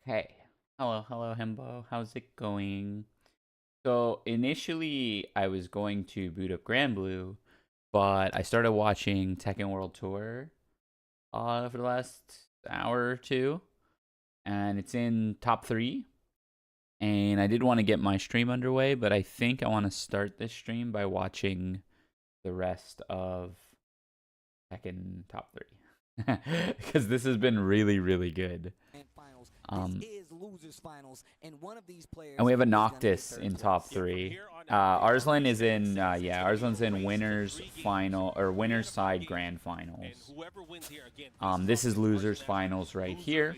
Hey, hello, Himbo. How's it going? So initially, I was going to boot up Blue, but I started watching Tekken World Tour for the last hour or two, and it's in top three. And I did want to get my stream underway, but I think I want to start this stream by watching the rest of Tekken top three because this has been really good. Um, and we have a Noctis in top three. Arslan is in, Arslan's in winners final or winners side grand finals. This is losers finals right here.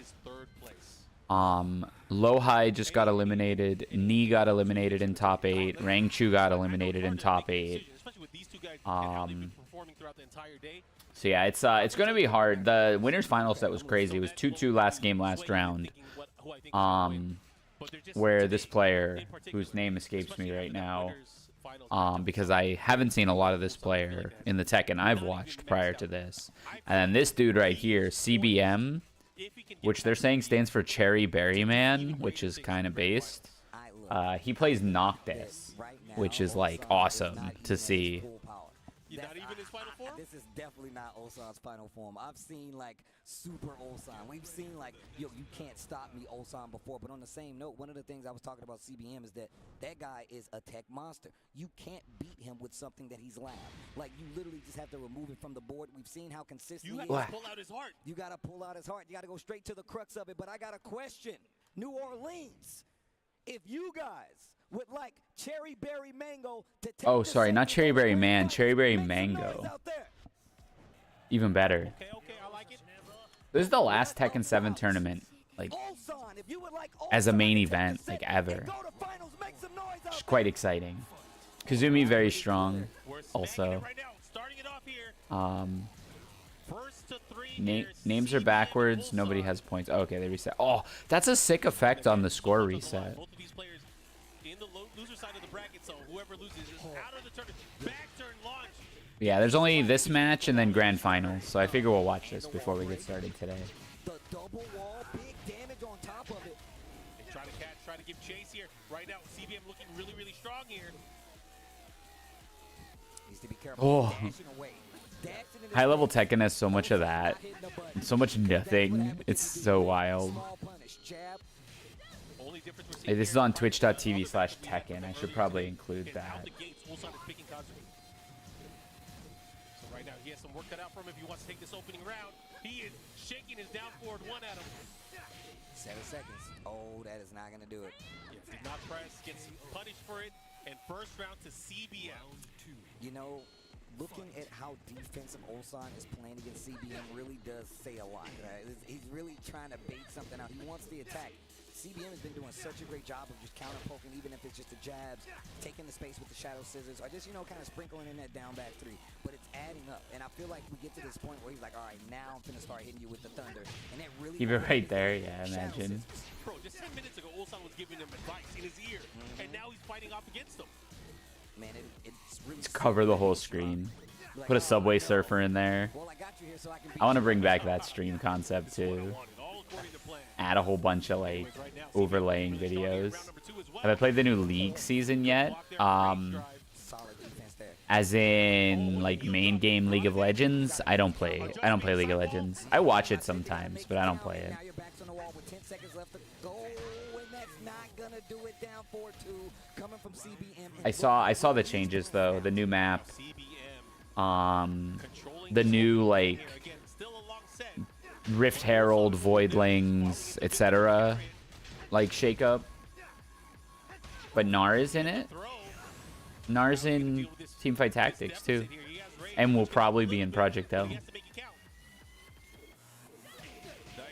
Lowhigh just got eliminated. Ni got eliminated in top 8. Rangchu got eliminated in top 8. So yeah, it's going to be hard. The winners finals set was crazy. It was 2-2 last game, last round. Where this player, whose name escapes me right now, because I haven't seen a lot of this player in the Tekken I've watched prior to this. And then this dude right here, CBM, which they're saying stands for Cherry Berry Man, which is kind of based. He plays Noctis, which is like awesome to see. Not even his final form? This is definitely not Ulsan's final form. I've seen like super Ulsan. We've seen like, yo, you can't stop me Ulsan before. But on the same note, one of the things I was talking about CBM is that that guy is a tech monster. You can't beat him with something that he's lab. Like, you literally just have to remove it from the board. We've seen how consistent he is. You have to pull out his heart. You got to pull out his heart. You got to go straight to the crux of it. But I got a question. New Orleans, if you guys would like Cherry Berry Mango to take Oh, sorry, not Cherry Berry Man, Cherry Berry Mango. Even better. Okay, I like it. This is the last Tekken 7 tournament, like, as a main event, like, ever. Which is quite exciting. Kazumi very strong, also. Names are backwards, nobody has points. Oh, okay, they reset. Oh, that's a sick effect on the score reset. Yeah, there's only this match and then grand finals, so I figure we'll watch this before we get started today. The double wall, big damage on top of it. And try to catch, try to give chase here. Right now, CBM looking really strong here. Needs to be careful. Oh. High level Tekken has so much of that. And so much nothing. It's so wild. Hey, this is on twitch.tv/Tekken. I should probably include that. Right now, he has some work cut out for him if he wants to take this opening round. He is shaking his down forward one at him. 7 seconds. Oh, that is not going to do it. Yeah, did not press, gets punished for it, and first round to CBM. You know, looking at how defensive Ulsan is playing against CBM really does say a lot. Right? He's really trying to bait something out. He wants the attack. CBM has been doing such a great job of just counter poking, even if it's just the jabs, taking the space with the shadow scissors, or just, you know, kind of sprinkling in that down back 3. But it's adding up, and I feel like we get to this point where he's like, all right, now I'm gonna start hitting you with the thunder, and that really keep it right there. Yeah, imagine. Bro, just 10 minutes ago, Ulsan was giving him advice in his ear, and now he's fighting off against him. Man, it's really. Let's cover the whole screen. Put a Subway Surfer in there. I want to bring back that stream concept too. Add a whole bunch of like overlaying videos. Have I played the new League season yet? As in like main game League of Legends? I don't play League of Legends. I watch it sometimes, but I don't play it. I saw the changes though, the new map. The new like Rift Herald, Voidlings, etc. like shakeup. But Gnar is in it. Gnar's in Teamfight Tactics too, and will probably be in Project L. The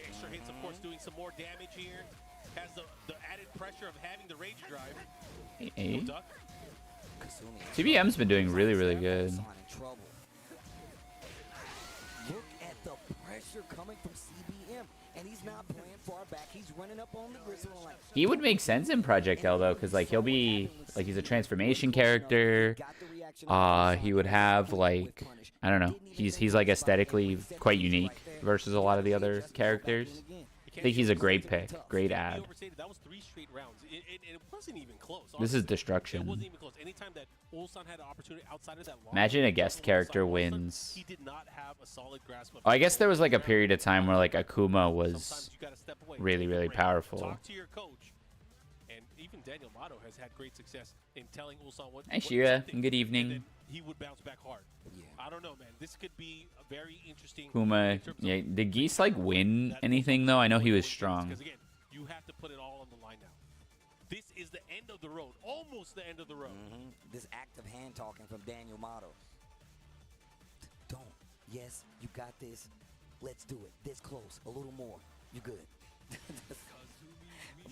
extra hits, of course, doing some more damage here. Has the added pressure of having the Rage Drive. Hey. CBM's been doing really good. Look at the pressure coming from CBM, and he's not playing far back. He's running up on the gristle. Like, he would make sense in Project L though, because like he'll be like he's a transformation character. He would have like I don't know. He's like aesthetically quite unique versus a lot of the other characters. I think he's a great pick. Tough. Great Can't be ad. overstated. That was 3 straight rounds. It wasn't even close. This is honestly. It destruction. wasn't even close. Anytime that Ulsan had an opportunity outside of that long Imagine a range guest from character Ulsan, wins. he did not have a solid grasp of Oh, I guess there was like a control. period of time where like Akuma was Sometimes you gotta step away, really, take a really break, powerful. Talk to your coach. And even Daniel Mato has had great success in telling Ulsan what Hey, what Shira. something, Good and evening. then he would bounce back hard. Yeah. I don't know, man. This could be a very interesting. Akuma. in terms of Yeah, did Geese like win that anything Ulsan though? I know he going was wins, strong. Because again, you have to put it all on the line now. This is the end of the road, almost the end of the road. This active hand talking from Daniel Mato. Don't. Yes, you got this. Let's do it. This close. A little more. You good.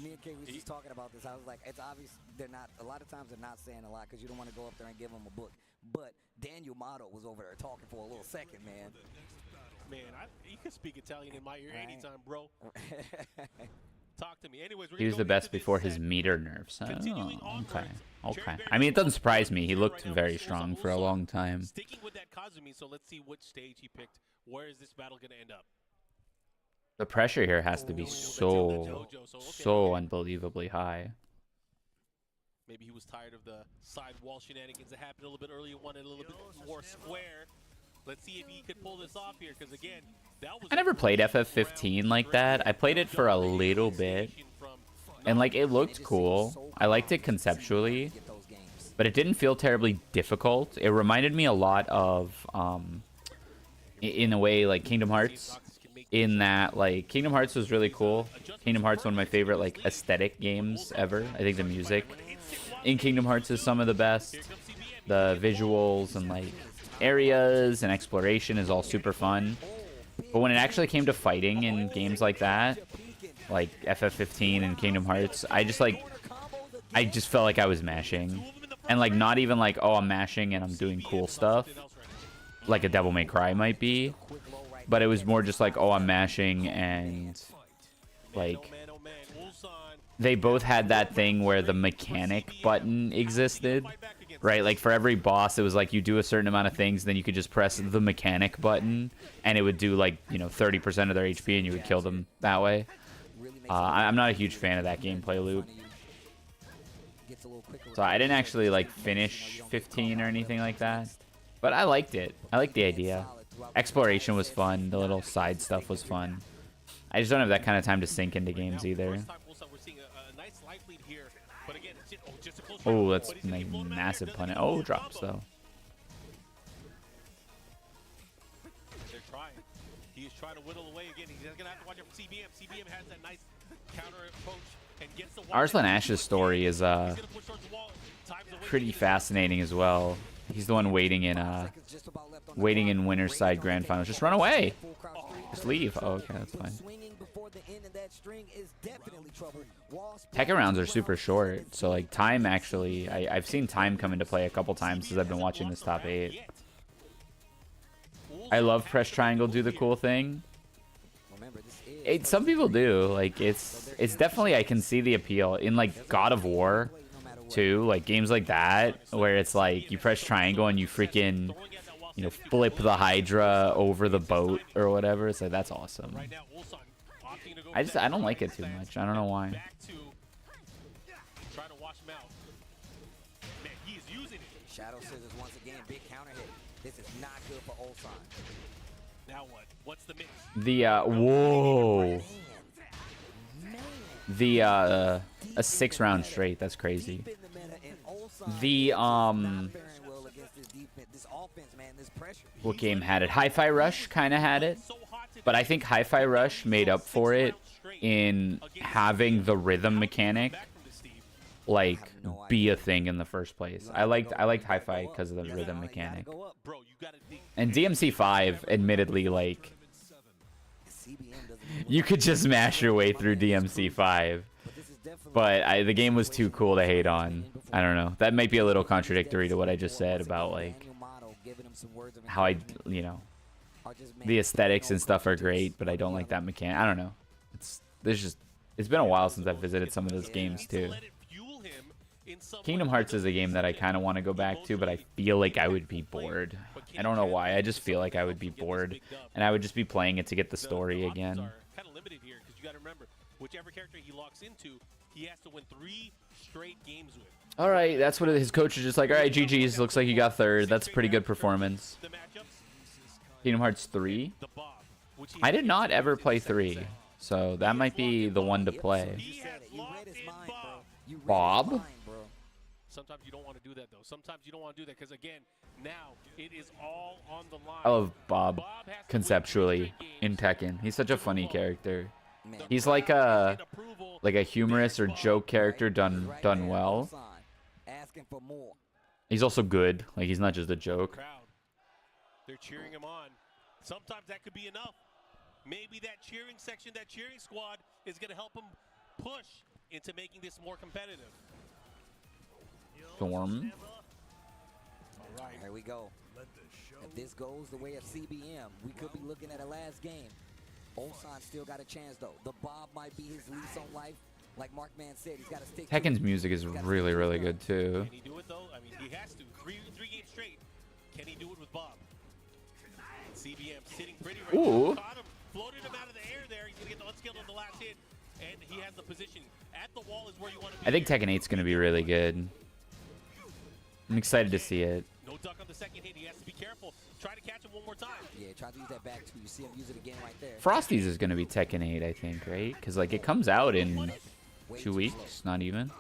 Me and Kay was just talking about this. I was like, it's obvious they're not, a lot of times they're not saying a lot because you don't want to go up there and give them a book. But Daniel Mato was over there talking for a little second, man. Man, you can speak Italian in my ear anytime, bro. Talk to me. Anyways, we're He was gonna the go best into this before set. his meter nerfs. Continuing Oh, onwards, okay. Cherry Okay. Berry I mean, it doesn't Ulsan surprise me. He right looked now very versus strong for a Ulsan. long time. Sticking with that Kazumi, so let's see which stage he picked. Where is this battle going to end up? The pressure here has to be so okay. unbelievably high. Maybe he was tired of the sidewall shenanigans that happened a little bit earlier, wanted a little bit more square. Let's see if he could pull this off here, because again, that was I never played FF15 like that. I played it for a little bit, and like it looked cool. I liked it conceptually, but it didn't feel terribly difficult. It reminded me a lot of, in a way, like Kingdom Hearts. In that, like, Kingdom Hearts was really cool. Kingdom Hearts, one of my favorite, like, aesthetic games ever. I think the music in Kingdom Hearts is some of the best. The visuals and, like, areas and exploration is all super fun. But when it actually came to fighting in games like that, like FF15 and Kingdom Hearts, I just felt like I was mashing. And, like, not even like, oh, I'm mashing and I'm doing cool stuff, like a Devil May Cry might be. But it was more just like, oh, I'm mashing, and like they both had that thing where the mechanic button existed, right? Like for every boss, it was like you do a certain amount of things, then you could just press the mechanic button, and it would do like 30% of their HP, and you would kill them that way. I'm not a huge fan of that gameplay loop, so I didn't actually like finish 15 or anything like that. But I liked it. I liked the idea. Exploration was fun. The little side stuff was fun. I just don't have that kind of time to sink into games either. Oh, that's a massive punish. Oh, drops though. They're trying. He's trying to whittle away again. He's gonna have to watch out for CBM. CBM has that nice counter approach and gets the Arslan Ash's story is pretty fascinating as well. He's the one waiting in Winner's Side Grand Finals. Just run away. Just leave. Oh, okay, that's fine. Tekken rounds are super short, so like time actually, I've seen time come into play a couple times since I've been watching this top 8. I love press triangle do the cool thing. Some people do. Like it's definitely, I can see the appeal in like God of War too, like games like that where it's like you press triangle and you freaking flip the Hydra over the boat or whatever. It's like that's awesome. I don't like it too much. I don't know why. Shadow Scissors once again, big counter hit. This is not good for Ulsan. Now what? What's the mix? The whoa. The a 6-round straight. That's crazy. The what game had it? Hi-Fi Rush kind of had it, but I think Hi-Fi Rush made up for it in having the rhythm mechanic like be a thing in the first place. I liked Hi-Fi because of the rhythm mechanic. And DMC5, admittedly, like you could just mash your way through DMC5, but the game was too cool to hate on. I don't know. That might be a little contradictory to what I just said about like how the aesthetics and stuff are great, but I don't like that mechanic. I don't know. It's been a while since I've visited some of those games too. Kingdom Hearts is a game that I kind of want to go back to, but I feel like I would be bored. I don't know why. I just feel like I would be bored, and I would just be playing it to get the story again. you got to remember, whichever character he locks into, he has to win 3 straight games with. All right, that's what his coach is just like. All right, GG's. Looks like you got third. That's a pretty good performance. The matchups, Kingdom Hearts 3. the Bob, which he I did not ever play in the second 3, set. so that might be the one to play. He has locked in Bob. Bob? Sometimes you don't want to do that, though. Sometimes you don't want to do that because, again, now it is all on the line. I love Bob Bob has to win conceptually 3 in straight games. Tekken. He's such a funny character. Man, He's like a Approval. humorous or joke character done well. Asking for more. He's also good. Like he's not just a joke. Crowd. They're cheering him on. Sometimes that could be enough. Maybe that cheering section, that cheering squad is going to help him push into making this more competitive. Storm. All right. Here we go. If this goes the way of CBM, we could be looking at a last game. Ulsan still got a chance, though. The Bob might be his lease on life. Like Markman said, he's got to stick to Tekken's it. music is really, really good too. Can he do it, though? I mean, he has to. Three games straight. Can he do it with Bob? CBM sitting pretty right Ooh. now. Caught him, floated him out of the air there. He's going to get the unskilled on the last hit. And he has the position. At the wall is where you want to be. I think Tekken 8's gonna be really good. I'm excited to see it. No duck on the second hit. He has to be careful. Try to catch him one more time. Yeah, try to use that back, too. You see him use it again right there. Frosties is gonna be Tekken 8, I think, right? Because like it comes out in Way 2 too weeks, not even.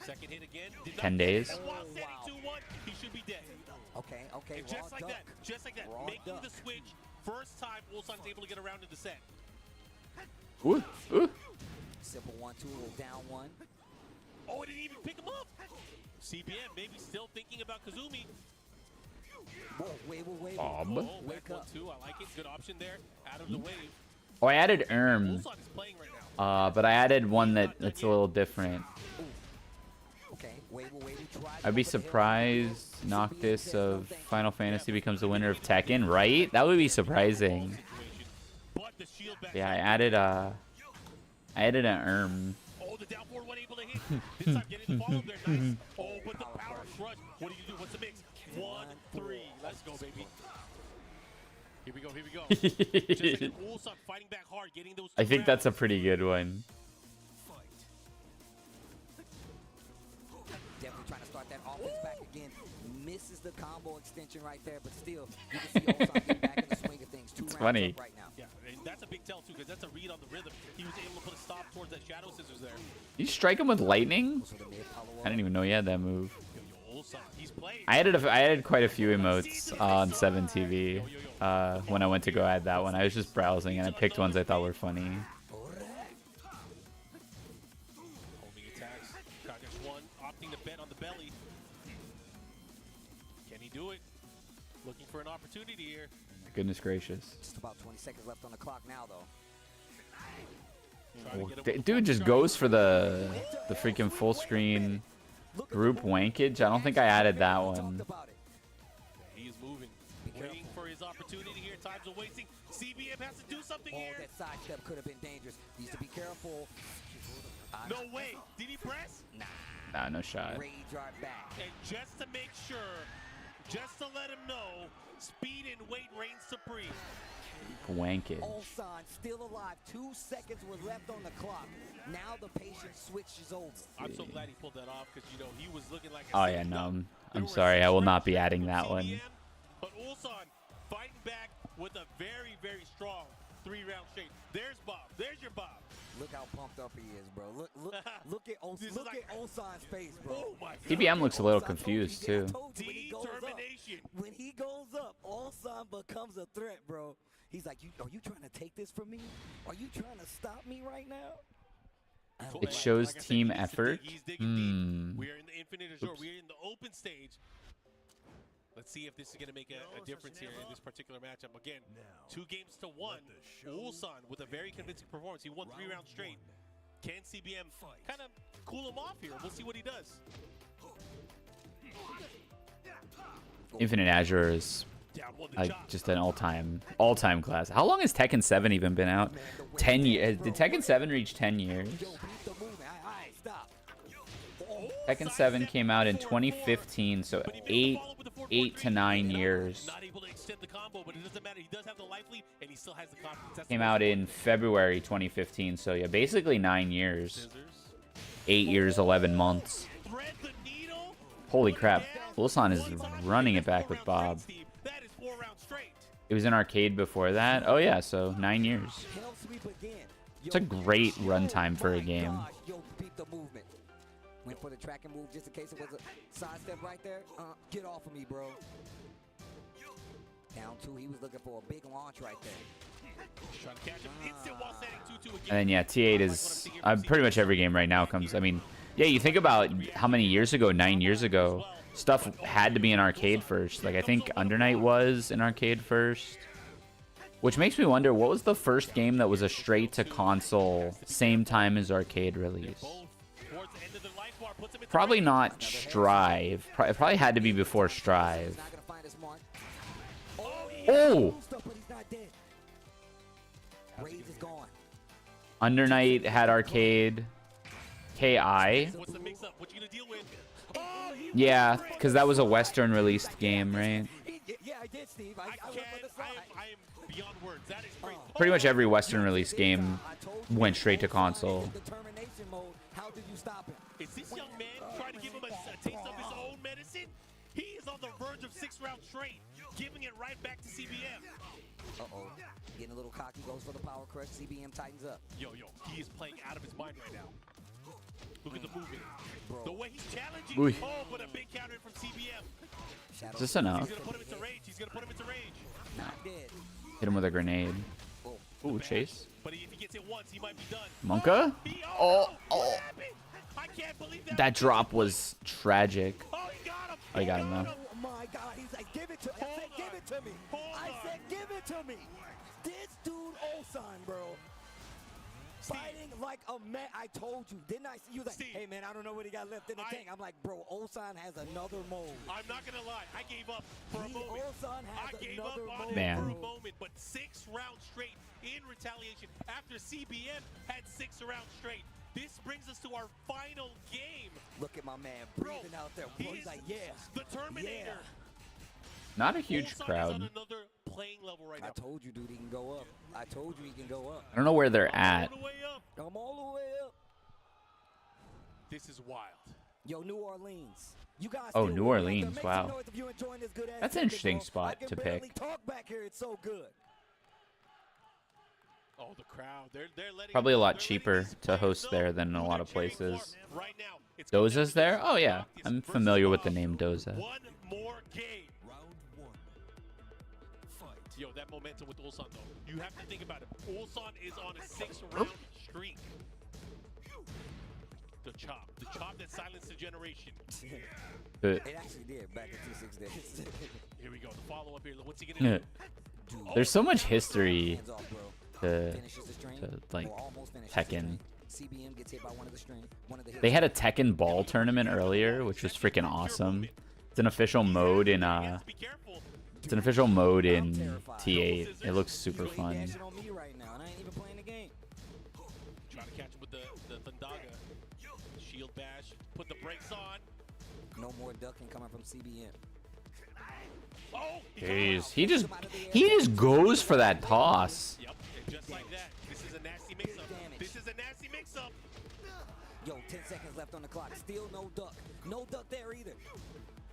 Second hit again. Did 10 not days. get it. While Oh, setting wow. 2-1, he should be dead. Okay, okay. And just raw like duck. that, just like that, Raw making duck. the switch. First time Ulsan's able to get around in the set. Ooh, ooh. Simple 1-2, little down 1. Oh, it didn't even pick him up. CBM maybe still thinking about Kazumi. Whoa, wave, wave. Bob. Oh, back Wake one up. too. I like it. Good option there. Out of the wave. Oh, I added Ulsan is playing right now. but I added one that's a little different. Okay, wave, try to I'd be over the hill. surprised Noctis of Final Fantasy becomes the winner of Tekken, right? That would be surprising. Situation. But the shield back. Yeah, I added an Oh, the down forward one able to hit. This time getting the follow there. Nice. Oh, but the power crush. What do you do? What's the mix? 1-3. Let's go, baby. Here we go. Here we go. Just like Ulsan fighting back hard, getting those. I think that's a pretty good one. Definitely trying to start that offense back again. Misses the combo extension right there, but still, you can see Ulsan get back in the swing of things. 2 rounds funny. up right now. Yeah, and that's a big tell too, because that's a read on the rhythm. He was able to put a stop towards that shadow scissors there. You strike him with lightning? So the mid follow-up. I didn't even know he had that move. Yo, Ulsan, he's playing. I added quite a few emotes on 7TV when I went to go add that one. I was just browsing and I picked ones I thought were funny. Homing attacks. Kakash one, opting to bet on the belly. Can he do it? Looking for an opportunity here. Goodness gracious. Just about 20 seconds left on the clock now, though. Trying to get him with Dude one just shot. goes for the freaking full screen group wankage. I don't think I added that one. He is moving. Waiting for his opportunity here. Time's a wasting. CBM has to do something Oh, here. that side step could have been dangerous. Needs to be careful. No way. Did he press? Nah, no shot. Rage right back. And just to make sure, just to let him know, speed and weight reigns supreme. Wankage. Ulsan still alive. 2 seconds were left on the clock. Now the patience switches over. I'm so glad he pulled that off because, you know, he was looking like a Oh sitting yeah, no, duck. I'm There were sorry. I will 6 not be rounds adding from that one. CBM, But Ulsan fighting back with a very, very strong 3-round straight. There's Bob. There's your Bob. Look how pumped up he is, bro. Look at This is like- Ulsan's face, bro. Oh my God. TBM looks a little Ulsan told you, confused I too. told you when he goes up. Determination. When he goes up, Ulsan becomes a threat, bro. He's like, are you trying to take this from me? Are you trying to stop me right now? I don't It like shows Like I said, team he needs to dig. effort. He's digging deep. Hmm. We are in the infinite azure. We are in the open stage. Let's see if this is going to make a difference here in this particular matchup. Again, 2 games to 1. Ulsan with a very convincing performance. He won 3 rounds straight. Can CBM kind of cool him off here? We'll see what he does. Infinite Azure is Down one to like chop. just an all-time class. How long has Tekken 7 even been out? 10 years. Did Tekken 7 reach 10 years? Yo, beat the movement. All right, stop. Oh, Tekken 7 came out in 2015, so But if you 8 follow with the 4-4-3, 8 to 9 years. not able to extend the combo, but it doesn't matter. He does have the life lead, and he still has the confidence. That's Came the most out in important. February 2015, so yeah, basically 9 years. Scissors. 8 years, 11 months. Thread the needle. Holy crap. Down. Ulsan is Ulsan, running that's it back 4 with rounds Bob. straight, Steve. That is 4 rounds straight. It was in arcade before that. Oh yeah, so 9 years. Hell sweep again. It's a great runtime for a my game. gosh, yo, beat the movement. Went for the track and move just in case it was a sidestep right there. Get off of me, bro. Down 2, he was looking for a big launch right there. Trying to catch him. Instant while setting 2-2 again. And then yeah, T8 is pretty much every game right now comes. I mean, yeah, you think about how many years ago, 9 years ago, stuff had to be in arcade first. Like I think Under Night was in arcade first. Which makes me wonder, what was the first game that was a straight to console, same time as arcade release? Probably not Strive. It probably had to be before Strive. Oh! Under Night had arcade. KI. Yeah, because that was a Western released game, right? Yeah, I did, Steve. I went for the side. I am beyond words. That is great. Pretty much every Western release game went straight to console. Determination mode. How did you stop him? Is this young man trying to give him a taste of his own medicine? He is on the verge of 6 rounds straight, giving it right back to CBM. Uh-oh. Getting a little cocky, goes for the power crush. CBM tightens up. Yo, he is playing out of his mind right now. Look at the movement. The way he's challenging. Ooh. Oh, but a big counter from CBM. Is this enough? He's going to put him into rage. He's going to put him into rage. Not dead. Hit him with a grenade. Oh. Ooh, chase. But if he gets it once, he might be done. Monka? Oh, oh. I can't believe that. That drop was tragic. Oh, he got him. Oh, you got him though. Oh my God, he's like, give it to me. I said, give it to me. I said, give it to me. This dude, Ulsan, bro. Fighting like a man. I told you, didn't I? You like, hey man, I don't know what he got left in the tank. I'm like, bro, Ulsan has another mode. I'm not gonna lie, I gave up for a moment. Ulsan has I gave up another on mode. Man. it for a moment, but 6 rounds straight in retaliation after CBM had 6 rounds straight. This brings us to our final game. Look at my man Bro, breathing out there. he Bro, he's is like, yeah. the Terminator. Not a huge Ulsan is crowd. on another playing level right I now. told you, dude, he can go up. I told you he can go up. I don't know where they're at. All the way up. I'm all the way up. This is wild. Yo, New Orleans. You guys Oh, still New with me out there? Orleans, Make some wow. noise if you're enjoying this good-ass That's an ticket, interesting bro. spot I to can barely pick. talk back here. It's so good. Oh, the crowd. They're letting Probably a lot they're cheaper letting these to host players there know than in a who lot they're of cheering for places. right now. It's gonna Doza's be there? Oh yeah, Faustings I'm versus familiar with the Bob. name Doza. One more game. Yo, that momentum with Ulsan, though. You have to think about it. Ulsan is on a 6-round streak. The chop that silenced the generation. It actually did back in 2-6 days. Here we go. The follow-up here. What's he gonna do? There's so much history Hands off, bro. to Finishes the string, like or almost finishes the Tekken. string. CBM gets hit by one of the string. One of the They had a Tekken Ball tournament earlier, which was freaking awesome. It's an official mode in Be careful. it's an official mode in T8. It looks super fun. Dashing on me right now, and I ain't even playing the game. Trying to catch him with the Thundaga. Shield bash. Put the brakes on. No more ducking coming from CBM. Oh! Jeez, he just goes for that toss. Yep, and just like that. This is a nasty mix-up. This is a nasty mix-up. Yo, 10 seconds left on the clock. Still no duck. No duck there either.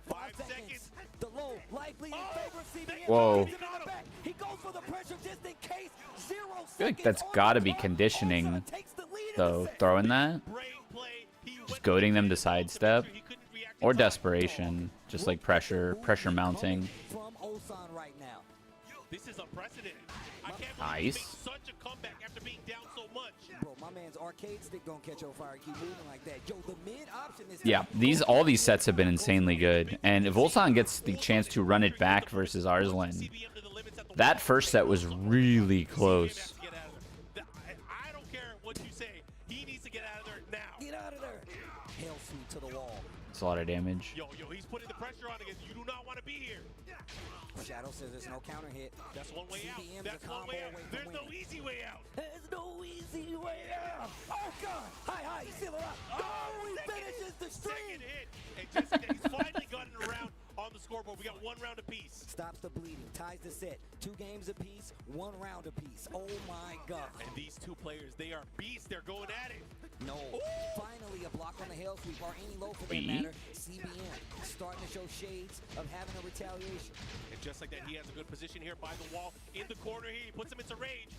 5 seconds. The low, lively in favor of CBM. Whoa. He goes for the pressure just in case. 0 seconds. I feel like that's got to be conditioning, though, throwing that. Brain play. He Just went goading them to to sidestep. he couldn't react in Or time. desperation. Just like pressure mounting. From Ulsan right now. This is unprecedented. I can't believe he Nice. made such a comeback after being down so much. Bro, my man's arcade stick gonna catch on fire. Keep moving like that. Yo, the mid option is. Yeah, all these sets have been insanely good. And if Ulsan gets the chance to run it back versus Arslan, CBM to the limits at the that first set was really close. CBM has to get out of there. I don't care what you say. He needs to get out of there now. Get out of there. Hell sweep to the wall. It's a lot of damage. Yo, he's putting the pressure on again. You do not want to be here. Shadow says there's no counter hit. That's one way out. CBM's That's a one combo way out. away from There's no winning. easy way out. There's no easy way out. Oh, God. Hi, he's still alive. Oh, he finishes the string. stops the bleeding, ties the set. 2 games apiece, 1 round apiece. Oh my God. And these two players, they are beasts. They're going at it. No. Finally, a block on the hell sweep, or any low for that Wait. matter. CBM starting to show shades of having a retaliation. And just like that, he has a good position here by the wall. In the corner here, he puts him into rage.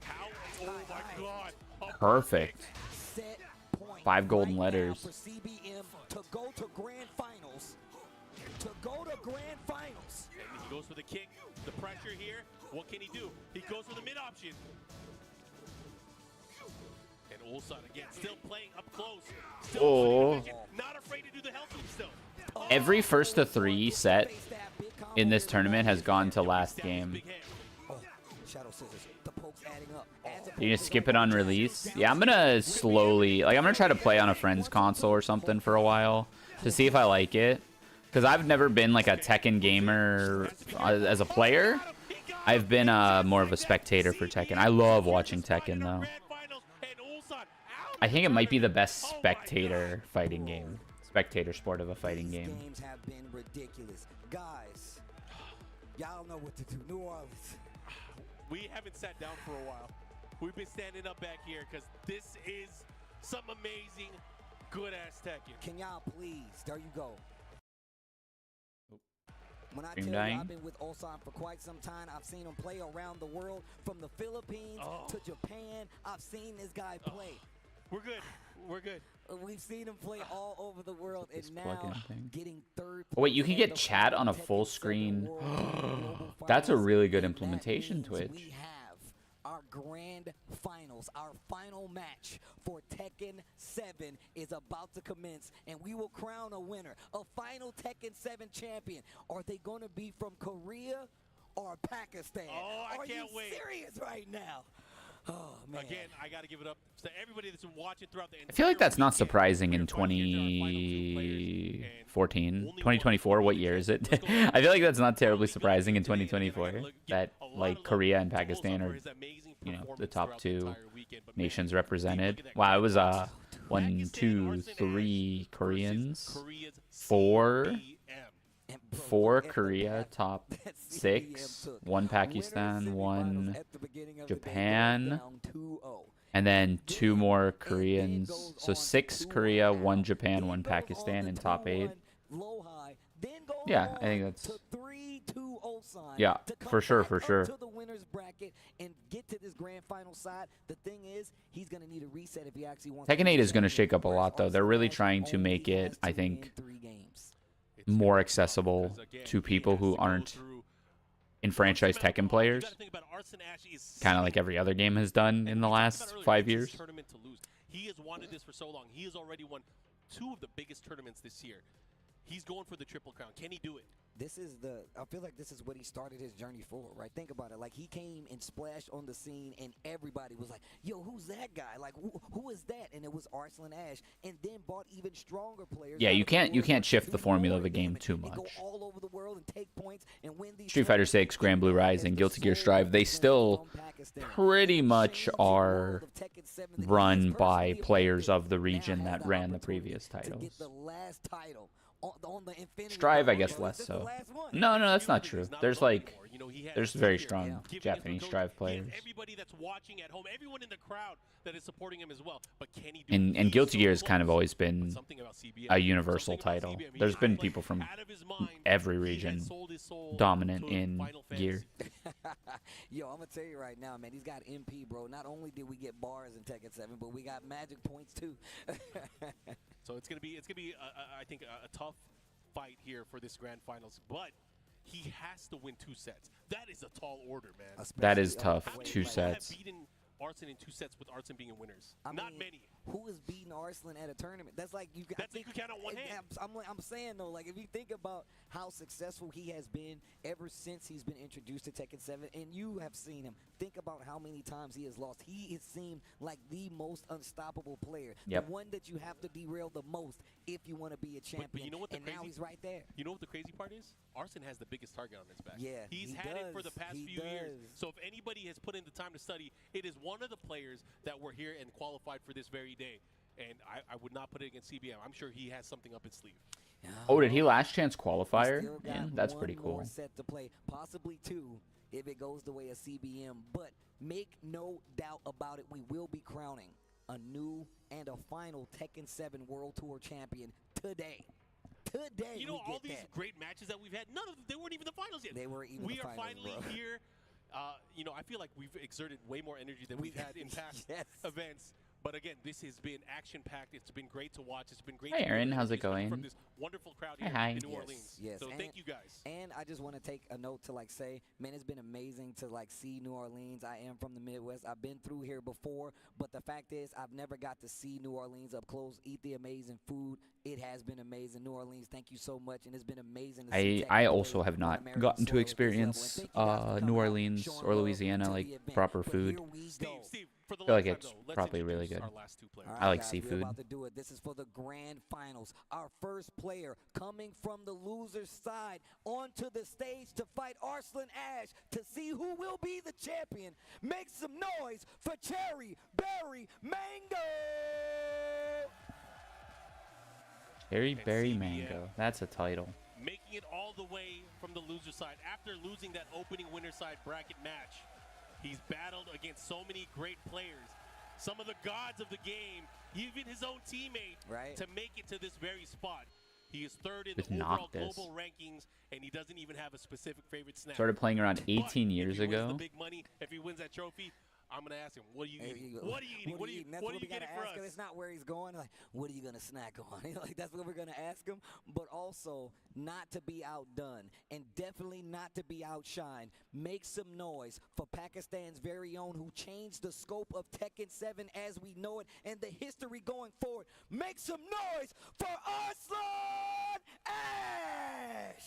How? Oh my God. A Perfect. Set point 5 golden right now letters. for CBM to go to grand finals. To go to grand finals. And he goes for the kick, the pressure here. What can he do? He goes for the mid option. And Ulsan again, still playing up close. Still Oh. putting attention, not afraid to do the hell sweep still. Every first to 3 set in this tournament has gone to last game. Big hand. Oh, shadow scissors. The pokes adding up. You just skip it on release. Yeah, I'm gonna slowly, like, I'm gonna try to play on a friend's console or something for a while to see if I like it. Because I've never been like a Tekken gamer as a player. I've been more of a spectator for Tekken. I love watching Tekken though. I think it might be the best spectator fighting game. Spectator sport of a fighting game. These games have been ridiculous. Guys, y'all know what to do. New Orleans. We haven't sat down for a while. We've been standing up back here because this is some amazing, good-ass Tekken. Can y'all please? There you go. When I tell Stream you dying. I've been with Ulsan for quite some time, I've seen him play around the world, from the Philippines to Japan. I've seen this guy play. We're good. We're good. We've seen him play all over the world, and This now plug-in thing. getting 3rd. Oh, wait, you can place get in the chat on a Tekken full 7 screen. World Global That's a Finals, really good and that implementation, means Twitch. We have our grand finals. Our final match for Tekken 7 is about to commence, and we will crown a winner, a final Tekken 7 champion. Are they going to be from Korea or Pakistan? Oh, I Are can't you wait. serious right now? Oh, man. Again, I got to give it up to everybody that's been watching throughout the I feel like that's not weekend. surprising in We're finally here to our final 2 players, and 2014, only one 2024. What year is it? Let's go. I feel like that's not terribly Probably surprising in today, and again, I 2024 gotta look- that a lot like of Korea love and to Pakistan Ulsan for are, his amazing you know, the performance top throughout the 2 entire weekend. But man, nations take a look represented. at that Wow, it grand was finals. 1, Pakistan, 2, Arson, and 3 Ash Koreans, versus Korea's 4 CBM. And bro, 4 look at the Korea, path top that 6, CBM took. 1 Winner Pakistan, semifinals 1 at the beginning of the day, goes Japan, down 2-0. and then 2 more then Koreans. goes So on 6 2-1 Korea, 1 out. Japan, Then 1 goes on Pakistan the in top 8. 2-1 low high. Then goes Yeah, I on think that's- to 3-2 Ulsan Yeah, to come for sure, back for up sure. to the winner's bracket and get to this grand final side. The thing is, he's going to need a reset if he actually wants. Tekken to 8 be is gonna champion, shake up a whereas lot, though. They're really Arsenal trying to only make it, has I to think, win 3 games. It's more gonna be tough accessible because, again, to he people has who to go aren't through enfranchised Arson Tekken Ash. players, You gotta think about Arson Ash is kind of like every other game has done in the we talked last about earlier, 5 it's his years. tournament to lose. He has wanted this for so long. He has already won 2 of the biggest tournaments this year. He's going for the triple crown. Can he do it? This is the, I feel like this is what he started his journey for, right? Think about it. Like, he came and splashed on the scene, and everybody was like, yo, who's that guy? Like, who is that? And it was Arslan Ash, and then bought even stronger players. Yeah, out you of the can't world shift to the do formula more of a game damage too and go much. all over the world and take points and win these Street Fighter tournaments. 6, Grand Blue And now, as Rising, the Guilty Gear sole Strive, they representative still from Pakistan, pretty much changed the are world of Tekken 7 that he run has by personally players affected. of the Now region has that the ran the opportunity previous to titles. get the last title on the Infinity Strive, I Belt. guess, Bro, less is this the so. last one? No, that's You not know, true. he's not There's alone like, anymore. You know, he has there's his very team here strong giving him Japanese the coach. Strive He has players. everybody that's watching at home, everyone in the crowd that is supporting him as well. But can he do And it? He's Guilty so Gear has kind of close. always But been something about CBM, a universal something about title. CBM, he There's been just, like, people from out of his mind, every he has region sold his soul dominant to in Final Gear. Fantasy. Yo, I'm gonna tell you right now, man. He's got MP, bro. Not only did we get bars in Tekken 7, but we got magic points too. So it's gonna be I think a tough fight here for this grand finals, but he has to win 2 sets. That is a tall order, man. That is Especially tough. the way 2 he plays. sets. Have beaten Arson in 2 sets with Arson being in winners. I Not mean, many. Who is beating Arslan at a tournament? That's like you. That's like you count on one hand. I'm saying though, like if you think about how successful he has been ever since he's been introduced to Tekken 7, and you have seen him. Think about how many times he has lost. He has seemed like the most unstoppable player, Yep. the one that you have to derail the most if you want to be a champion. But you know what the and now crazy- he's right there. You know what the crazy part is? Arson has the biggest target on his back. Yeah, He's he had it for the does. past He few years. does. So if anybody has put in the time to study, it is one of the players that were here and qualified for this very day. And I would not put it against CBM. I'm sure he has something up his sleeve. Oh, did he last chance We qualifier? still got Man, that's one pretty more cool. set to play, possibly two if it goes the way of CBM. But make no doubt about it, we will be crowning a new and a final Tekken 7 World Tour champion today. Today, You know, we all get these that. great matches that we've had, none of them, they weren't even the finals yet. They weren't even we the are finals, finally bro. here. You know, I feel like we've exerted way more energy than we've had in past Yes. events. But again, this has been action-packed. It's been great to watch. It's been great. Hi, to feel Aaron. the How's it energy coming going? from this wonderful crowd Hi, here hi. in New Yes, Orleans. yes, So and- thank you guys. And I just want to take a note to like say, man, it's been amazing to like see New Orleans. I am from the Midwest. I've been through here before, but the fact is I've never got to see New Orleans up close, eat the amazing food. It has been amazing. New Orleans, thank you so much, and it's been amazing to see I Tekken also play have on not American gotten to soil at this level. And experience thank you guys for New coming out, Orleans showing or love Louisiana to like the event. proper But food. here we Steve, go. for the feel last like time, it's though, let's probably really introduce good. our last two players. All I like guys, seafood. We're about to do it. This is for the grand finals. Our first player coming from the loser's side onto the stage to fight Arslan Ash to see who will be the champion. Make some noise for Cherry Berry Mango. Cherry And Berry CBM. Mango. That's a title. Making it all the way from the loser side after losing that opening winner side bracket match. He's battled against so many great players, some of the gods of the game, even his own teammate, Right. to make it to this very spot. He is third in Just the overall Noctis. global rankings, and he doesn't even have a specific favorite snap. Started playing around But 18 if years he wins ago. the big money, if he wins that trophy, I'm gonna ask him, "What are you There eating? you go. What are you eating? What are you? eating? That's What are what you we gotta getting for ask him. us?" It's not where he's going. Like, what are you gonna snack on? Like, that's what we're gonna ask him. But also, not to be outdone, and definitely not to be outshined. Make some noise for Pakistan's very own, who changed the scope of Tekken 7 as we know it, and the history going forward. Make some noise for Arslan Ash.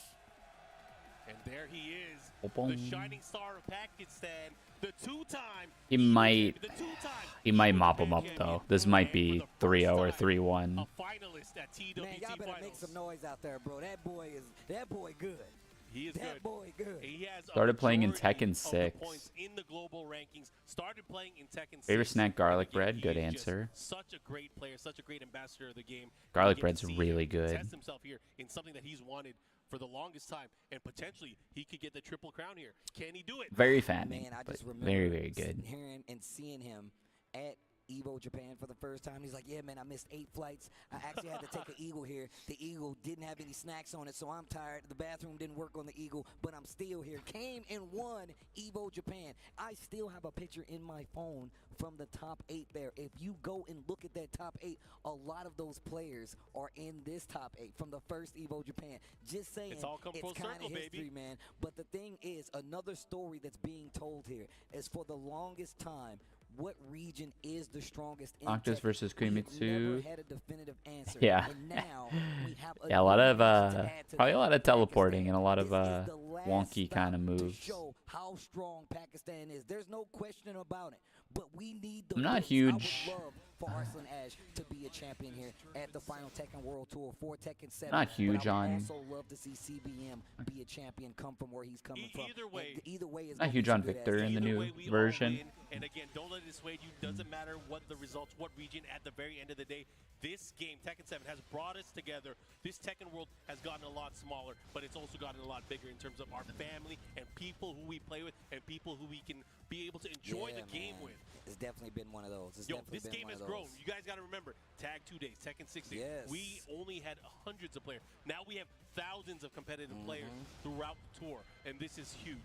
And there he is, Boom. the shining star of Pakistan, the two-time. He might- the two-time He might Evo mop him Japan up champion, though. This might and be for the 3-0 or first time, 3-1. A finalist at TWT Man, y'all better make Finals. some noise out there, bro. That boy good. He is That good. boy good. He has a Started playing in majority Tekken of the 6. points in the global rankings. Started playing in Tekken 6. Favorite snack, garlic And again, bread. he Good is just answer. Such a great player, such a great ambassador of the game. Garlic We get to bread's see really him good. Test himself here in something that he's wanted for the longest time, and potentially he could get the triple crown here. Can he do it? Very fattening, Man, I but just remember very, very good. hearing and seeing him at Evo Japan for the first time. He's like, yeah, man, I missed 8 flights. I actually had to take an Eagle here. The Eagle didn't have any snacks on it, so I'm tired. The bathroom didn't work on the Eagle, but I'm still here. Came and won Evo Japan. I still have a picture in my phone from the top 8 there. If you go and look at that top 8, a lot of those players are in this top 8 from the first Evo Japan. Just saying, It's all come full kind circle, of history, baby. man. But the thing is, another story that's being told here is for the longest time, what region is the strongest in Noctis Tekken? versus We have Kurimitsu. never had a definitive answer. Yeah. And now we have Yeah, a lot new of match to add to probably a that. lot of teleporting and a lot of This is the last wonky kind of stop to moves. show how strong Pakistan is. There's no question about it. But we need the I'm not wins. huge- I would love for Arslan Ash to be a champion here at the final Tekken World Tour for Tekken 7. Not huge but I would on- also love to see CBM be a champion, come from where he's coming from. Either way- And either way is Not gonna huge be on some good Victor ass in the Either new way, we all version. win. And again, don't let it dissuade you. Doesn't matter what the results, what region. At the very end of the day, this game, Tekken 7, has brought us together. This Tekken world has gotten a lot smaller, but it's also gotten a lot bigger in terms of our family and people who we play with and people who we can be able to enjoy Yeah, the game man. with. It's definitely been one of those. It's Yo, definitely this been game one has of grown. those. You guys got to remember, Tag 2 days, Tekken 6 days. Yes. We only had hundreds of players. Now we have thousands of competitive players throughout the tour, and this is huge.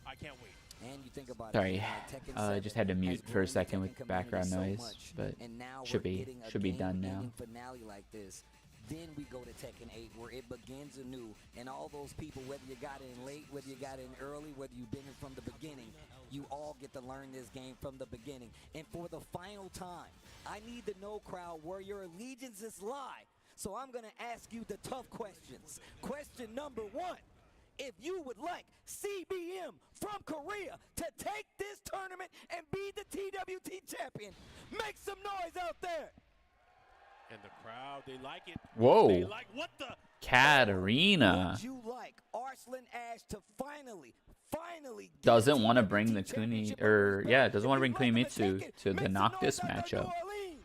I can't wait. And you think about Sorry, it, Tekken I 7 just had to has mute for a grown the second with Tekken background community noise, so much, but and now should we're be- getting a should be done now. game-ending finale like this. Then we go to Tekken 8 where it begins anew, and all those people, whether you got in late, whether you got in early, whether you've been in from the beginning, you all get to learn this game from the beginning. And for the final time, I need to know, crowd, where your allegiances lie. So I'm going to ask you the tough questions. Question number 1. If you would like CBM from Korea to take this tournament and be the TWT champion, make some noise out there. And the crowd, they like it. Whoa. They like, what the? Katarina Would you like Arslan Ash to finally get doesn't want to TWT bring the Kuni, championship or on his yeah, belt? doesn't If want to bring you'd like him Kunimitsu take it, to the make some Noctis noise out there, matchup. New Orleans.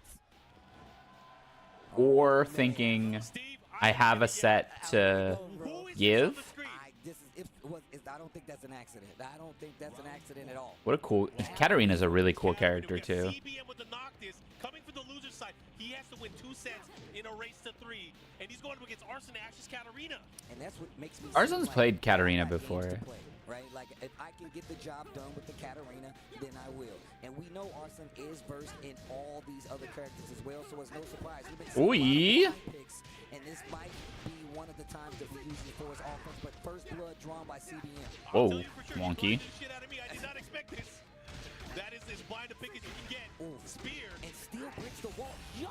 or Oh, man. thinking Steve, I have a set to Who is this on give. the screen? I don't think that's an accident. I don't think that's an accident at all. What a cool... Katarina's a really cool character, We got too. CBM with the Noctis coming from the loser side. He has to win 2 sets in a race to 3, and he's going up against Arslan Ash's Katarina. And that's what makes me Arslan's seem played like Katarina I got games before. to play, right? Like, if I can get the job done with the Katarina, then I will. And we know Arslan is versed in all these other characters as well, so it's no surprise. We've been seeing a lot of line picks, and this might be one of the times that we use it for his offense, but first blood drawn by CBM. I'll Whoa, tell you for sure, wonky. he blinded the shit out of me. I did not expect this. That is as blind a pick as you can get. Ooh. Spear, And still breaks the wall. Yo!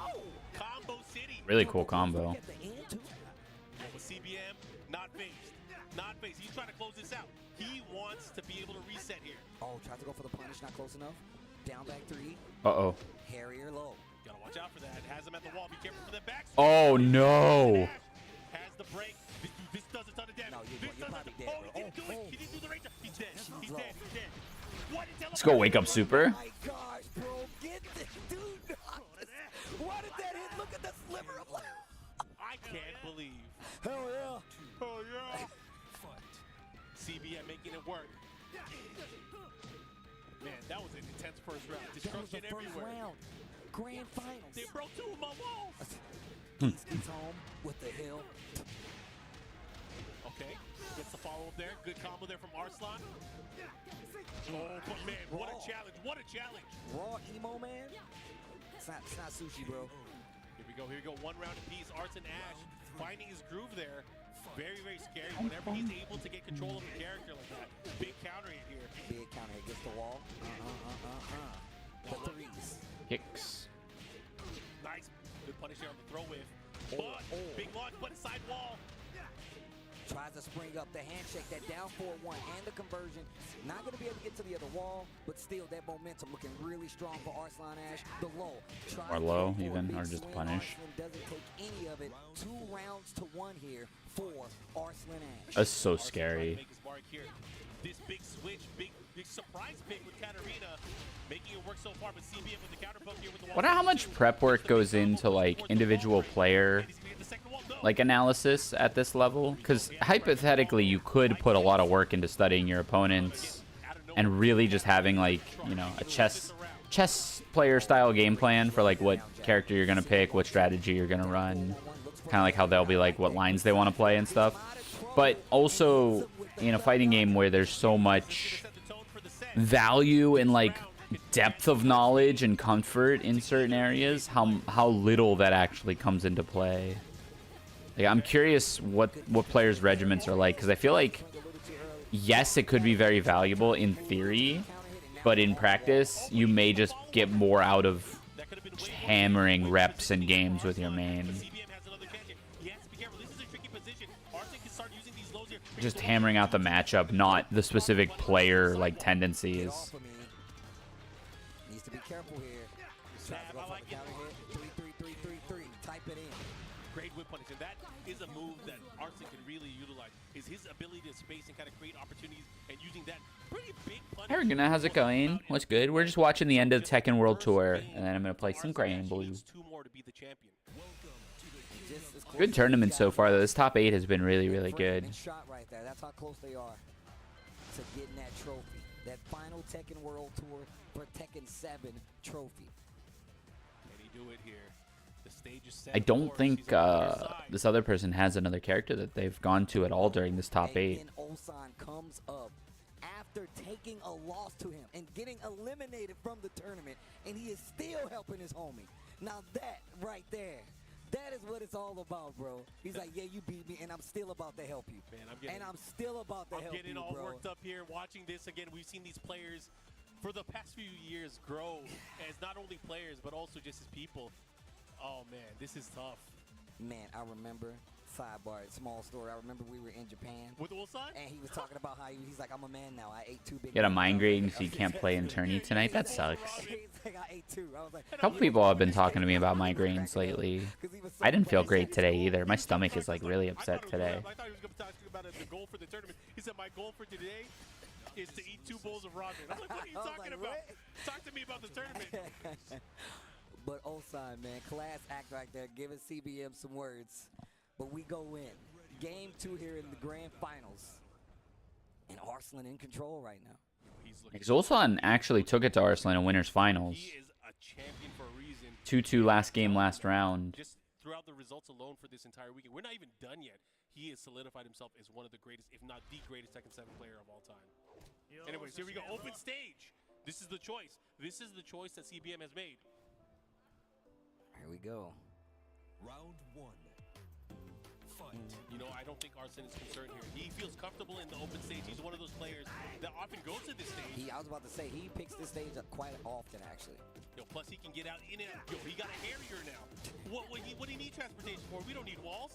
combo city. Really cool combo. At the end, too. Well, with CBM, not phased. Not phased. He's trying to close this out. He wants to be able to reset here. Oh, tries to go for the punish, not close enough. Down back 3. Uh-oh. Harrier low. Gotta watch out for that. Has him at the wall. Be careful for the back. Oh, no. Has the break. This does a ton of damage. No, This you're does probably a, dead, oh, he bro. didn't do it. He didn't do the range. He's dead. He's dead. He's dead. What is Let's go wake up super. Oh my gosh, bro. Get this dude. Why did that hit? Look at the sliver of life. I can't believe. Hell yeah. Oh, yeah. CBM making it work. Man, that was an intense first round. That was the Destruction first everywhere. round. Grand finals. They broke 2 of my walls. Beast gets home with the hill. Okay, gets the follow up there. Good combo there from Arslan. Oh, but man, what a challenge. What a challenge. Raw emo, man. It's not sushi, bro. Here we go. Here we go. 1 round apiece. Arslan Ash finding his groove there. Very, very scary whenever he's able to get control of a character like that. Big counter hit here. Big counter hit. Gets the wall. The threes. Hicks. Nice. Good punish there on the throw whiff. Oh, But big launch, but a side wall. Tries to spring up the handshake, that down 4-1 and the conversion. Not going to be able to get to the other wall, but still that momentum looking really strong for Arslan Ash. The low. Or low, even, or just punish. Arslan doesn't take any of it. 2 rounds to 1 here for Arslan Ash. That's so Arslan trying to scary. make his mark here. This big switch, big surprise pick with Katarina, making it work so far, but CBM with the counter poke here with the wall. Wonder how much prep work goes into, like, individual player, like, analysis at this level? Because hypothetically, you could put a lot of work into studying your opponents and really just having, like, you know, a chess player style game plan for, like, what character you're going to pick, what strategy you're going to run, kind of like how they'll be, like, what lines they want to play and stuff. But also, in a fighting game where there's so much value in, like, depth of knowledge and comfort in certain areas, how little that actually comes into play. Like, I'm curious what players' regiments are like, because I feel like, yes, it could be very valuable in theory, but in practice, you may just get more out of just hammering reps and games with your main. Just hammering out the matchup, not the specific player, like, tendencies. Needs to be careful here. Tries to go for the counter hit. 3-3-3-3-3. Type it in. Great whip punish, and that is a move that Arslan can really utilize, is his ability to space and kind of create opportunities, and using that pretty big punish. Hey, Grimnir, how's it going? What's good? We're just watching the end of the Tekken World Tour, and then I'm going to play some Bluu. 2 more to be the champion. Good tournament so far, though. This top 8 has been really, really good. Shot right there. That's how close they are to getting that trophy. That final Tekken World Tour for Tekken 7 trophy. Can he do it here? The stage is set. I don't Force. think He's on the other side. this other person has another character that they've gone to at all during this top 8. And Ulsan comes up after taking a loss to him and getting eliminated from the tournament, and he is still helping his homie. Now that right there, that is what it's all about, bro. He's like, yeah, you beat me, and I'm still about to help you. Man, I'm still about to help you, I'm getting all bro. worked up here watching this again. We've seen these players for the past few years grow as not only players but also just as people. Oh man, this is tough. Man, I remember, sidebar, small story. I remember we were in Japan, With Ulsan? and he was talking about how he's like, I'm a man now. I ate 2 big. You got a meals." migraine, so you can't play in tourney tonight? That sucks. He's like, I ate 2. I was like, A couple people have been talking to me about migraines lately. 'Cause he was so I didn't feel funny. great today either. My stomach is, like, really upset today. I thought he was going to talk about the goal for the tournament. He said, my goal for today is to eat 2 bowls of ramen. I'm like, what are you I was talking like, about? what? Talk to me about the tournament. But Ulsan, man, class act right there, giving CBM some words. But we go in. Game 2 here in the grand finals. And Arslan in control right now. Xolsan actually took it to Arslan in winners finals. He is a champion for a reason. 2-2 last game, last round. Just throughout the results alone for this entire weekend, we're not even done yet. He has solidified himself as one of the greatest, if not the greatest Tekken 7 player of all time. Anyways, here we go. Open stage. This is the choice. This is the choice that CBM has made. Here we go. Round 1. You know, I don't think Arslan is concerned here. He feels comfortable in the open stage. He's one of those players that often goes to this stage. I was about to say, he picks this stage up quite often, actually. Yo, plus he can get out in and out. Yo, he got a Harrier now. What do you need transportation for? We don't need walls.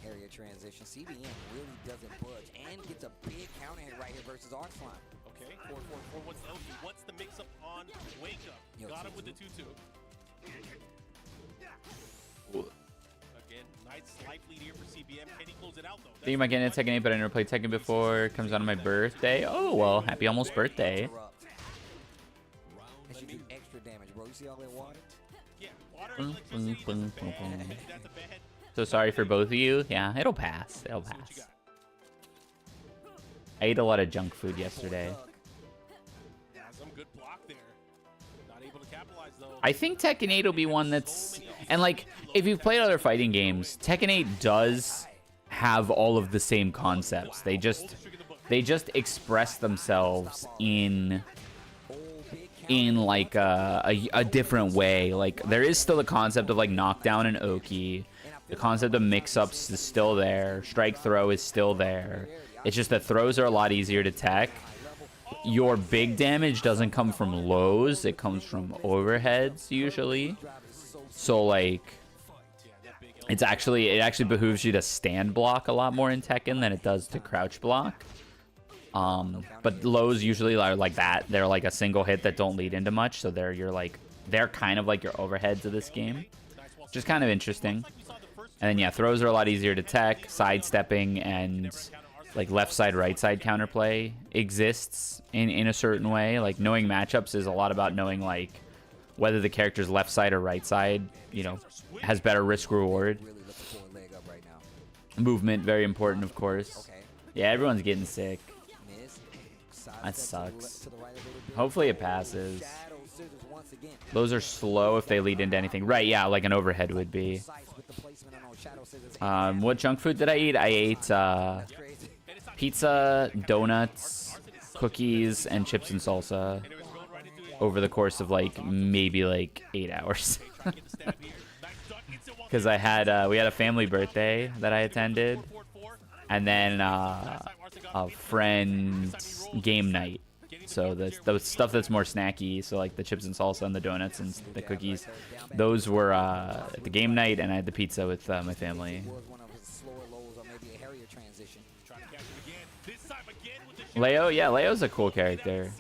Area transition. CBM really doesn't budge and gets a big counter hit right here versus Arslan. Okay, 4-4-4. What's the LG? What's the mix-up on Wake Up? Yo, Got him with the 2-2. Again, nice slight lead here for CBM. Can he close it out, though? Thinking about getting a Tekken 8, but I never played Tekken before. Comes out on my birthday. Oh, well, happy almost birthday. That should do extra damage, bro. You see all that water? Yeah, water and electricity, that's a bad. So sorry for both of you. Yeah, it'll pass. It'll See what you pass. got. I ate a lot of junk food yesterday. Yeah, some good block there. Not able to capitalize, though. I think Tekken 8 will be one that's... And, like, if you've played other fighting games, Tekken 8 does have all of the same concepts. They just express themselves in like a different way. Like, there is still the concept of like knockdown and Oki. The concept of mix-ups is still there. Strike throw is still there. It's just that throws are a lot easier to tech. Your big damage doesn't come from lows. It comes from overheads usually. So like, it actually behooves you to stand block a lot more in Tekken than it does to crouch block. But lows usually are like that. They're like a single hit that don't lead into much. So they're kind of like your overheads of this game, which is kind of interesting. And then yeah, throws are a lot easier to tech. Sidestepping and like left side, right side counterplay exists in a certain way. Like knowing matchups is a lot about knowing like whether the character's left side or right side, you know, has better risk reward. Movement, very important, of course. Yeah, everyone's getting sick. That sucks. Hopefully it passes. Those are slow if they lead into anything. Right, yeah, like an overhead would be. What junk food did I eat? I ate pizza, donuts, cookies, and chips and salsa over the course of like maybe like 8 hours. Because we had a family birthday that I attended, and then a friend's game night. So the stuff that's more snacky, so like the chips and salsa and the donuts and the cookies, those were at the game night, and I had the pizza with my family. Leo, yeah, Leo's a cool character.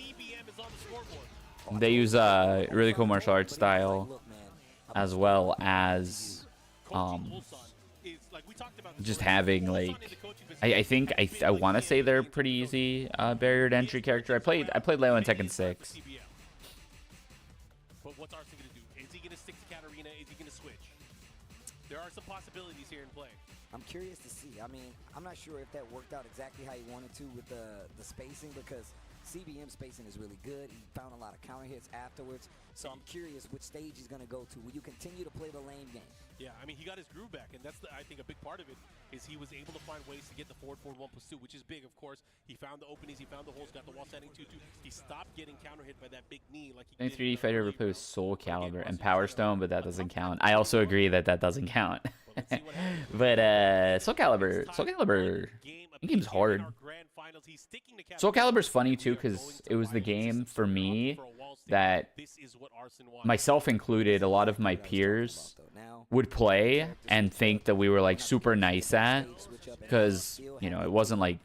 They use a really cool martial arts style, as well as just having like I think I want to say they're pretty easy barrier to entry character. I played Leo in Tekken 6. But what's Arslan gonna do? Is he gonna stick to Katarina? Is he gonna switch? There are some possibilities here in play. I'm curious to see. I mean, I'm not sure if that worked out exactly how he wanted to with the spacing, because CBM spacing is really good. He found a lot of counter hits afterwards. So I'm curious which stage he's going to go to. Will you continue to play the lane game? Yeah, I mean, he got his groove back, and that's, I think, a big part of it, is he was able to find ways to get the forward 1+2, which is big, of course. He found the openings, he found the holes, got the wall standing 2-2. He stopped getting counter hit by that big knee like he Any did. 3D fighter ever play with Soul Calibur and Power Stone, but that doesn't count. I also agree that doesn't count. But Soul Calibur, that game's hard. Soul Calibur's funny too, because it was the game for me that, myself included, a lot of my peers would play and think that we were like super nice at, because you know it wasn't like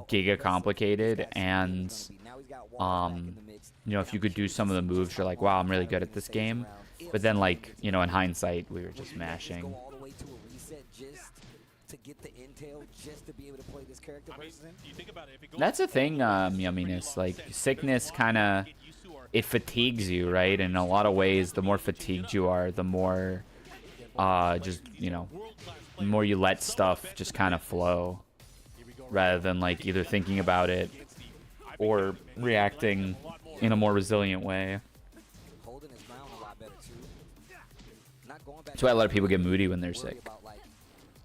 giga complicated, and you know, if you could do some of the moves, you're like, wow, I'm really good at this game. But then, like, you know, in hindsight, we were just mashing. That's a thing, Yumminess. Like, sickness kind of, it fatigues you, right? In a lot of ways, the more fatigued you are, the more, just, you know, the more you let stuff just kind of flow, rather than like either thinking about it or reacting in a more resilient way. Holding his ground a lot better too. Not going back. That's why a lot of people get moody when they're sick,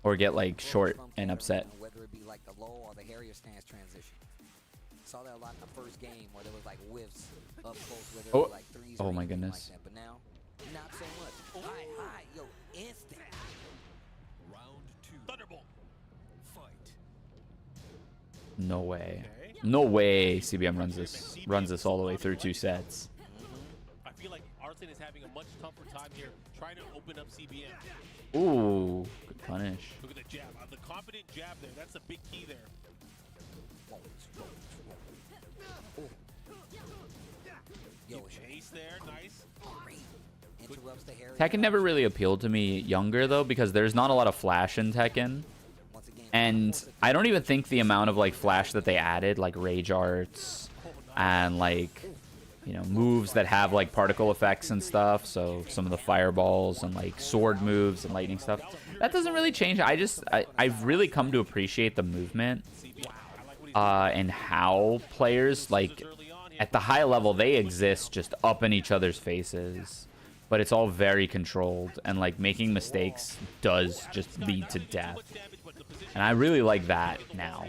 or get like short and upset. Whether it be like the low or the Harrier stance transition. Saw that a lot in the first game where there was like whiffs up close where there Oh. were like threes. Oh or my anything goodness. Like that. But now, not so much. High, yo, instant. Round 2. Thunderbolt. Fight. No way. Okay. No way CBM runs this all the way through 2 sets. I feel like Arslan is having a much tougher time here trying to open up CBM. Ooh, good punish. Look at the jab. The confident jab there. That's a big key there. Yo, Chase there. Nice. great. Interrupts the Harrier. Tekken never really appealed to me younger though, because there's not a lot of flash in Tekken. Once again, And I don't even think the amount of like flash that they added, like rage arts and like, you know, moves that have like particle effects and stuff, so some of the fireballs and like sword moves and lightning stuff, that doesn't really change. I've really come to appreciate the movement and how players, like at the high level, they exist just up in each other's faces, but it's all very controlled, and like making mistakes does just lead to death. And I really like that now,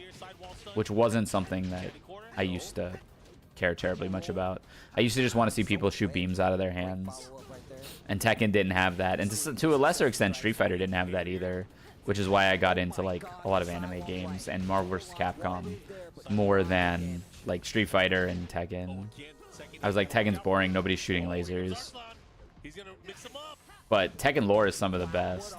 which wasn't something that I used to care terribly much about. I used to just want to see people shoot beams out of their hands, and Tekken didn't have that, and to a lesser extent Street Fighter didn't have that either, which is why I got into like a lot of anime games and Marvel vs. Capcom more than like Street Fighter and Tekken. I was like, Tekken's boring, nobody's shooting lasers. But Tekken lore is some of the best.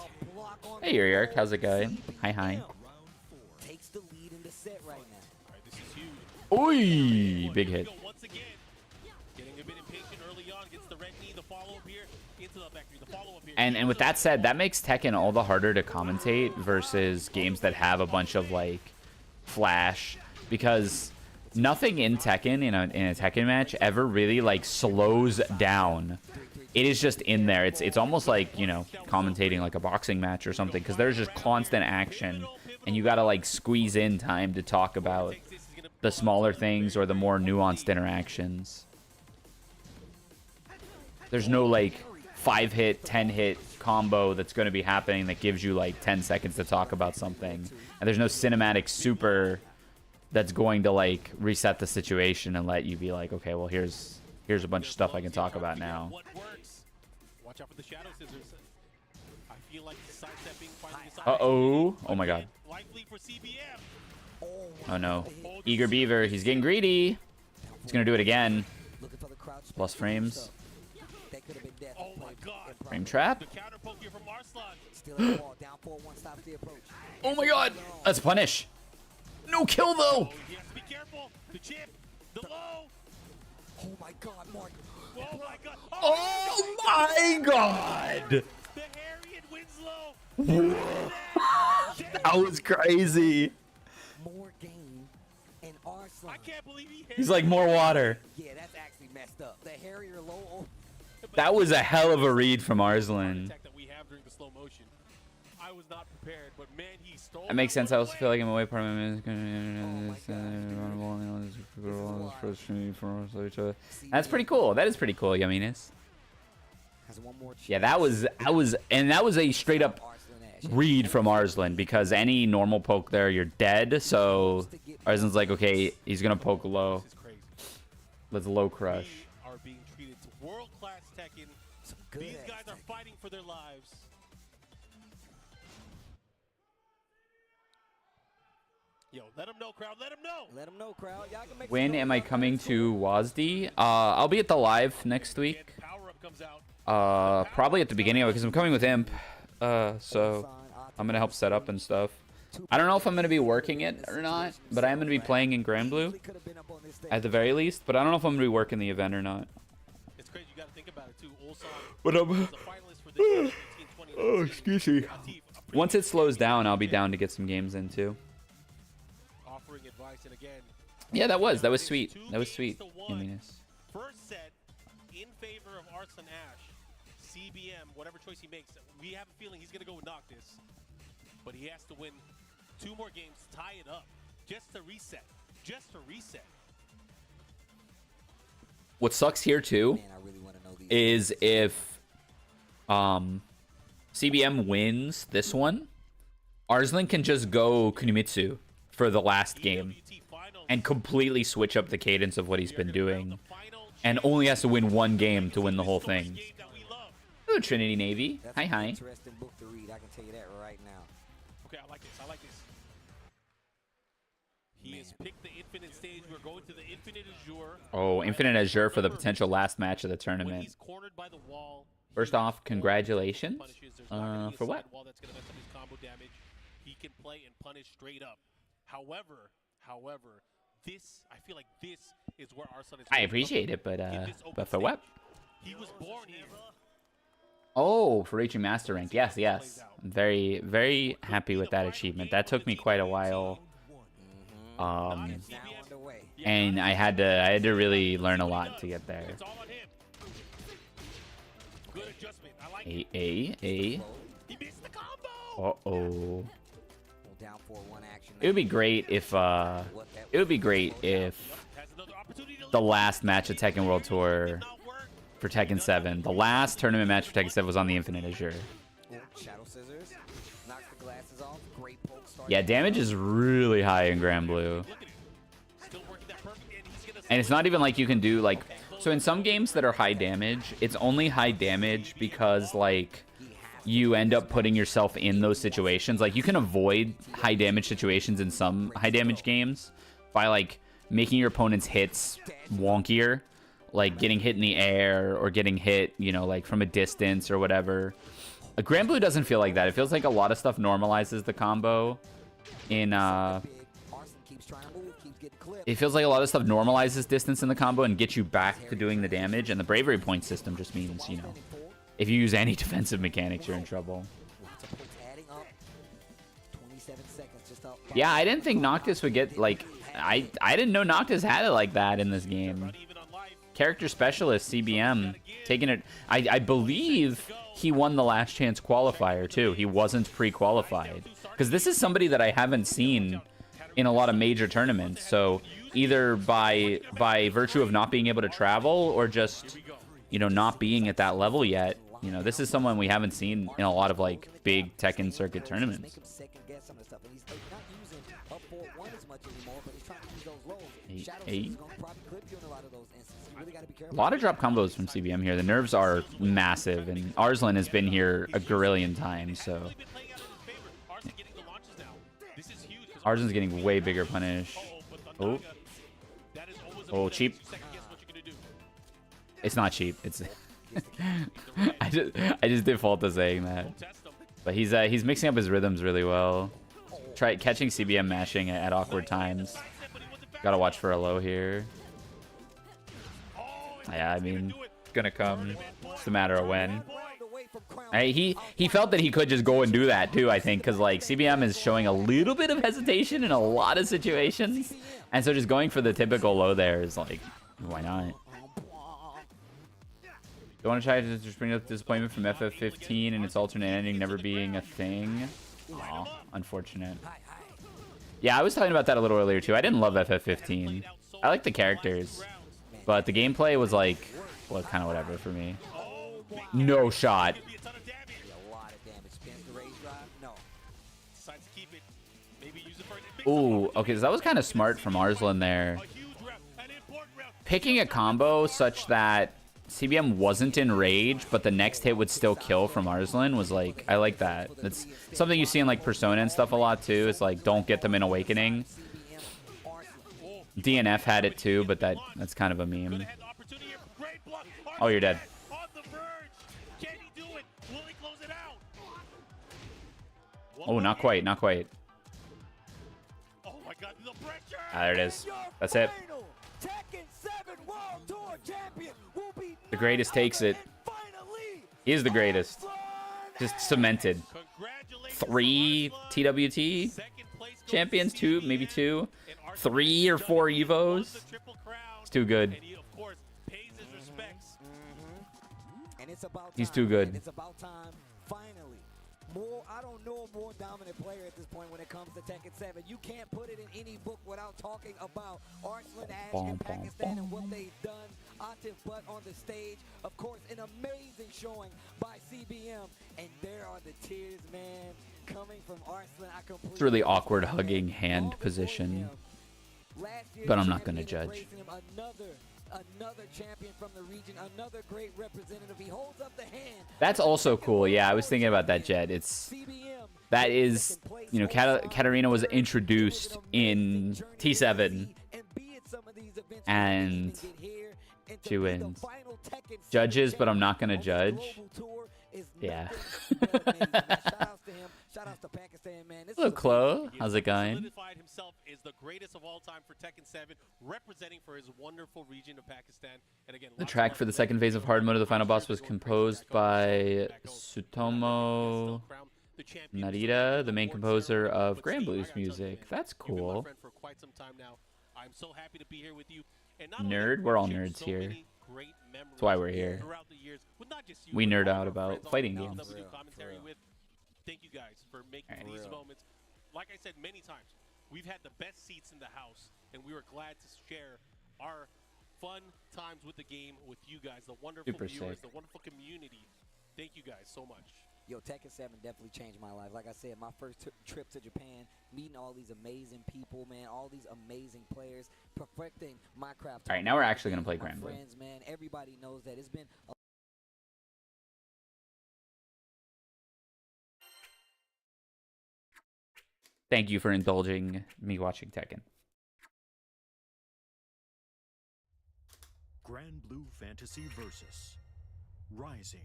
Hey Eric, how's it going? Hi. Round 4. takes the lead in the set right now. This is huge. Oi, big hit. Once again, getting a bit impatient early on, gets the red knee, the follow-up here, into the back three, the follow-up here. And with that said, that makes Tekken all the harder to commentate versus games that have a bunch of like flash, because nothing in Tekken in a Tekken match ever really like slows down. It is just in there. It's almost like, you know, commentating like a boxing match or something, because there's just constant action, and you gotta like squeeze in time to talk about the smaller things or the more nuanced interactions. There's no like 5-hit, 10-hit combo that's going to be happening that gives you like 10 seconds to talk about something, and there's no cinematic super that's going to like reset the situation and let you be like, okay, well here's a bunch of stuff I can talk about now. What works? Watch out for the shadow scissors. I feel like sidestepping finally Uh-oh. Oh my god. Likely for CBM. Oh no. Eager Beaver, he's getting greedy. He's going to do it again. Looking for the crouch. Plus frames. That could have been death. Oh my god. Frame trap. The counter poke here from Arslan. Still at the wall. Down 4-1 stops the approach. Oh my god. That's a punish. No kill though. Oh, he has to be careful. The chip. The low. Oh my god, Mark. Oh my god. Oh my god. The Harriet Winslow. That was crazy. More game and Arslan. I can't believe he hit. He's like, more water. Yeah, that's actually messed up. The Harrier low. Oh, That was a hell of a read from Arslan. Attack that we have during the slow motion. I was not prepared, but man, he stole. That makes sense. I also feel like I'm away part of my That's pretty cool. That is pretty cool, Yumminess. has one more chance. Yeah, that was a straight up Arslan Ash. read from Arslan, because any normal poke there, you're dead. So Arslan's like, okay, he's gonna poke low. This is crazy. Let's low crush. We are being treated to world-class Tekken. Good These ass guys are Tekken. fighting for their lives. Yo, let them know, crowd. Let them know. Let them know, crowd. Y'all can make some When noise am I out there. coming to WASD? I'll be at the live next Again, week. power-up comes out. Probably at the beginning of it, because I'm coming with Imp. So I'm gonna help set up and stuff. I don't know if I'm gonna be working it or not, but I am gonna be playing in Grimnir Could have been up on this stage. at the very least. But I don't know if I'm gonna be working the event or not. It's crazy. You got to think about it, too. Ulsan But was a finalist for this 2019. Oh, excuse me. Atif, Once it slows down, I'll be down to get some games in too. offering advice, and again, Yeah, that was sweet. That was sweet. Yumminess. first set in favor of Arslan Ash. CBM, whatever choice he makes, we have a feeling he's going to go with Noctis. but he has to win 2 more games, tie it up, just to reset. Just to reset. What sucks here too Man, I really want to know these. is if CBM wins this one, Arslan can just go Kunimitsu for the last game EWT Finals. and completely switch up the cadence of what he's been doing, and only has to win one game to win the whole thing. Game that we love. Ooh, Trinity Navy. That's Hi, an hi. interesting book to read. I can tell you that right now. Okay, I like this. I like this. He has picked the Infinite stage. We're going to the Infinite Azure. Oh, Infinite Azure for the potential last match of the When tournament. he's cornered by the wall, First off, congratulations. punishes. There's not gonna be a For what? side wall that's gonna mess up his combo damage. He can play and punish straight up. However, this, I feel like this is where Arslan is. I going appreciate from. it, but In this open for what? He was born here. Oh, for reaching Master Rank. Yes, yes. I'm very, very happy with that achievement. That took me quite a while. Now underway. And I had to really learn a lot to get there. It's all on him. Good adjustment. I like A. He missed the combo. Uh-oh. Well, down 4-1 action. It would be great if Has another opportunity to the lead. last match of Tekken World Tour Did not work. for Tekken 7, the last tournament match for Tekken 7 was on the Infinite Azure. Shadow scissors. Knocks the glasses off. Great poke start. Yeah, damage is really high in Grimnir. Look at it. Still working that perfect, and he's gonna And it's not even like you can do like, so in some games that are high damage, it's only high damage because like you end up putting yourself in those situations. Like you can avoid high damage situations in some high damage games by like making your opponent's hits wonkier, like getting hit in the air or getting hit, you know, like from a distance or whatever. Bluu doesn't feel like that. It feels like a lot of stuff normalizes the combo in Arslan keeps trying to move, keeps getting clipped. it feels like a lot of stuff normalizes distance in the combo and gets you back to doing the damage, and the bravery point system just means, you know, if you use any defensive mechanics, you're in trouble. Lots of pokes adding up. 27 seconds just up. Yeah, I didn't think Noctis would get, like, I didn't know Noctis had it like that in this game. even on life. Character specialist, CBM, taking it. I believe he won the last chance qualifier, too. He wasn't pre-qualified. Because this is somebody that I haven't seen in a lot of major tournaments. So either by virtue of not being able to travel or just, you know, not being at that level yet, you know, this is someone we haven't seen in a lot of, like, big Tekken circuit tournaments. Make him second guess some of the stuff. And he's not using up 4-1 as much anymore, but he's trying to use those lows. Shadow Eight. is going to probably clip you in a lot of those instances. You really got to be A careful. lot of drop combos from CBM here. The nerves are massive, and Arslan has been here a gazillion times, so Been playing out in his favor. Arslan getting the launches now. This is huge. 'cause Arslan's getting way bigger punish. but the Oh. Naga, that is always a Oh, move that cheap. makes you second guess what you're gonna do. It's not cheap. It's I just default to saying that. Test him. But he's mixing up his rhythms really well. Try catching CBM mashing at awkward times. Gotta watch for a low here. Yeah, I mean, it's gonna come. It's a matter of when. He felt that he could just go and do that too, I think, because like CBM is showing a little bit of hesitation in a lot of situations, and so just going for the typical low there is like, why not? You want to try to just bring up disappointment from FF15 and its alternate ending never being a thing? Aw, unfortunate. Yeah, I was talking about that a little earlier too. I didn't love FF15. I like the characters, but the gameplay was like, well, kind of whatever for me. No shot. Be a ton of damage. A lot of damage. Spins the raise drive. No. Decides to keep it. Maybe use it for an Ooh, okay, so that was kind of smart from Arslan there. a huge rep, an important rep. Picking a combo such that CBM wasn't in rage, but the next hit would still kill from Arslan was like, I like that. That's something you see in like Persona and stuff a lot too. It's like, don't get them in Awakening. DNF had it too, but that's kind of a meme. Had the opportunity here. Great block. Oh, you're dead. On the verge. Can he do it? Will he close it out? Oh, not quite, not quite. Oh my God, the pressure. Ah, there it is. That's it. The greatest takes it. He is the greatest. Just cemented. Congratulations, 3 Arslan. TWT Second place goes champions, to 2, CBM, maybe 2. and Arslan 3 or 4 won the Evos. Triple Crown. It's too good. And he, of course, pays his respects. And it's about He's time, too good. man. It's about time, finally. I don't know a more dominant player at this point when it comes to Tekken 7. You can't put it in any book without talking about Arslan, Ash, and Pakistan and what they've done. Atif Butt on the stage. Of course, an amazing showing by CBM. And there are the tears, man, coming from Arslan. It's really awkward hugging hand position, but I'm not going to judge. Another champion from the region, another great representative. He holds up the hand. That's also cool. Yeah, I was thinking about that, Jed. That is, you know, Katarina was introduced in T7, and she wins. Judges, but I'm not going to judge. Yeah. Hello, Chloe. How's it going? Solidified himself is the greatest of all time for Tekken 7, representing for his wonderful region of Pakistan. And again, The track for the second phase of hard mode of the final boss was composed by Sutomo Narita, the main composer of Grimnir's music. That's cool. I'm so happy to be here with you. Nerd? We're all nerds here. That's why we're here. We nerd out about fighting games. Thank you guys for making these moments. Like I said many times, we've had the best seats in the house, and we were glad to share our fun times with the game with you guys, the wonderful viewers, the wonderful community. Thank you guys so much. Yo, Tekken 7 definitely changed my life. Like I said, my first trip to Japan, meeting all these amazing people, man, all these amazing players, perfecting my craft. All right, now we're actually going to play Grimnir. Friends, man, everybody knows that it's been a Thank you for indulging me watching Tekken. Grand Blue Fantasy Versus. Rising.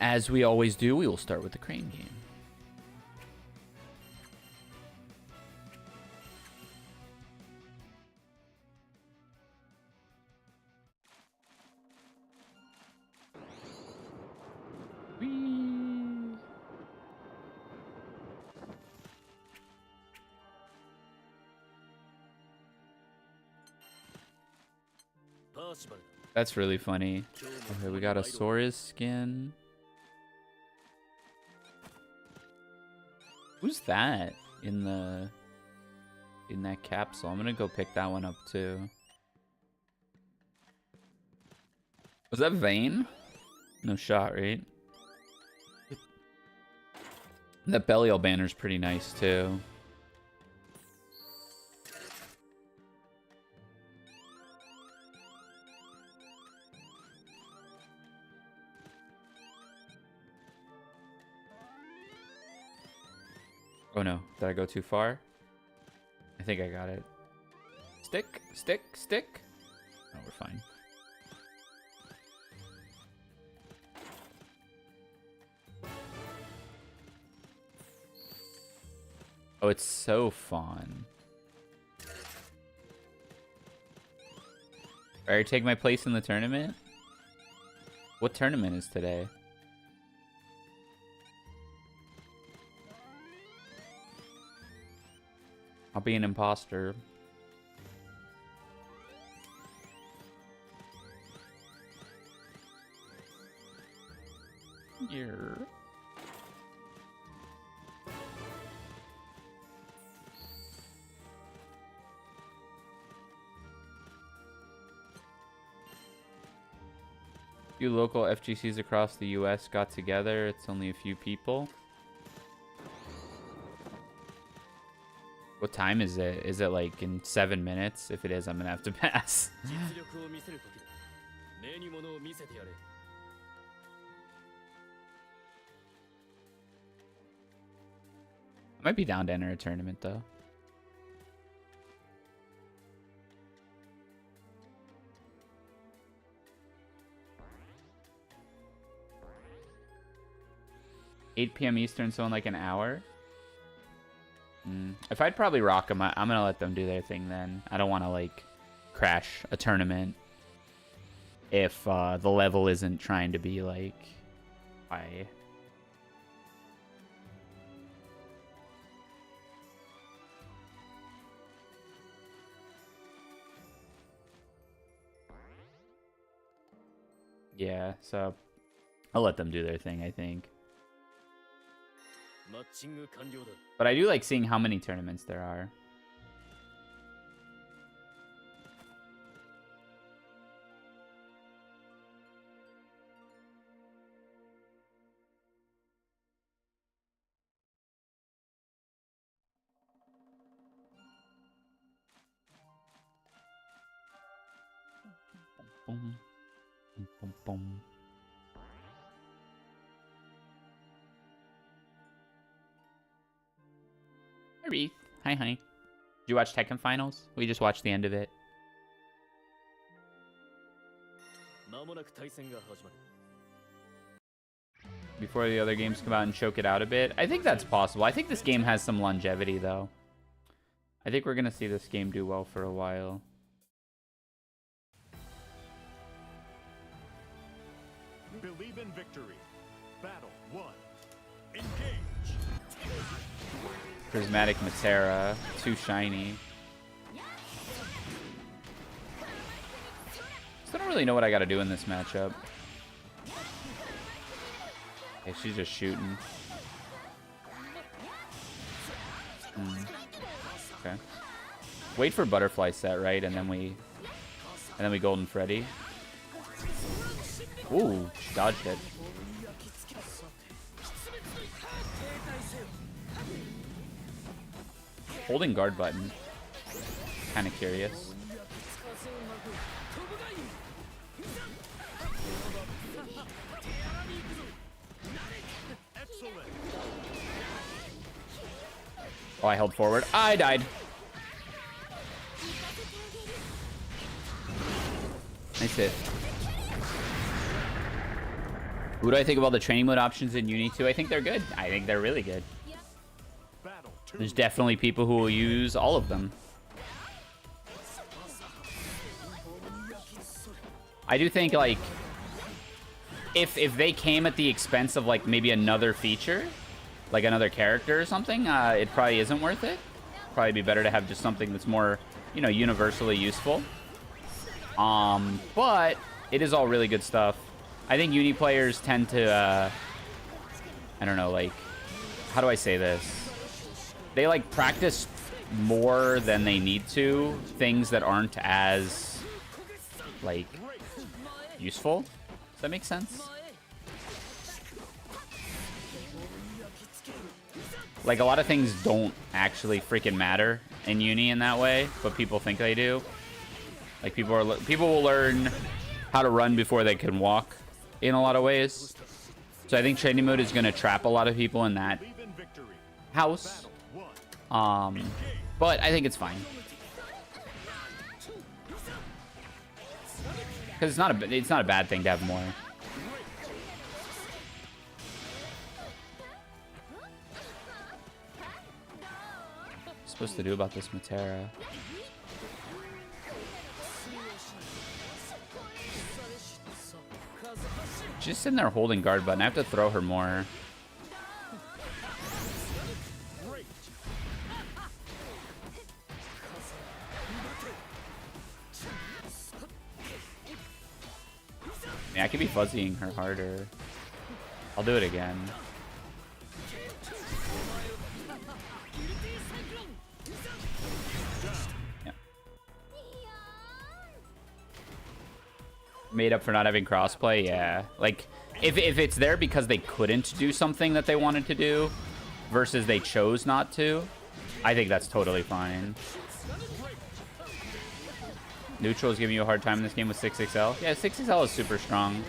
As we always do, we will start with the crane game. That's really funny. Okay, we got a Saurus skin. Who's that in that capsule? I'm gonna go pick that one up too. Was that Vayne? No shot, right? That Belial banner's pretty nice too. Oh no, did I go too far? I think I got it. Stick, stick, stick. Oh, we're fine. Oh, it's so fun. Alright, take my place in the tournament? What tournament is today? I'll be an imposter. Yeah. Few local FGCs across the US got together. It's only a few people. What time is it? Is it like in 7 minutes? If it is, I'm gonna have to pass. I might be down to enter a tournament though. (8 p.m. Eastern), so in like an hour. If I'd probably rock them, I'm gonna let them do their thing then. I don't want to like crash a tournament if the level isn't trying to be like high. Yeah, so I'll let them do their thing, I think. But I do like seeing how many tournaments there are. Boom, boom, boom, boom. Hi, Reeth. Hi, honey. Did you watch Tekken Finals? We just watched the end of it. Before the other games come out and choke it out a bit. I think that's possible. I think this game has some longevity, though. I think we're going to see this game do well for a while. Believe in victory. Battle 1. Engage. Prismatic Matera. Too shiny. I don't really know what I got to do in this matchup. Okay, she's just shooting. Okay. Wait for butterfly set, right? And then we Golden Freddy. Ooh, she dodged it. Holding guard button. Kind of curious. Oh, I held forward. I died. Nice hit. What do I think about the training mode options in Uni 2? I think they're good. I think they're really good. There's definitely people who will use all of them. I do think, like, if they came at the expense of, like, maybe another feature, like another character or something, it probably isn't worth it. Probably be better to have just something that's more, you know, universally useful. But it is all really good stuff. I think Uni players tend to, I don't know, like, how do I say this? They, like, practice more than they need to, things that aren't as, like, useful. Does that make sense? Like, a lot of things don't actually freaking matter in Uni in that way, but people think they do. Like, people will learn how to run before they can walk in a lot of ways. So I think training mode is going to trap a lot of people in that house. But I think it's fine. Because it's not a bad thing to have more. What's supposed to do about this Matera? She's just sitting there holding guard button. I have to throw her more. Yeah, I could be fuzzying her harder. I'll do it again. Yeah. Made up for not having crossplay, yeah. Like, if it's there because they couldn't do something that they wanted to do versus they chose not to, I think that's totally fine. Neutral is giving you a hard time in this game with 6XL. Yeah, 6XL is super strong.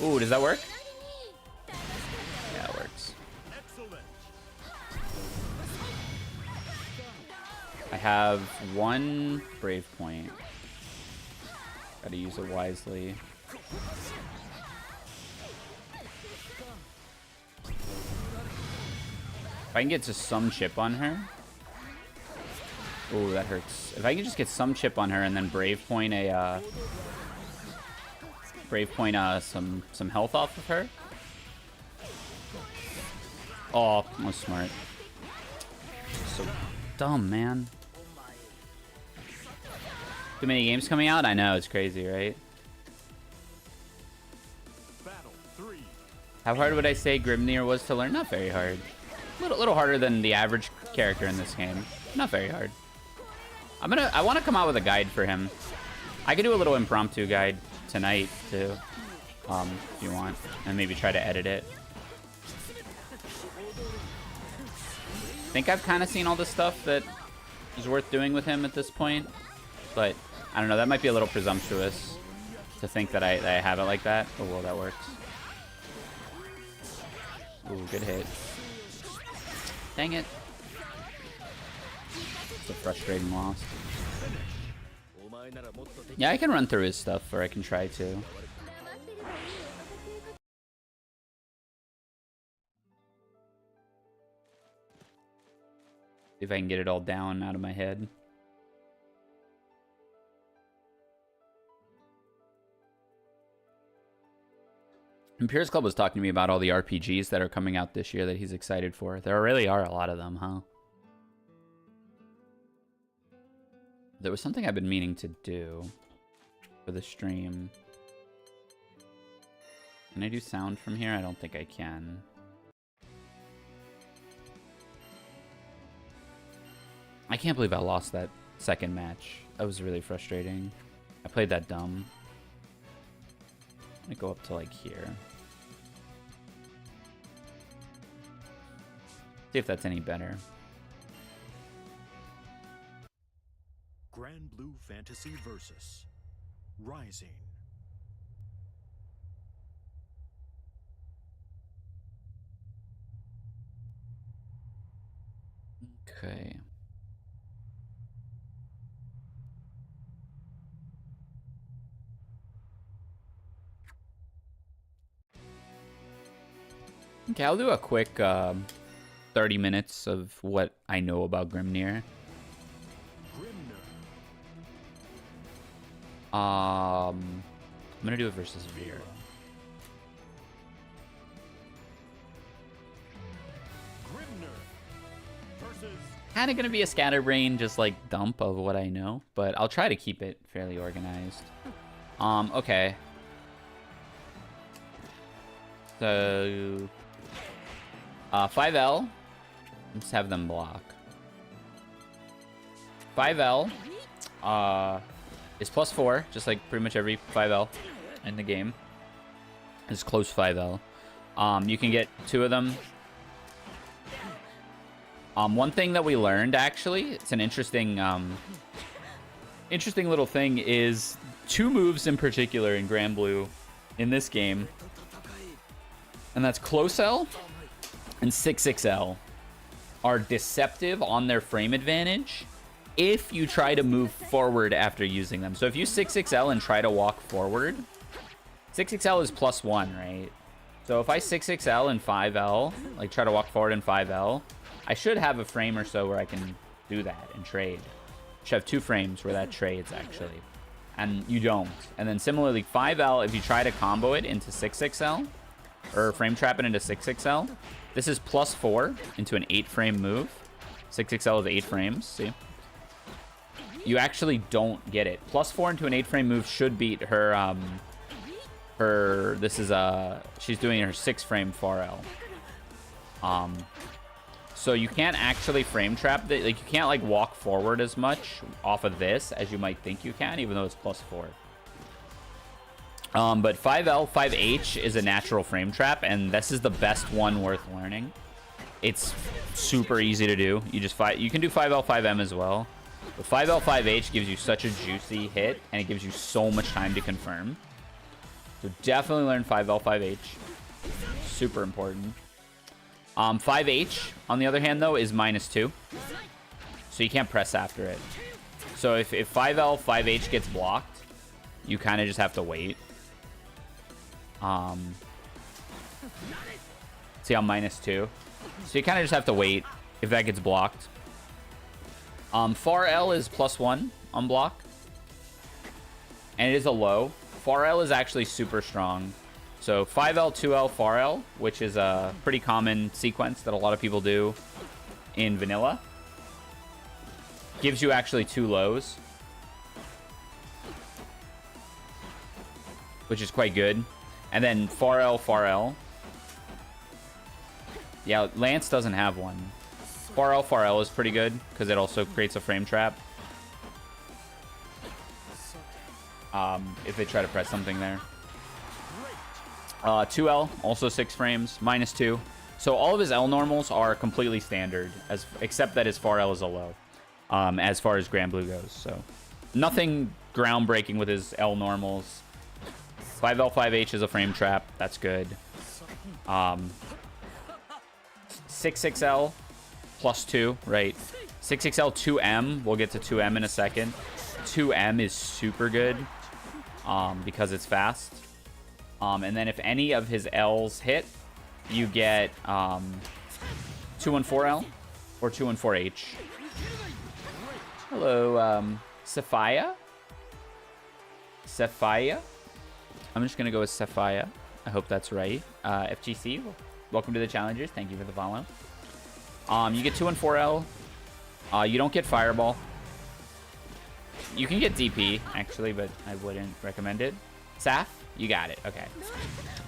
Ooh, does that work? Yeah, it works. I have one Brave Point. Gotta use it wisely. If I can get to some chip on her. Ooh, that hurts. If I can just get some chip on her and then Brave Point some health off of her. Oh, that was smart. So dumb, man. Too many games coming out? I know, it's crazy, right? How hard would I say Grimnir was to learn? Not very hard. Little harder than the average character in this game. Not very hard. I want to come out with a guide for him. I could do a little impromptu guide tonight too, if you want, and maybe try to edit it. I think I've kind of seen all the stuff that is worth doing with him at this point, but I don't know. That might be a little presumptuous to think that I have it like that. Oh well, that works. Ooh, good hit. Dang it. It's a frustrating loss. Yeah, I can run through his stuff, or I can try to. See if I can get it all down out of my head. Imperius Club was talking to me about all the RPGs that are coming out this year that he's excited for. There really are a lot of them, huh? There was something I've been meaning to do for the stream. Can I do sound from here? I don't think I can. I can't believe I lost that second match. That was really frustrating. I played that dumb. I'm gonna go up to like here. See if that's any better. Grand Blue Fantasy Versus. Rising. Okay. Okay, I'll do a quick 30 minutes of what I know about Grimnir. I'm gonna do it versus Veer. Kind of gonna be a scatterbrain, just like dump of what I know, but I'll try to keep it fairly organized. Okay. So 5L. Let's have them block. 5L is +4, just like pretty much every 5L in the game. It's close 5L. You can get 2 of them. One thing that we learned, actually, it's an interesting little thing, is 2 moves in particular in Grand Blue in this game. And that's Close L and 6XL are deceptive on their frame advantage if you try to move forward after using them. So if you 6XL and try to walk forward, 6XL is +1, right? So if I 6XL and 5L, like try to walk forward in 5L, I should have a frame or so where I can do that and trade. I should have 2 frames where that trades, actually. And you don't. And then similarly, 5L, if you try to combo it into 6XL, or frame trap it into 6XL, this is +4 into an 8-frame move. 6XL is 8 frames, see? You actually don't get it. +4 into an 8-frame move should beat her, she's doing her 6-frame 4L. So you can't actually frame trap, like you can't like walk forward as much off of this as you might think you can, even though it's +4. But 5L, 5H is a natural frame trap, and this is the best one worth learning. It's super easy to do. You can do 5L, 5M as well. But 5L, 5H gives you such a juicy hit, and it gives you so much time to confirm. So definitely learn 5L, 5H. Super important. 5H, on the other hand, though, is -2. So you can't press after it. So if 5L, 5H gets blocked, you kind of just have to wait. See how -2? So you kind of just have to wait if that gets blocked. Far L is +1 on block. And it is a low. Far L is actually super strong. So 5L, 2L, Far L, which is a pretty common sequence that a lot of people do in vanilla, gives you actually 2 lows, which is quite good. And then Far L, Far L. Yeah, Lance doesn't have one. Far L is pretty good because it also creates a frame trap. If they try to press something there. 2L, also 6 frames, -2. So all of his L normals are completely standard, except that his Far L is a low, as far as Grimnir goes. So nothing groundbreaking with his L normals. 5L, 5H is a frame trap. That's good. 6XL +2, right? 6XL 2M. We'll get to 2M in a second. 2M is super good because it's fast. And then if any of his L's hit, you get 214L or 214H. Hello, Sophia? Sophia? I'm just going to go with Sophia. I hope that's right. FGC, welcome to the challengers. Thank you for the follow. You get 214L. You don't get Fireball. You can get DP, actually, but I wouldn't recommend it. Saf, you got it. Okay.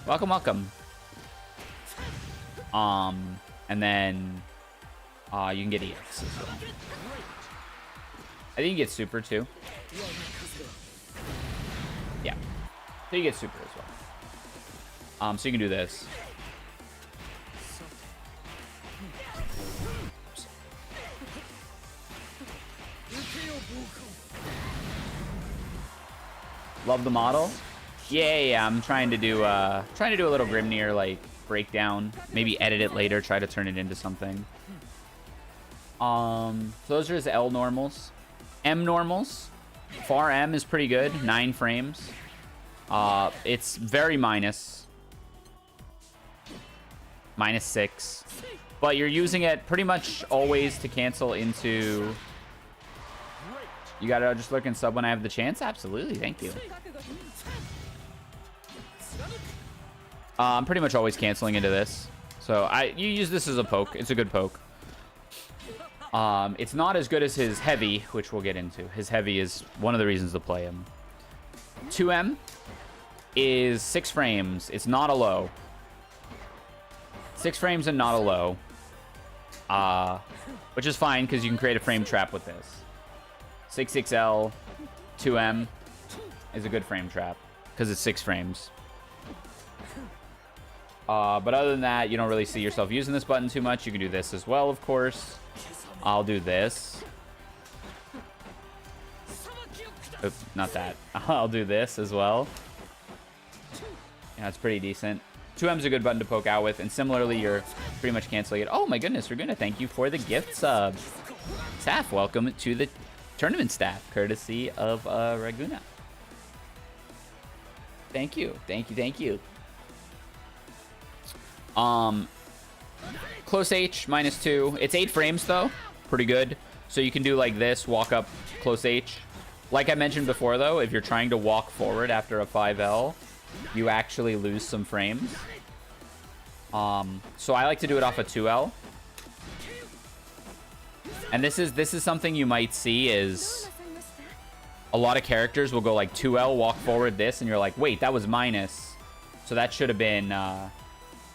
Welcome, welcome. And then you can get EX as well. I think you get Super, too. Yeah. So you get Super as well. So you can do this. Love the model. Yeah. I'm trying to do a little Grimnir like breakdown. Maybe edit it later. Try to turn it into something. So those are his L normals. M normals. Far M is pretty good. 9 frames. It's very -6, but you're using it pretty much always to cancel into. You gotta just look and sub when I have the chance? Absolutely, thank you. I'm pretty much always canceling into this. So you use this as a poke. It's a good poke. It's not as good as his heavy, which we'll get into. His heavy is one of the reasons to play him. 2M is 6 frames. It's not a low. 6 frames and not a low. Which is fine because you can create a frame trap with this. 6XL 2M is a good frame trap because it's 6 frames. But other than that, you don't really see yourself using this button too much. You can do this as well, of course. I'll do this. Oops, not that. I'll do this as well. Yeah, it's pretty decent. 2M's a good button to poke out with, and similarly, you're pretty much canceling it. Oh my goodness, we're gonna thank you for the gift sub. Saf, welcome to the tournament staff, courtesy of Raguna. Thank you. Close H, -2. It's 8 frames though, pretty good. So you can do like this, walk up close H. Like I mentioned before though, if you're trying to walk forward after a 5L, you actually lose some frames. So I like to do it off a 2L. And this is something you might see is a lot of characters will go like 2L, walk forward this, and you're like, wait, that was minus. So that should have been,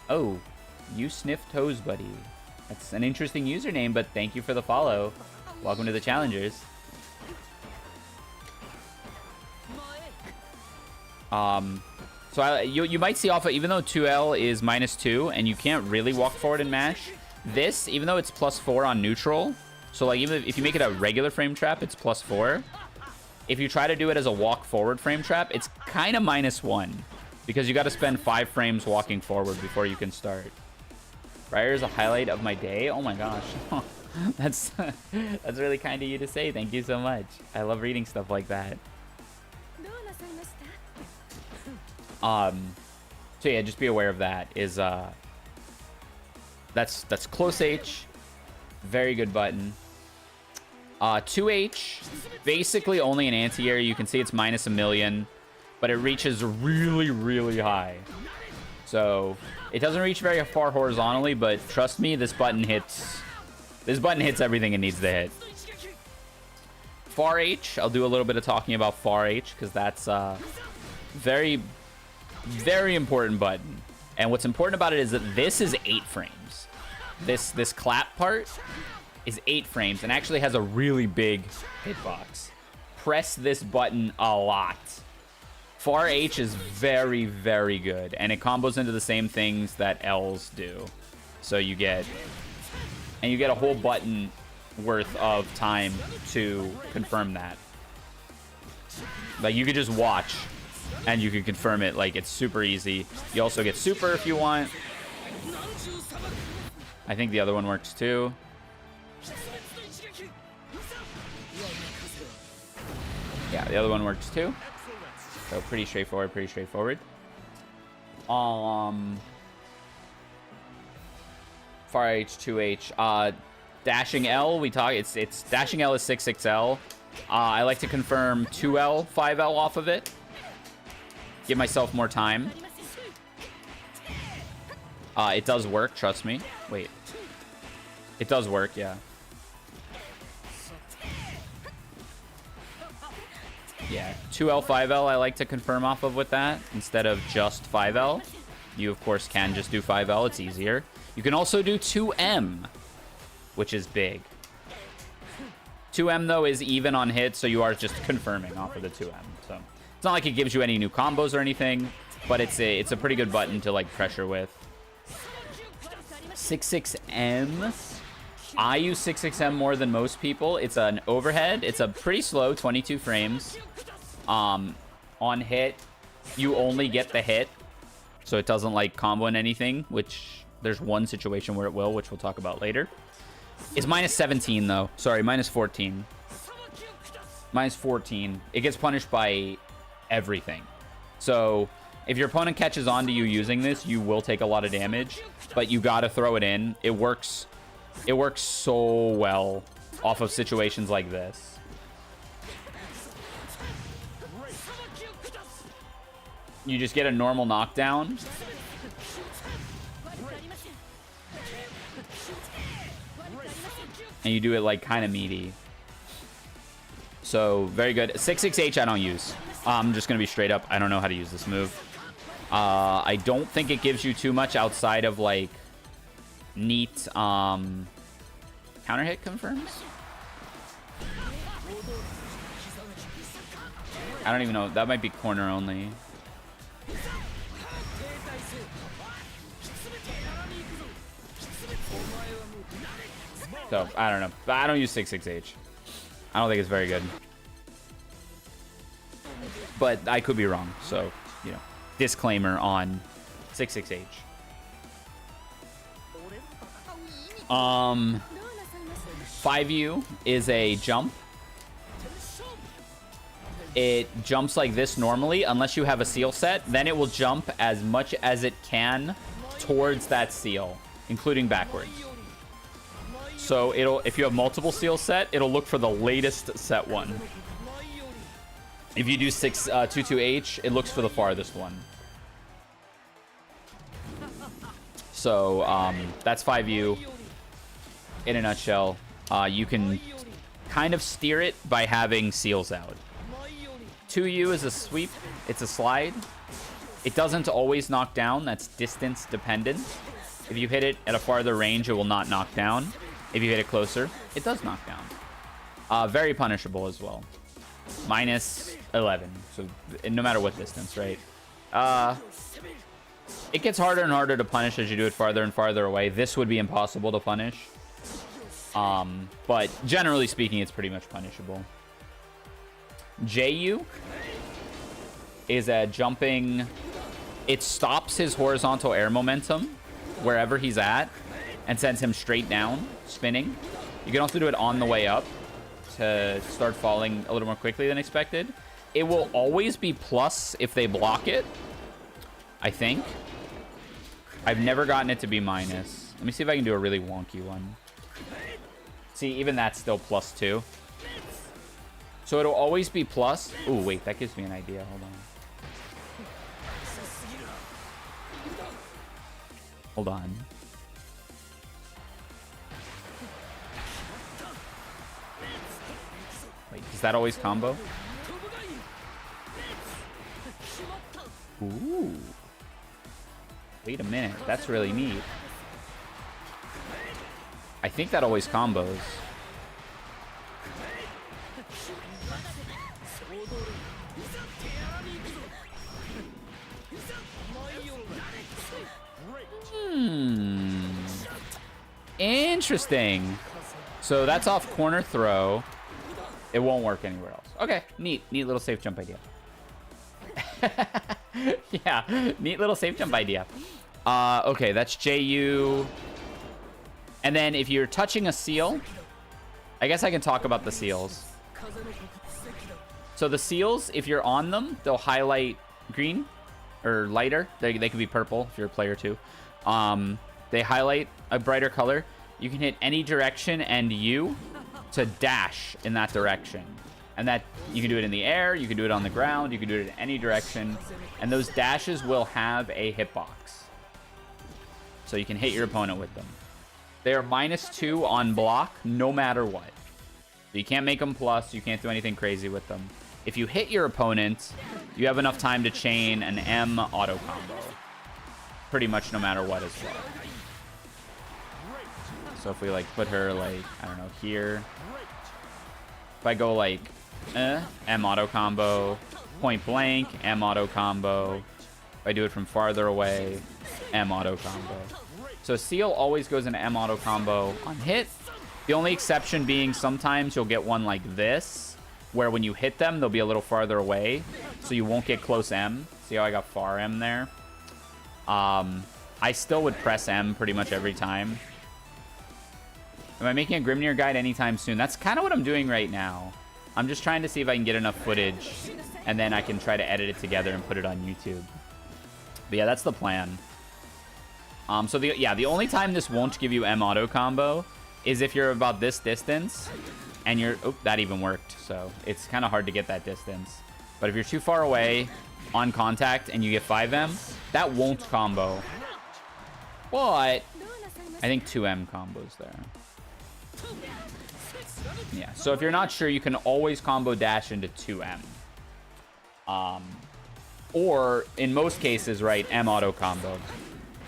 oh, you sniff toes, buddy. That's an interesting username, but thank you for the follow. Welcome to the challengers. So you might see off of, even though 2L is -2 and you can't really walk forward and mash, this, even though it's +4 on neutral, so like even if you make it a regular frame trap, it's +4. If you try to do it as a walk forward frame trap, it's kind of -1. because you got to spend 5 frames walking forward before you can start. Briar is a highlight of my day. Oh my gosh. That's really kind of you to say. Thank you so much. I love reading stuff like that. So yeah, just be aware of that. Is that's close H. Very good button. 2H, basically only an anti-air. You can see it's -1,000,000, but it reaches really, really high. So it doesn't reach very far horizontally, but trust me, this button hits everything it needs to hit. Far H, I'll do a little bit of talking about Far H, because that's very, very important button. And what's important about it is that this is 8 frames. This clap part is 8 frames and actually has a really big hitbox. Press this button a lot. Far H is very, very good, and it combos into the same things that L's do. So you get a whole button worth of time to confirm that. Like, you could just watch and you can confirm it. Like, it's super easy. You also get super if you want. I think the other one works too. Yeah, the other one works too. So pretty straightforward, pretty straightforward. Far H, 2H. Dashing L, we talk. It's dashing L is 6XL. I like to confirm 2L, 5L off of it. Give myself more time. It does work, trust me. Wait. It does work, yeah. Yeah, 2L, 5L I like to confirm off of with that instead of just 5L. You, of course, can just do 5L. It's easier. You can also do 2M, which is big. 2M, though, is even on hit, so you are just confirming off of the 2M. So it's not like it gives you any new combos or anything, but it's a pretty good button to, like, pressure with. 6-6M. I use 6-6M more than most people. It's an overhead. It's a pretty slow 22 frames. On hit, you only get the hit, so it doesn't like combo in anything, which there's one situation where it will, which we'll talk about later. It's -17 though. Sorry, -14. -14. It gets punished by everything. So if your opponent catches on to you using this, you will take a lot of damage, but you gotta throw it in. It works so well off of situations like this. You just get a normal knockdown. And you do it like kind of meaty. So very good. 6-6H I don't use. I'm just going to be straight up. I don't know how to use this move. I don't think it gives you too much outside of like neat counter hit confirms. I don't even know. That might be corner only. So, I don't know. But I don't use 6-6H. I don't think it's very good. But I could be wrong. So, you know, disclaimer on 6-6H. 5U is a jump. It jumps like this normally, unless you have a seal set. Then it will jump as much as it can towards that seal, including backwards. So if you have multiple seals set, it'll look for the latest set one. If you do 22H, it looks for the farthest one. So that's 5U in a nutshell. You can kind of steer it by having seals out. 2U is a sweep. It's a slide. It doesn't always knock down. That's distance dependent. If you hit it at a farther range, it will not knock down. If you hit it closer, it does knock down. Very punishable as well. -11. So no matter what distance, right? It gets harder and harder to punish as you do it farther and farther away. This would be impossible to punish. But generally speaking, it's pretty much punishable. JU is a jumping it stops his horizontal air momentum wherever he's at and sends him straight down, spinning. You can also do it on the way up to start falling a little more quickly than expected. It will always be plus if they block it, I think. I've never gotten it to be minus. Let me see if I can do a really wonky one. See, even that's still +2. So it'll always be plus. Ooh, wait, that gives me an idea. Hold on. Hold on. Wait, does that always combo? Ooh. Wait a minute. That's really neat. I think that always combos. Interesting. So that's off corner throw. It won't work anywhere else. Okay, neat. Neat little safe jump idea. Yeah, neat little safe jump idea. Okay, that's JU. And then if you're touching a seal, I guess I can talk about the seals. So the seals, if you're on them, they'll highlight green or lighter. They could be purple if you're a player too. They highlight a brighter color. You can hit any direction and U to dash in that direction. And that you can do it in the air, you can do it on the ground, you can do it in any direction. And those dashes will have a hitbox. So you can hit your opponent with them. They are -2 on block no matter what. So you can't make them plus, you can't do anything crazy with them. If you hit your opponent, you have enough time to chain an M auto combo. Pretty much no matter what as well. So if we like put her like, I don't know, here. If I go like, M auto combo, point blank, M auto combo. If I do it from farther away, M auto combo. So seal always goes into M auto combo on hit. The only exception being sometimes you'll get one like this, where when you hit them, they'll be a little farther away, so you won't get close M. See how I got far M there? I still would press M pretty much every time. Am I making a Grimnir guide anytime soon? That's kind of what I'm doing right now. I'm just trying to see if I can get enough footage, and then I can try to edit it together and put it on YouTube. But yeah, that's the plan. So the only time this won't give you M auto combo is if you're about this distance and you're, oh, that even worked. So it's kind of hard to get that distance. But if you're too far away on contact and you get 5M, that won't combo. But I think 2M combos there. Yeah, so if you're not sure, you can always combo dash into 2M. Or in most cases, right, M auto combo.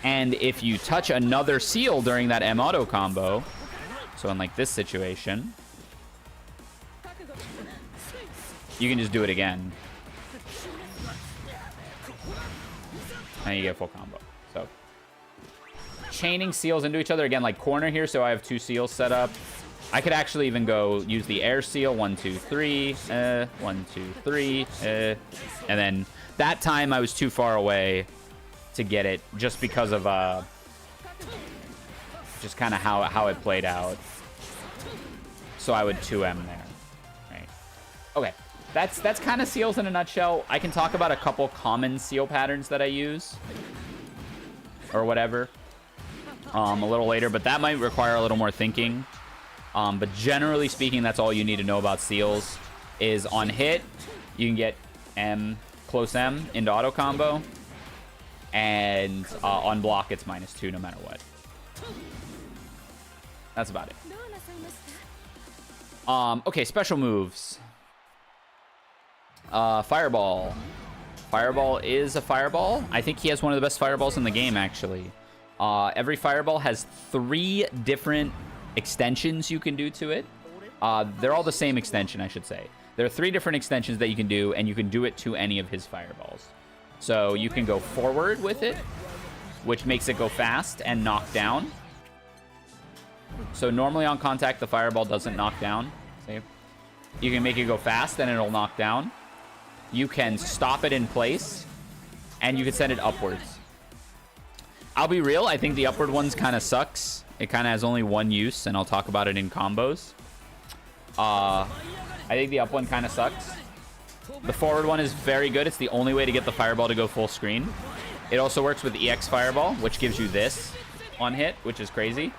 And if you touch another seal during that M auto combo, so in like this situation, you can just do it again. And you get full combo. So chaining seals into each other, again, like corner here, so I have 2 seals set up. I could actually even go use the air seal, 1, 2, 3, 1, 2, 3, and then that time I was too far away to get it, just because of just kind of how it played out. So I would 2M there, right? Okay, that's kind of seals in a nutshell. I can talk about a couple common seal patterns that I use, or whatever, a little later, but that might require a little more thinking. But generally speaking, that's all you need to know about seals. Is on hit, you can get M, close M into auto combo. And on block, it's -2 no matter what. That's about it. Okay, special moves. Fireball. Fireball is a fireball. I think he has one of the best fireballs in the game, actually. Every fireball has 3 different extensions you can do to it. They're all the same extension, I should say. There are 3 different extensions that you can do, and you can do it to any of his fireballs. So you can go forward with it, which makes it go fast and knock down. So normally on contact, the fireball doesn't knock down. See? You can make it go fast and it'll knock down. You can stop it in place and you can send it upwards. I'll be real, I think the upward one's kind of sucks. It kind of has only one use, and I'll talk about it in combos. I think the up one kind of sucks. The forward one is very good. It's the only way to get the fireball to go full screen. It also works with EX fireball, which gives you this on hit, which is crazy.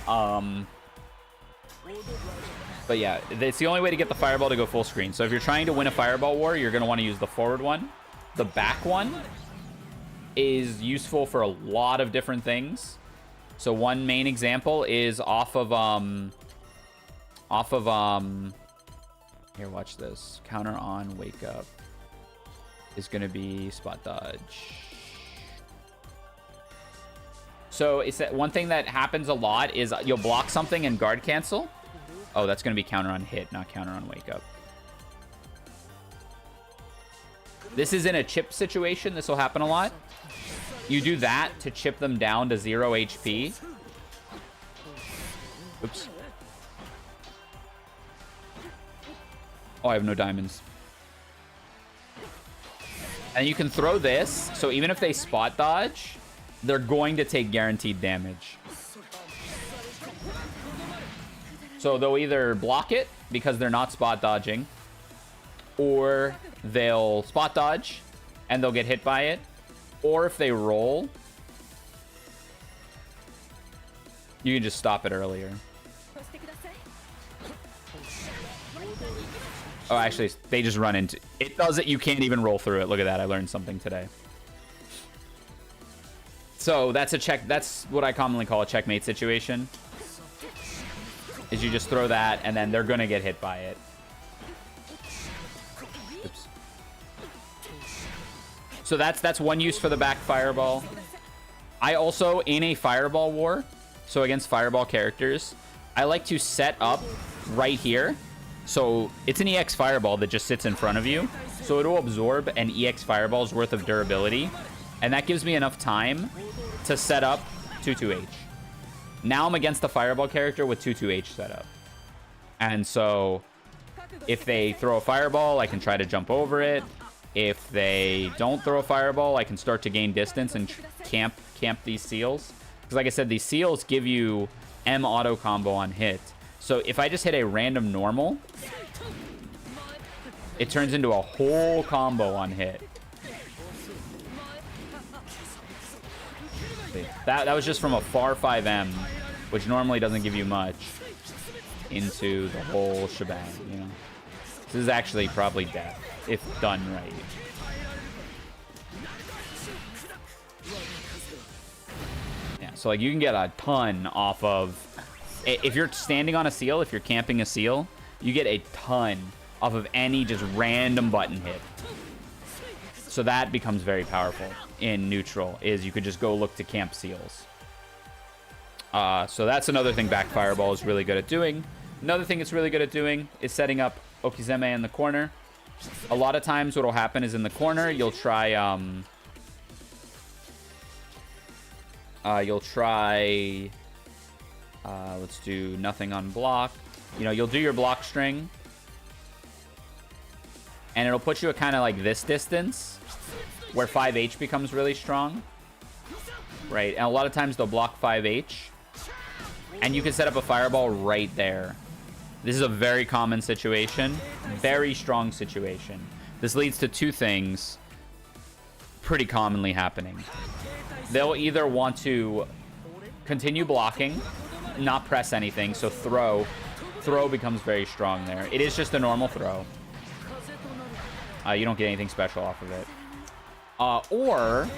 But yeah, it's the only way to get the fireball to go full screen. So if you're trying to win a fireball war, you're going to want to use the forward one. The back one is useful for a lot of different things. So one main example is off of here, watch this. Counter on, wake up is going to be spot dodge. So it's that one thing that happens a lot is you'll block something and guard cancel. Oh, that's going to be counter on hit, not counter on wake up. This is in a chip situation. This will happen a lot. You do that to chip them down to 0 HP. Oops. Oh, I have no diamonds. And you can throw this, so even if they spot dodge, they're going to take guaranteed damage. So they'll either block it because they're not spot dodging, or they'll spot dodge and they'll get hit by it, or if they roll, you can just stop it earlier. Oh, actually, they just run into it. Does it? You can't even roll through it. Look at that. I learned something today. So that's a check. That's what I commonly call a checkmate situation. Is you just throw that, and then they're going to get hit by it. Oops. So that's one use for the back fireball. I also, in a fireball war, so against fireball characters, I like to set up right here. So it's an EX fireball that just sits in front of you. So it'll absorb an EX fireball's worth of durability. And that gives me enough time to set up 2-2H. Now I'm against the fireball character with 2-2H set up. And so if they throw a fireball, I can try to jump over it. If they don't throw a fireball, I can start to gain distance and camp these seals. Because like I said, these seals give you M auto combo on hit. So if I just hit a random normal, it turns into a whole combo on hit. See, that was just from a far 5M, which normally doesn't give you much, into the whole shebang, you know? This is actually probably death, if done right. Yeah, so like you can get a ton off of... If you're standing on a seal, if you're camping a seal, you get a ton off of any just random button hit. So that becomes very powerful in neutral, is you could just go look to camp seals. So that's another thing back fireball is really good at doing. Another thing it's really good at doing is setting up Okizeme in the corner. A lot of times what will happen is in the corner, you'll try... let's do nothing on block. You know, you'll do your block string. And it'll put you at kind of like this distance, where 5H becomes really strong. Right? And a lot of times they'll block 5H. And you can set up a fireball right there. This is a very common situation. Very strong situation. This leads to two things pretty commonly happening. They'll either want to continue blocking, not press anything, so throw becomes very strong there. It is just a normal throw. You don't get anything special off of it. Or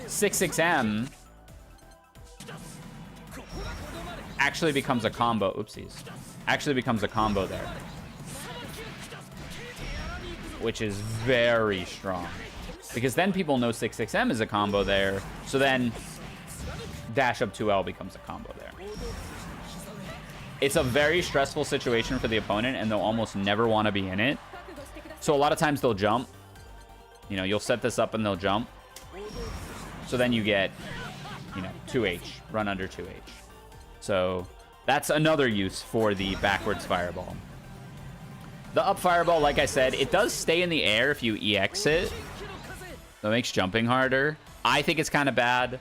6-6M actually becomes a combo. Oopsies. Actually becomes a combo there, which is very strong, because then people know 6-6M is a combo there. So then dash up 2L becomes a combo there. It's a very stressful situation for the opponent, and they'll almost never want to be in it. So a lot of times they'll jump. You know, you'll set this up and they'll jump. So then you get, you know, 2H, run under 2H. So that's another use for the backwards fireball. The up fireball, like I said, it does stay in the air if you EX it. So it makes jumping harder. I think it's kind of bad.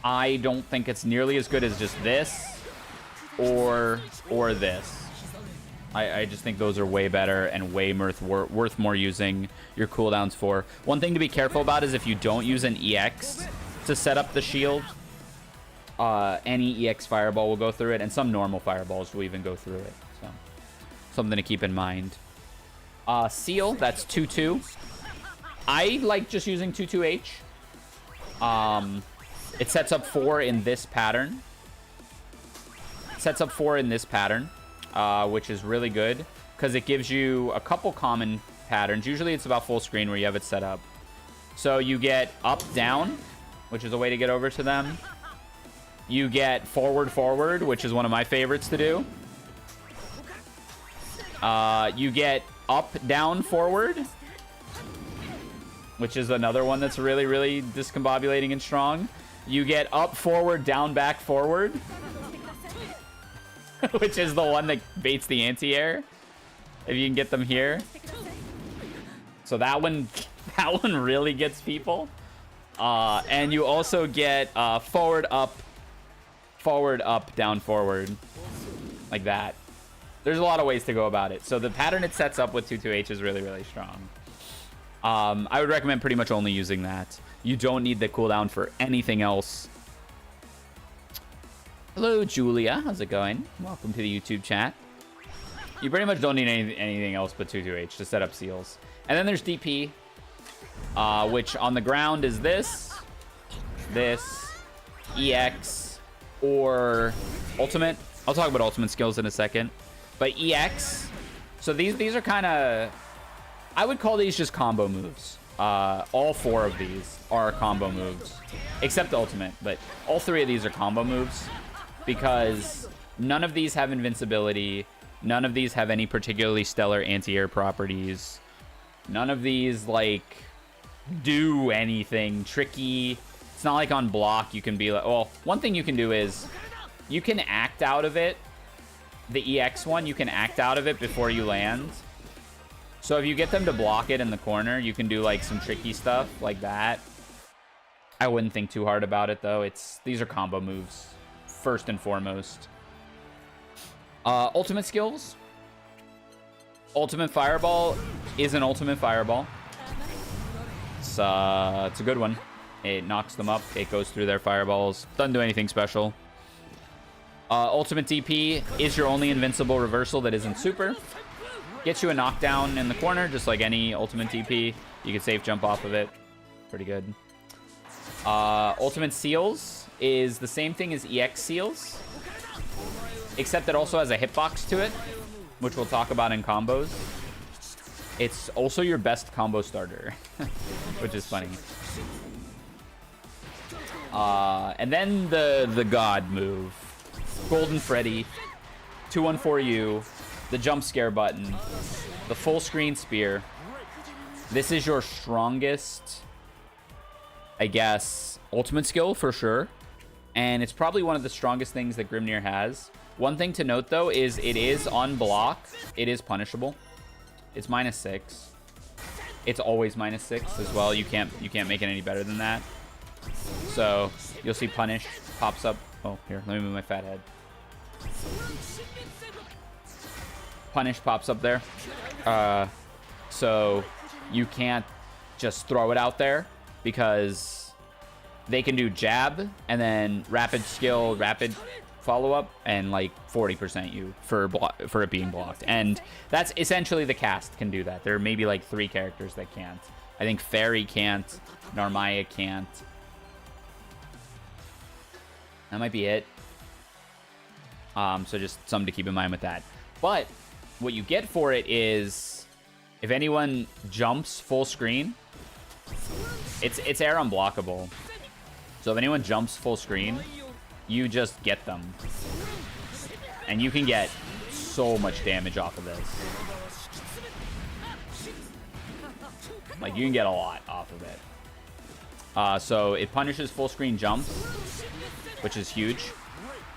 I don't think it's nearly as good as just this or this. I just think those are way better and way worth more using your cooldowns for. One thing to be careful about is if you don't use an EX to set up the shield, any EX fireball will go through it, and some normal fireballs will even go through it. So something to keep in mind. Seal, that's 2-2. I like just using 2-2H. It sets up 4 in this pattern. Which is really good because it gives you a couple common patterns. Usually it's about full screen where you have it set up. So you get up, down, which is a way to get over to them. You get forward, forward, which is one of my favorites to do. You get up, down, forward, which is another one that's really, really discombobulating and strong. You get up, forward, down, back, forward. Which is the one that baits the anti-air. If you can get them here. So that one really gets people. And you also get forward, up, down, forward. Like that. There's a lot of ways to go about it. So the pattern it sets up with 2-2H is really, really strong. I would recommend pretty much only using that. You don't need the cooldown for anything else. Hello, Julia. How's it going? Welcome to the YouTube chat. You pretty much don't need anything else but 2-2H to set up seals. And then there's DP, which on the ground is this, EX, or ultimate. I'll talk about ultimate skills in a second. But EX, so these are kind of, I would call these just combo moves. All 4 of these are combo moves, except the ultimate. But all 3 of these are combo moves. Because none of these have invincibility. None of these have any particularly stellar anti-air properties. None of these, like, do anything tricky. It's not like on block you can be like... Well, one thing you can do is you can act out of it. The EX one, you can act out of it before you land. So if you get them to block it in the corner, you can do, like, some tricky stuff like that. I wouldn't think too hard about it, though. These are combo moves. First and foremost. Ultimate skills. Ultimate Fireball is an Ultimate Fireball. It's a good one. It knocks them up. It goes through their fireballs. Doesn't do anything special. Ultimate DP is your only invincible reversal that isn't super. Gets you a knockdown in the corner, just like any Ultimate DP. You can safe jump off of it. Pretty good. Ultimate Seals is the same thing as EX Seals, except it also has a hitbox to it, which we'll talk about in combos. It's also your best combo starter, which is funny. And then the God move. Golden Freddy, 214U, the jump scare button, the full screen spear. This is your strongest, I guess, ultimate skill for sure. And it's probably one of the strongest things that Grimnir has. One thing to note, though, is it is on block. It is punishable. It's -6. It's always -6 as well. You can't make it any better than that. So you'll see punish pops up. Oh, here, let me move my fat head. Punish pops up there. So you can't just throw it out there because they can do jab and then rapid skill, rapid follow-up, and like 40% you for it being blocked. And that's essentially the cast can do that. There are maybe like 3 characters that can't. I think Fairy can't. Narmaya can't. That might be it. So just something to keep in mind with that. But what you get for it is if anyone jumps full screen, it's air unblockable. So if anyone jumps full screen, you just get them. And you can get so much damage off of this. Like, you can get a lot off of it. So it punishes full screen jumps, which is huge.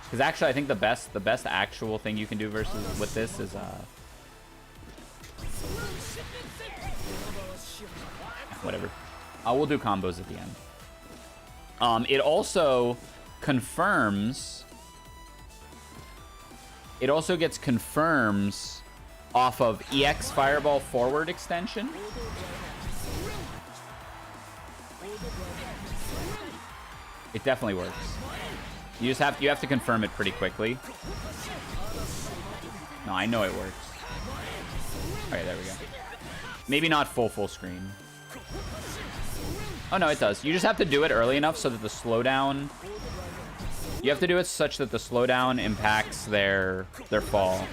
Because actually, I think the best actual thing you can do with this is Whatever. We'll do combos at the end. It also confirms... It also gets confirms off of EX Fireball forward extension. It definitely works. You have to confirm it pretty quickly. No, I know it works. Okay, there we go. Maybe not full screen. Oh no, it does. You just have to do it early enough so that the slowdown... You have to do it such that the slowdown impacts their fall.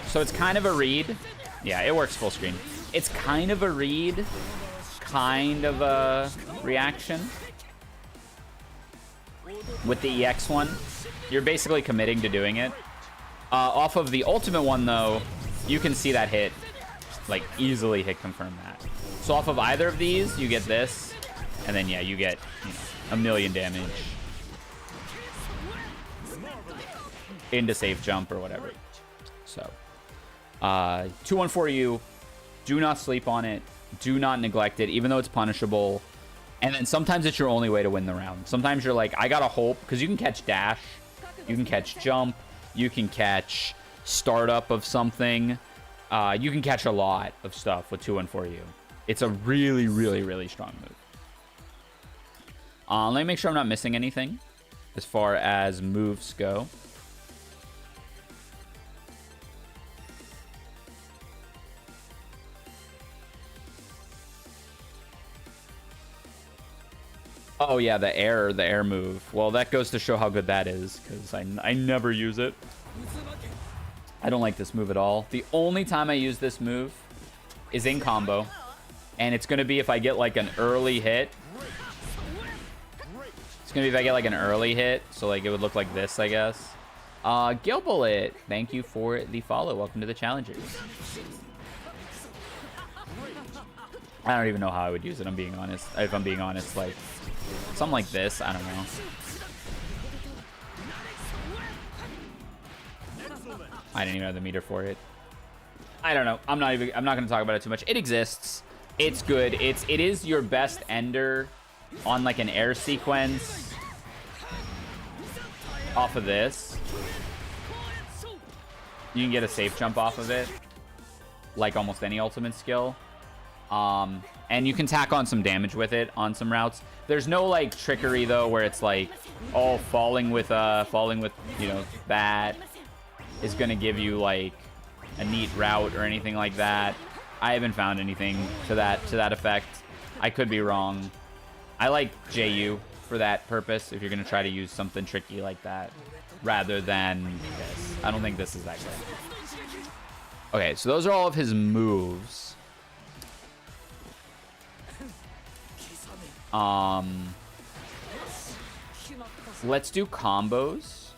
So it's kind of a read. Yeah, it works full screen. It's kind of a read, kind of a reaction. With the EX one, you're basically committing to doing it. Off of the ultimate one, though, you can see that hit, like, easily hit confirm that. So off of either of these, you get this, and then, yeah, you get, you know, 1,000,000 damage into safe jump or whatever. So, 214U, do not sleep on it. Do not neglect it, even though it's punishable. And then sometimes it's your only way to win the round. Sometimes you're like, I gotta hope, because you can catch dash, you can catch jump, you can catch startup of something. You can catch a lot of stuff with 214U. It's a really, really, really strong move. Let me make sure I'm not missing anything as far as moves go. Oh yeah, the air move. Well, that goes to show how good that is, because I never use it. I don't like this move at all. The only time I use this move is in combo, and it's gonna be if I get like an early hit. It's gonna be if I get like an early hit, so like it would look like this, I guess. Gilbullet, thank you for the follow. Welcome to the challengers. I don't even know how I would use it. I'm being honest. If I'm being honest, like something like this. I don't know. I didn't even have the meter for it. I don't know. I'm not going to talk about it too much. It exists. It's good. It is your best ender on like an air sequence off of this. You can get a safe jump off of it, like almost any ultimate skill. And you can tack on some damage with it on some routes. There's no like trickery though, where it's like, oh, falling with you know, that is gonna give you like a neat route or anything like that. I haven't found anything to that effect. I could be wrong. I like JU for that purpose if you're gonna try to use something tricky like that rather than this. I don't think this is that good. Okay, so those are all of his moves. Let's do combos.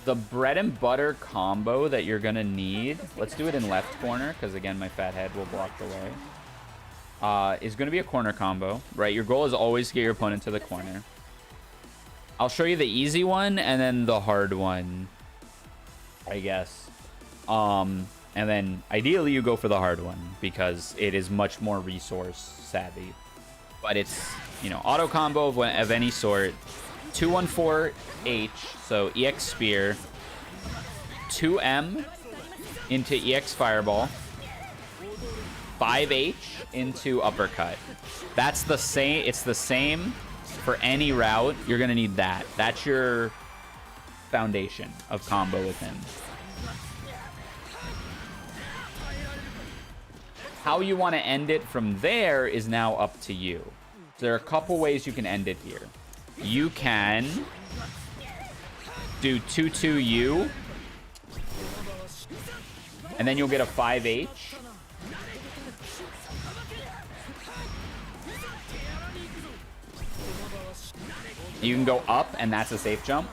The bread and butter combo that you're gonna need, let's do it in left corner, because again my fat head will block the way. Is gonna be a corner combo, right? Your goal is always to get your opponent to the corner. I'll show you the easy one and then the hard one, I guess. And then ideally you go for the hard one because it is much more resource savvy. But it's, you know, auto combo of any sort. 214H, so EX Spear. 2M into EX Fireball. 5H into Uppercut. That's the same. It's the same for any route. You're going to need that. That's your foundation of combo with him. How you want to end it from there is now up to you. There are a couple ways you can end it here. You can do 2-2-U, and then you'll get a 5H. You can go up, and that's a safe jump.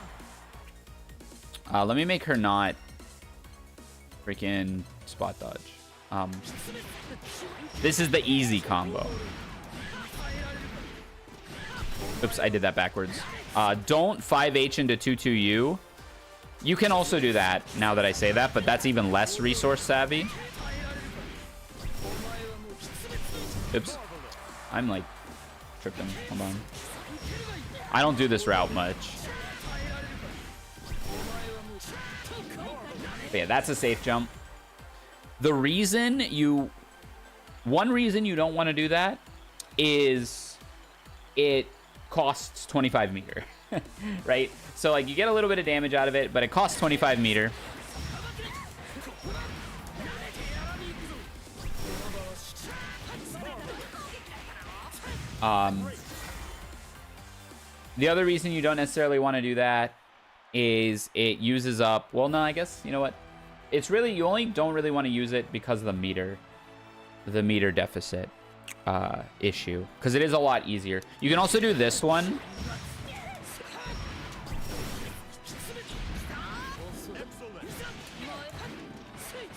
Let me make her not freaking spot dodge. This is the easy combo. Oops, I did that backwards. Don't 5H into 2-2-U. You can also do that now that I say that, but that's even less resource savvy. Oops. I'm like tripping. Hold on. I don't do this route much. But yeah, that's a safe jump. The reason one reason you don't want to do that is it costs 25 meter, right? So like you get a little bit of damage out of it, but it costs 25 meter. The other reason you don't necessarily want to do that is it uses up, well, no, I guess, you know what? It's really, you only don't really want to use it because of the meter deficit issue, because it is a lot easier. You can also do this one.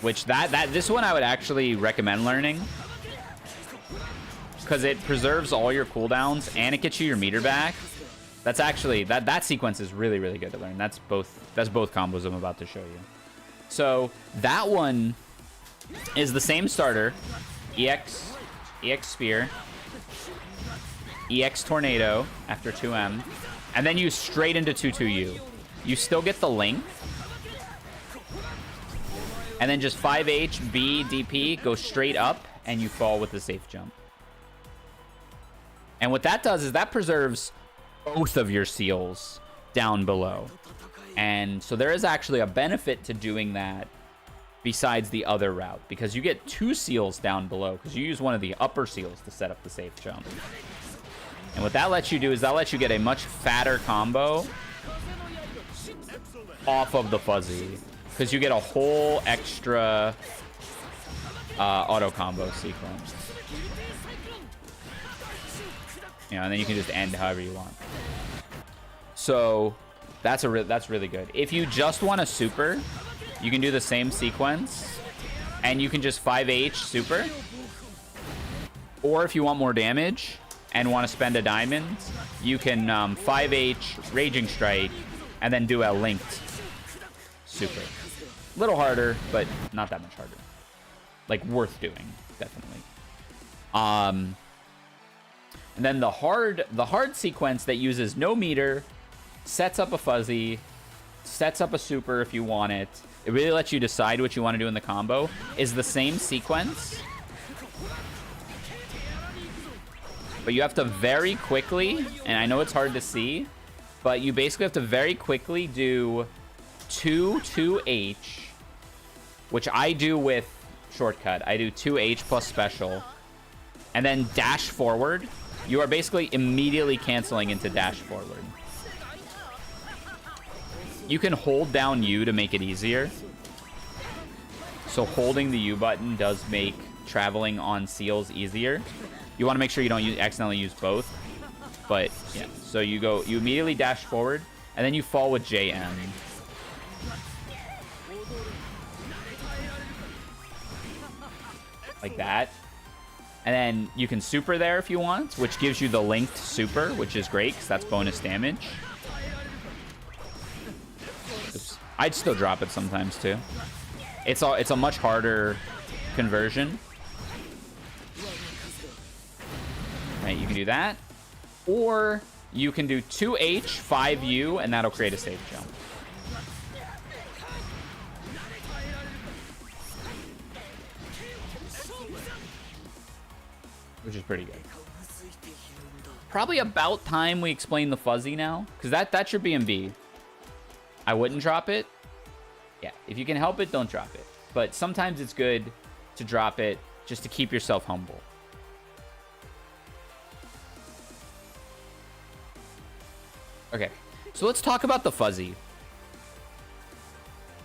Which this one I would actually recommend learning, because it preserves all your cooldowns and it gets you your meter back. That's actually, that sequence is really, really good to learn. That's both combos I'm about to show you. So that one is the same starter. EX Spear, EX Tornado after 2M, and then you straight into 2-2U. You still get the length, and then just 5H, B, DP, go straight up, and you fall with the safe jump. And what that does is that preserves both of your seals down below. And so there is actually a benefit to doing that besides the other route, because you get 2 seals down below because you use one of the upper seals to set up the safe jump. And what that lets you do is that lets you get a much fatter combo off of the fuzzy, because you get a whole extra auto combo sequence. You know, and then you can just end however you want. So that's really good. If you just want a super, you can do the same sequence, and you can just 5H super. Or if you want more damage and want to spend a diamond, you can 5H Raging Strike and then do a linked super. A little harder, but not that much harder. Like, worth doing, definitely. And then the hard sequence that uses no meter, sets up a fuzzy, sets up a super if you want it. It really lets you decide what you want to do in the combo. Is the same sequence, but you have to very quickly, and I know it's hard to see, but you basically have to very quickly do 2-2H, which I do with shortcut. I do 2H plus special, and then dash forward. You are basically immediately canceling into dash forward. You can hold down U to make it easier. So holding the U button does make traveling on seals easier. You want to make sure you don't accidentally use both. But yeah, so you immediately dash forward, and then you fall with JM. Like that. And then you can super there if you want, which gives you the linked super, which is great because that's bonus damage. Oops. I'd still drop it sometimes too. It's a much harder conversion. Right, you can do that. Or you can do 2H, 5U, and that'll create a safe jump. Which is pretty good. Probably about time we explain the fuzzy now, because that's your B&B. I wouldn't drop it. Yeah, if you can help it, don't drop it. But sometimes it's good to drop it just to keep yourself humble. Okay, so let's talk about the fuzzy.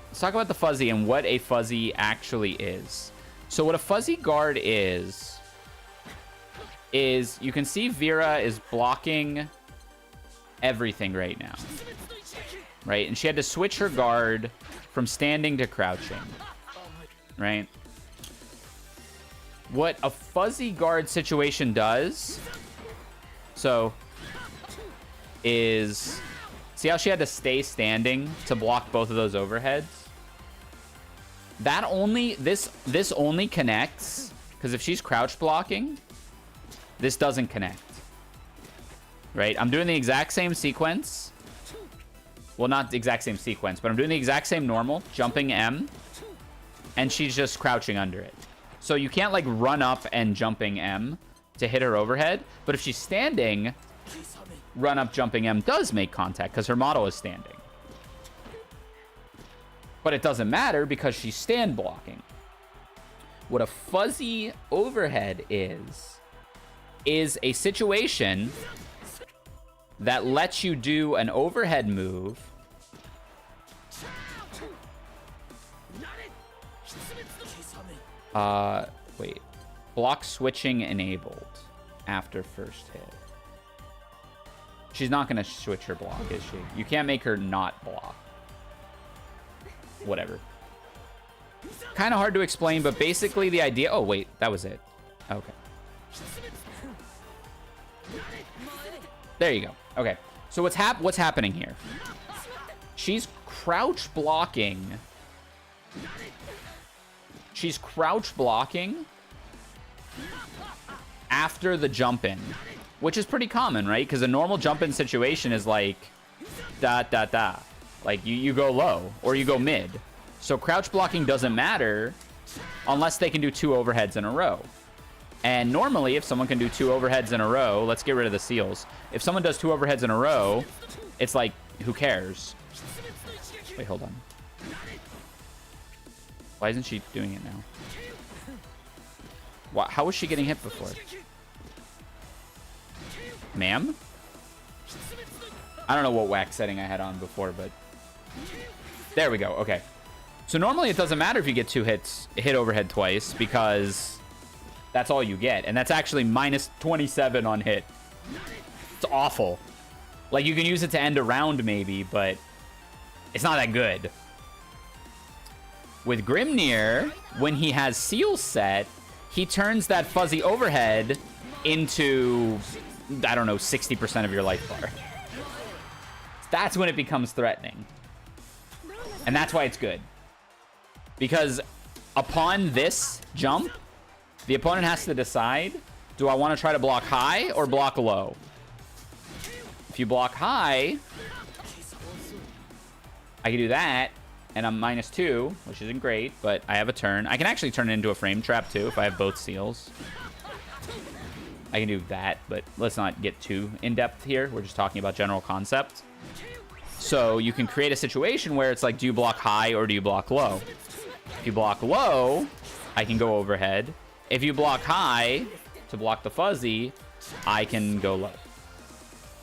Let's talk about the fuzzy and what a fuzzy actually is. So what a fuzzy guard is you can see Vera is blocking everything right now. Right? And she had to switch her guard from standing to crouching. Right? What a fuzzy guard situation does, is See how she had to stay standing to block both of those overheads? That only, this only connects, because if she's crouch blocking, this doesn't connect. Right? I'm doing the exact same sequence. Well, not the exact same sequence, but I'm doing the exact same normal, jumping M, and she's just crouching under it. So you can't, like, run up and jumping M to hit her overhead, but if she's standing, run up jumping M does make contact because her model is standing. But it doesn't matter because she's stand blocking. What a fuzzy overhead is a situation that lets you do an overhead move wait. Block switching enabled after first hit. She's not going to switch her block, is she? You can't make her not block. Whatever. Kind of hard to explain, but basically the idea... Oh, wait. That was it. Okay. There you go. Okay. So what's happening here? She's crouch blocking. She's crouch blocking after the jump in, which is pretty common, right? Because a normal jump in situation is like da da da. Like you go low or you go mid. So crouch blocking doesn't matter unless they can do 2 overheads in a row. And normally, if someone can do 2 overheads in a row, let's get rid of the seals. If someone does 2 overheads in a row, it's like, who cares? Wait, hold on. Why isn't she doing it now? How was she getting hit before? Ma'am? I don't know what whack setting I had on before, but... There we go, okay. So normally it doesn't matter if you get 2 hits, hit overhead twice, because that's all you get. And that's actually minus 27 on hit. It's awful. Like, you can use it to end a round maybe, but it's not that good. With Grimnir, when he has seals set, he turns that fuzzy overhead into, I don't know, 60% of your life bar. That's when it becomes threatening. And that's why it's good. Because upon this jump, the opponent has to decide, do I want to try to block high or block low? If you block high, I can do that, and I'm -2, which isn't great, but I have a turn. I can actually turn it into a frame trap, too, if I have both seals. I can do that, but let's not get too in-depth here. We're just talking about general concept. So you can create a situation where it's like, do you block high or do you block low? If you block low, I can go overhead. If you block high to block the fuzzy, I can go low.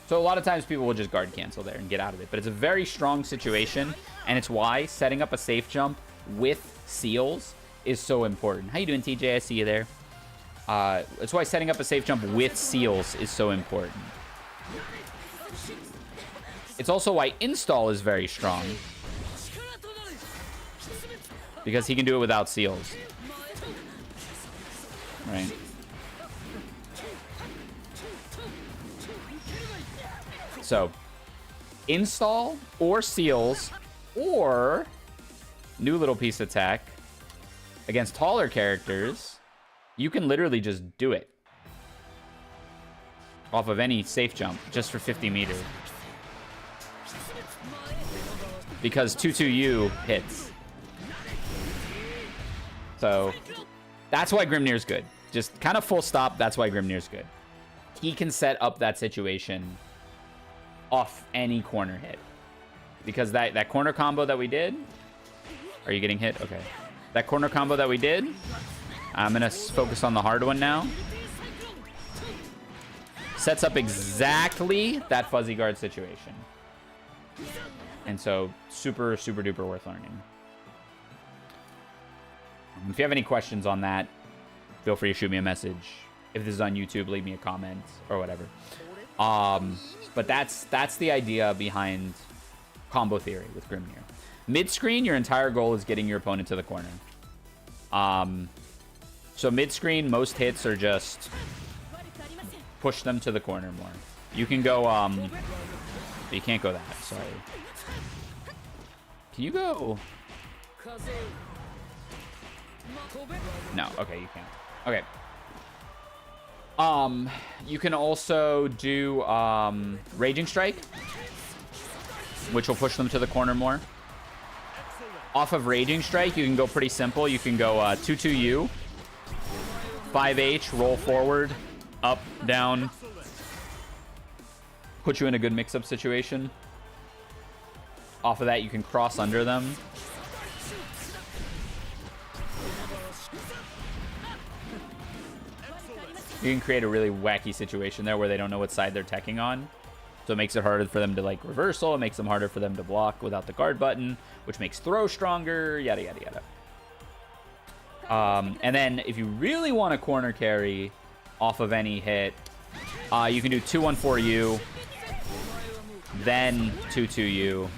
So a lot of times people will just guard cancel there and get out of it. But it's a very strong situation, and it's why setting up a safe jump with seals is so important. How you doing, TJ? I see you there. It's why setting up a safe jump with seals is so important. It's also why install is very strong, because he can do it without seals. Right. So, install or seals or new little piece attack against taller characters, you can literally just do it off of any safe jump just for 50 meters. Because 2-2U hits. So, that's why Grimnir's good. Just kind of full stop, that's why Grimnir's good. He can set up that situation off any corner hit. Because that corner combo that we did... Are you getting hit? Okay. That corner combo that we did, I'm going to focus on the hard one now. Sets up exactly that fuzzy guard situation. And so, super, super duper worth learning. If you have any questions on that, feel free to shoot me a message. If this is on YouTube, leave me a comment or whatever. But that's the idea behind combo theory with Grimnir. Mid-screen, your entire goal is getting your opponent to the corner. So mid-screen, most hits are just push them to the corner more. You can go But you can't go that. Sorry. Can you go? No. Okay, you can't. Okay. You can also do Raging Strike, which will push them to the corner more. Off of Raging Strike, you can go pretty simple. You can go 2-2-U, 5H, roll forward, up, down. Put you in a good mix-up situation. Off of that, you can cross under them. You can create a really wacky situation there where they don't know what side they're teching on. So it makes it harder for them to like reversal. It makes them harder for them to block without the guard button, which makes throw stronger, yada, yada, yada. And then if you really want to corner carry off of any hit, you can do 2-1-4-U, then 2-2-U,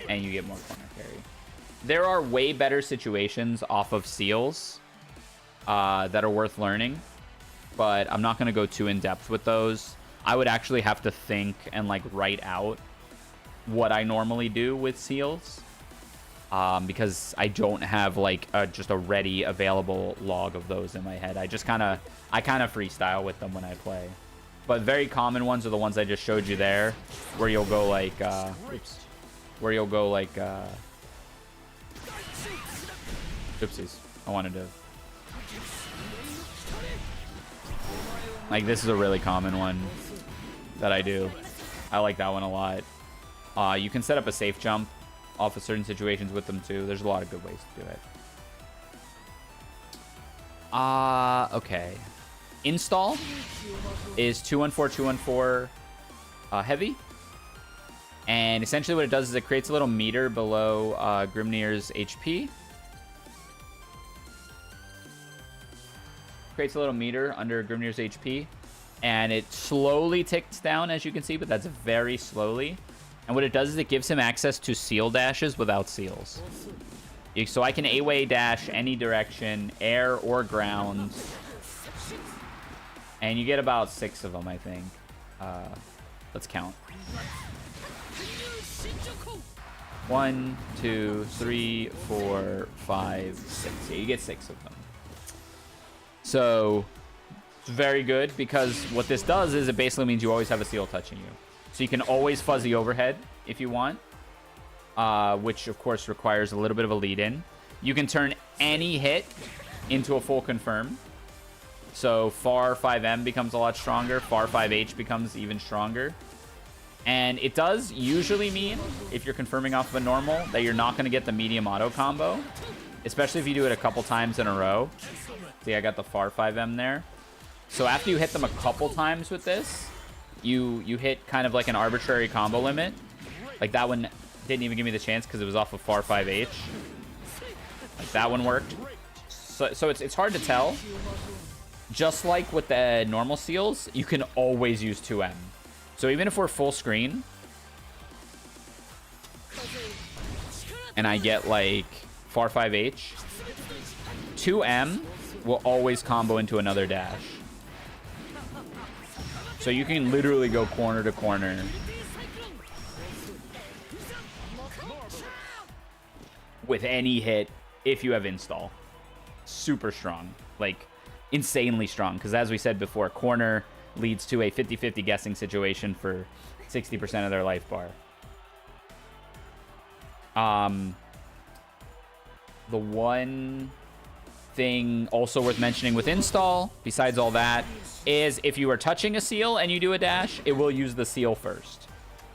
and you get more corner carry. There are way better situations off of seals that are worth learning, but I'm not going to go too in-depth with those. I would actually have to think and like write out what I normally do with seals, because I don't have like just a ready available log of those in my head. I kind of freestyle with them when I play. But very common ones are the ones I just showed you there, where you'll go like oopsies. I wanted to. Like, this is a really common one that I do. I like that one a lot. You can set up a safe jump off of certain situations with them too. There's a lot of good ways to do it. Okay. Install is 2-1-4, 2-1-4 heavy. And essentially what it does is it creates a little meter below Grimnir's HP. Creates a little meter under Grimnir's HP, and it slowly ticks down, as you can see, but that's very slowly. And what it does is it gives him access to seal dashes without seals. So I can A-way dash any direction, air or ground, and you get about 6 of them, I think. Let's count. 1, 2, 3, 4, 5, 6. Yeah, you get 6 of them. So it's very good, because what this does is it basically means you always have a seal touching you. So you can always fuzzy overhead if you want, which of course requires a little bit of a lead in. You can turn any hit into a full confirm. So far 5M becomes a lot stronger. Far 5H becomes even stronger. And it does usually mean, if you're confirming off of a normal, that you're not going to get the medium auto combo, especially if you do it a couple times in a row. See, I got the far 5M there. So after you hit them a couple times with this, you hit kind of like an arbitrary combo limit. Like that one didn't even give me the chance because it was off of far 5H. Like that one worked. So it's hard to tell. Just like with the normal seals, you can always use 2M. So even if we're full screen, and I get like far 5H, 2M will always combo into another dash. So you can literally go corner to corner. With any hit if you have install. Super strong. Like, insanely strong. Because as we said before, corner leads to a 50-50 guessing situation for 60% of their life bar. The one thing also worth mentioning with install, besides all that, is if you are touching a seal and you do a dash, it will use the seal first.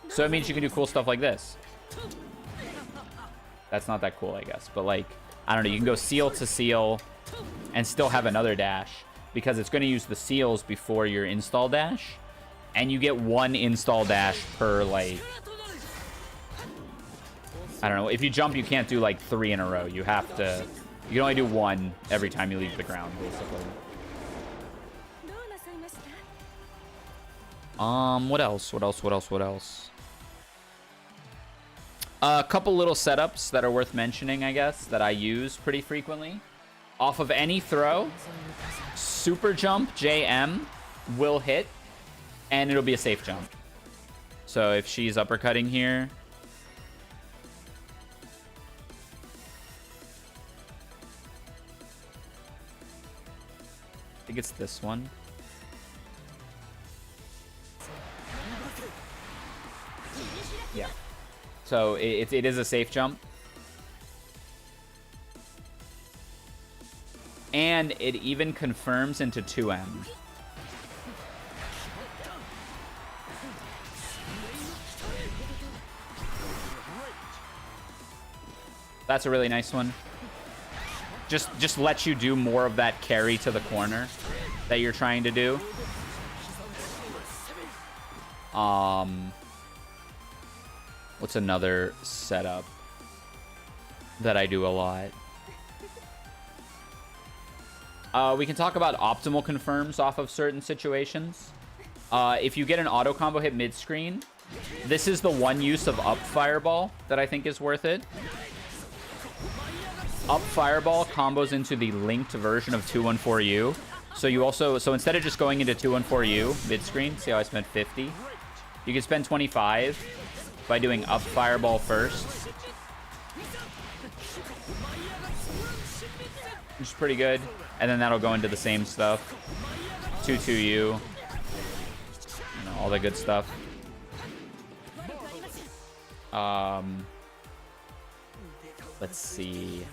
So it means you can do cool stuff like this. That's not that cool, I guess. But like, I don't know, you can go seal to seal and still have another dash, because it's going to use the seals before your install dash. And you get 1 install dash per, like, I don't know. If you jump, you can't do like 3 in a row. You have to, you can only do 1 every time you leave the ground, basically. What else? A couple little setups that are worth mentioning, I guess, that I use pretty frequently. Off of any throw, super jump JM will hit, and it'll be a safe jump. So if she's uppercutting here, I think it's this one. Yeah. So it is a safe jump. And it even confirms into 2M. That's a really nice one. Just lets you do more of that carry to the corner that you're trying to do. What's another setup that I do a lot? We can talk about optimal confirms off of certain situations. If you get an auto combo hit mid-screen, this is the one use of up fireball that I think is worth it. Up fireball combos into the linked version of 214U. So instead of just going into 214U mid-screen, see how I spent 50? You can spend 25 by doing up fireball first. Which is pretty good. And then that'll go into the same stuff. 2-2U. You know, all the good stuff. Let's see.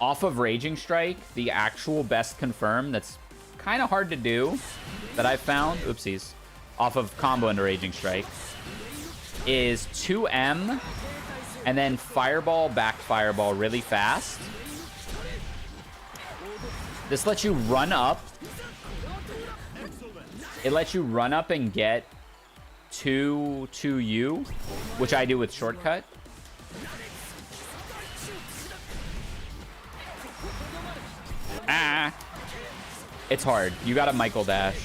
Off of Raging Strike, the actual best confirm that's kind of hard to do that I've found, oopsies, off of combo into Raging Strike, is 2M and then fireball, back fireball really fast. This lets you run up. It lets you run up and get 2-2U, which I do with shortcut. Ah. It's hard. You got a Michael dash.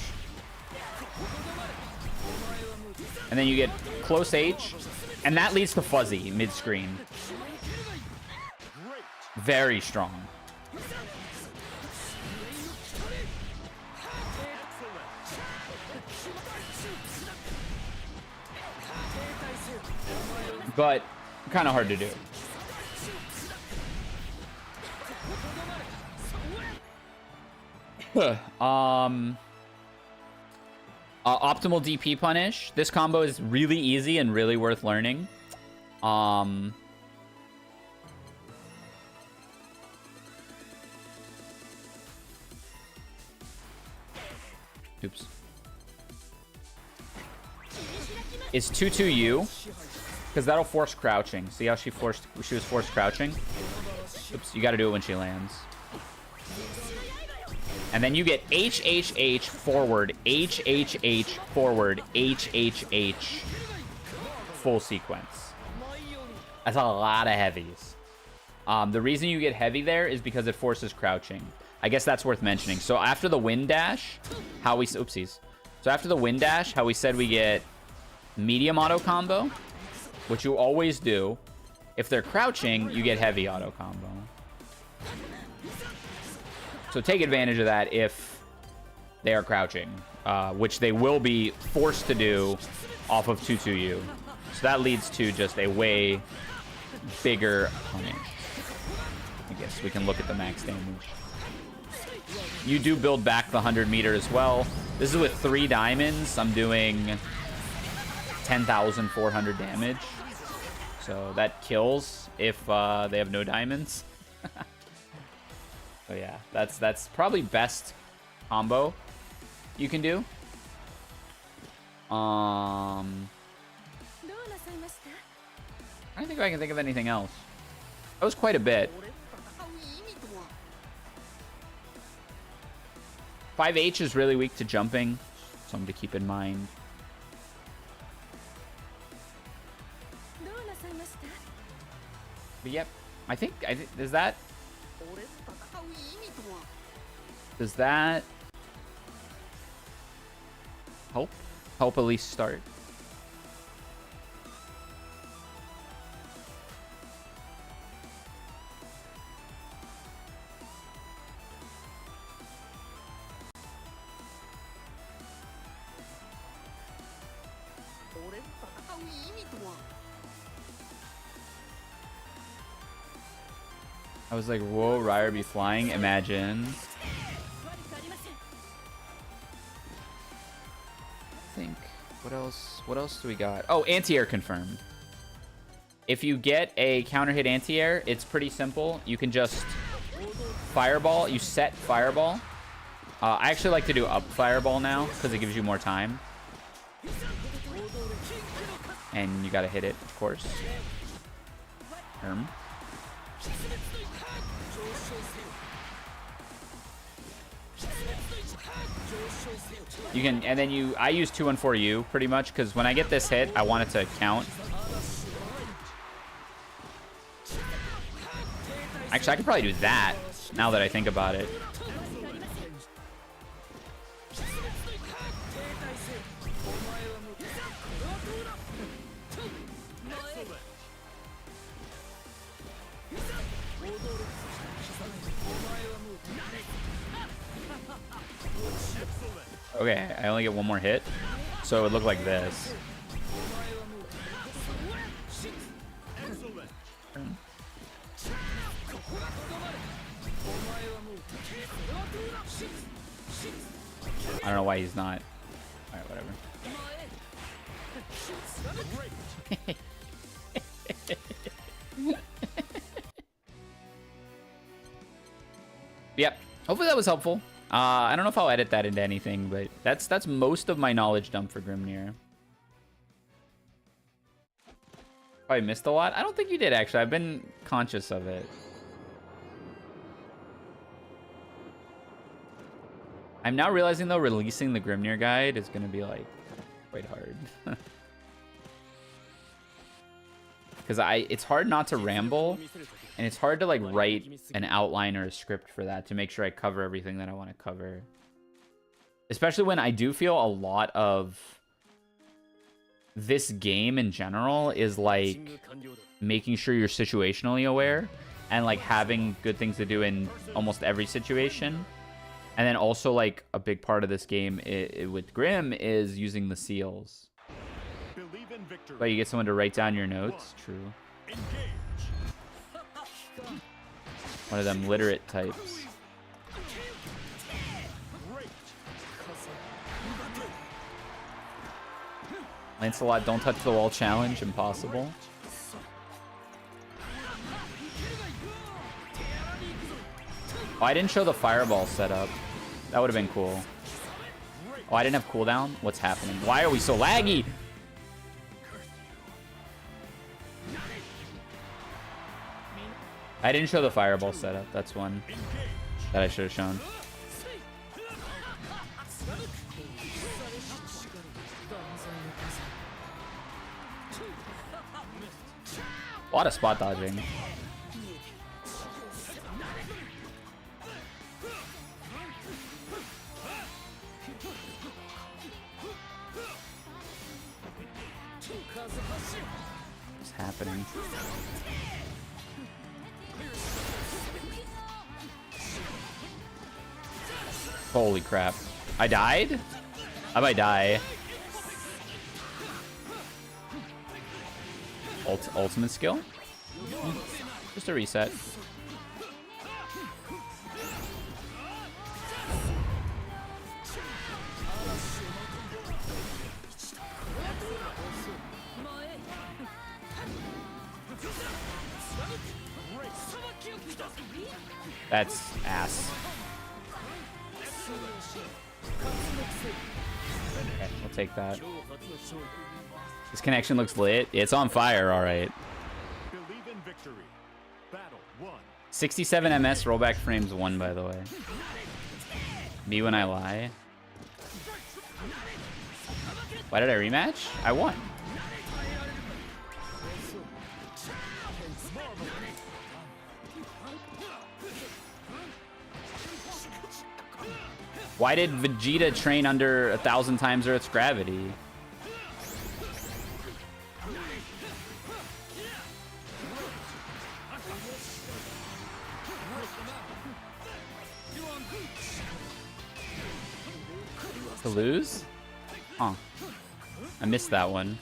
And then you get close H. And that leads to fuzzy mid-screen. Very strong. But kind of hard to do. Optimal DP punish. This combo is really easy and really worth learning. Oops. Is 2-2U. Because that'll force crouching. See how she was forced crouching? Oops, you gotta do it when she lands. And then you get HHH forward, HHH forward, HHH. Full sequence. That's a lot of heavies. The reason you get heavy there is because it forces crouching. I guess that's worth mentioning. So after the wind dash, oopsies. So after the wind dash, how we said we get medium auto combo, which you always do. If they're crouching, you get heavy auto combo. So take advantage of that if they are crouching, which they will be forced to do off of 2-2U. So that leads to just a way bigger punish. I guess we can look at the max damage. You do build back the 100 meter as well. This is with 3 diamonds. I'm doing 10,400 damage. So that kills if they have no diamonds. So yeah, that's probably best combo you can do. I don't think I can think of anything else. That was quite a bit. 5H is really weak to jumping, something to keep in mind. But yep, I think does that help at least start? I was like, whoa, Ryer be flying? Imagine. I think. What else? What else do we got? Oh, anti-air confirmed. If you get a counter hit anti-air, it's pretty simple. You can just fireball. You set fireball. I actually like to do up fireball now because it gives you more time. And you gotta hit it, of course. You can, and then I use 214U pretty much because when I get this hit, I want it to count. Actually, I could probably do that now that I think about it. Okay, I only get one more hit, so it would look like this. I don't know why he's not. Alright, whatever. Yep. Hopefully that was helpful. I don't know if I'll edit that into anything, but that's most of my knowledge dump for Grimnir. Probably missed a lot. I don't think you did, actually. I've been conscious of it. I'm now realizing, though, releasing the Grimnir guide is going to be, like, quite hard. Because it's hard not to ramble, and it's hard to, like, write an outline or a script for that to make sure I cover everything that I want to cover. Especially when I do feel a lot of this game in general is, like, making sure you're situationally aware and, like, having good things to do in almost every situation. And then also, like, a big part of this game with Grim is using the seals. But you get someone to write down your notes. True. One of them literate types. Lancelot, don't touch the wall challenge. Impossible. Oh, I didn't show the fireball setup. That would have been cool. Oh, I didn't have cooldown? What's happening? Why are we so laggy? I didn't show the fireball setup. That's one that I should have shown. A lot of spot dodging. What's happening? Holy crap. I died? I might die. Ultimate skill? Just a reset. That's ass. Okay, we'll take that. This connection looks lit. It's on fire, all right. 67 MS rollback frames 1, by the way. Me when I lie. Why did I rematch? I won. Why did Vegeta train under 1,000 times Earth's gravity? To lose? Huh. I missed that one.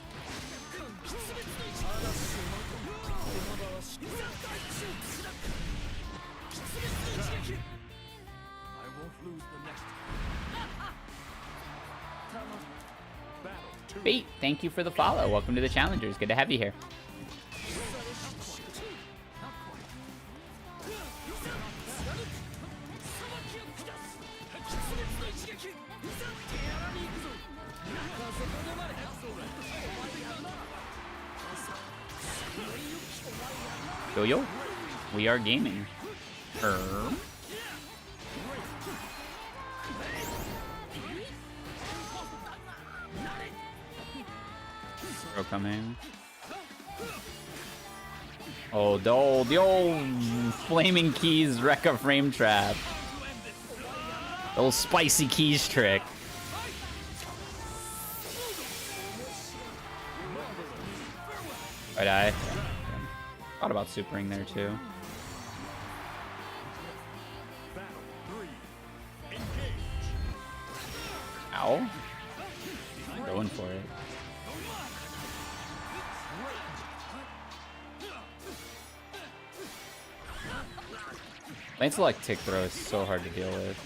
Bait, thank you for the follow. Welcome to the Challengers. Good to have you here. Yo yo, we are gaming. Throw coming. Oh, the old flaming keys wreck a frame trap. The old spicy keys trick. Right eye. Thought about supering there too. Ow. Going for it. Lancelot tick throw is so hard to deal with.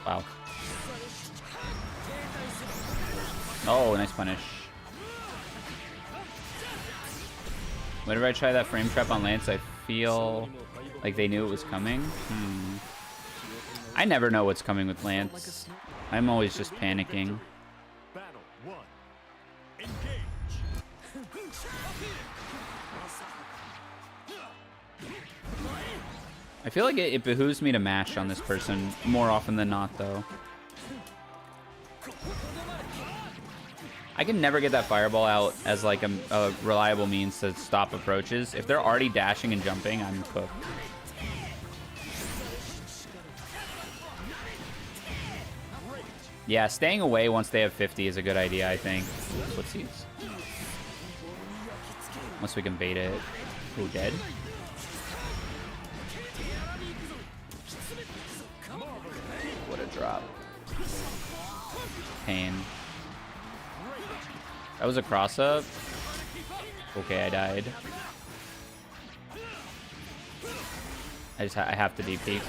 Wow. Oh, nice punish. Whenever I try that frame trap on Lance, I feel like they knew it was coming. I never know what's coming with Lance. I'm always just panicking. Battle 1. Engage. I feel like it behooves me to mash on this person more often than not, though. I can never get that fireball out as like a reliable means to stop approaches. If they're already dashing and jumping, I'm cooked. Yeah, staying away once they have 50 is a good idea, I think. Footsies. Unless we can bait it. Ooh, dead? What a drop. Pain. That was a cross-up? Okay, I died. I have to DP. Yeah.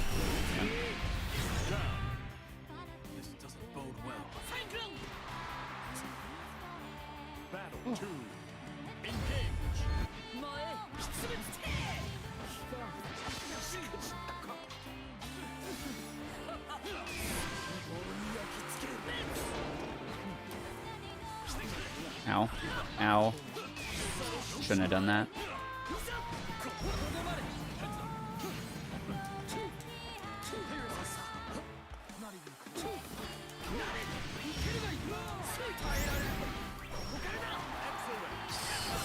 This doesn't bode well. Battle 2. Engage. Ow. Ow. Shouldn't have done that.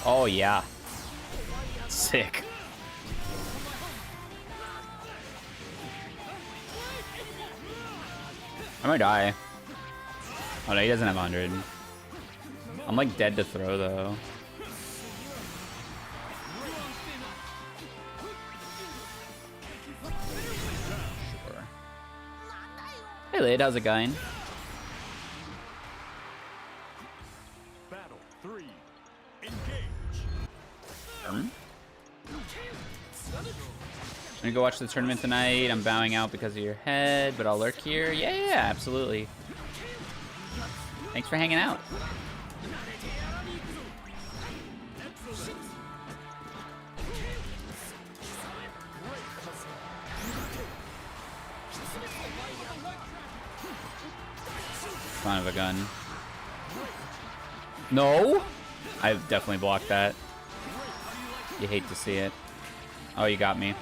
Oh, yeah. Sick. I might die. Oh, no, he doesn't have 100. I'm like dead to throw though. Sure. Hey Lid, how's it going? Battle 3. Engage. I'm gonna go watch the tournament tonight. I'm bowing out because of your head, but I'll lurk here. Yeah, absolutely. Thanks for hanging out. Son of a gun. No! I definitely blocked that. You hate to see it. Oh, you got me.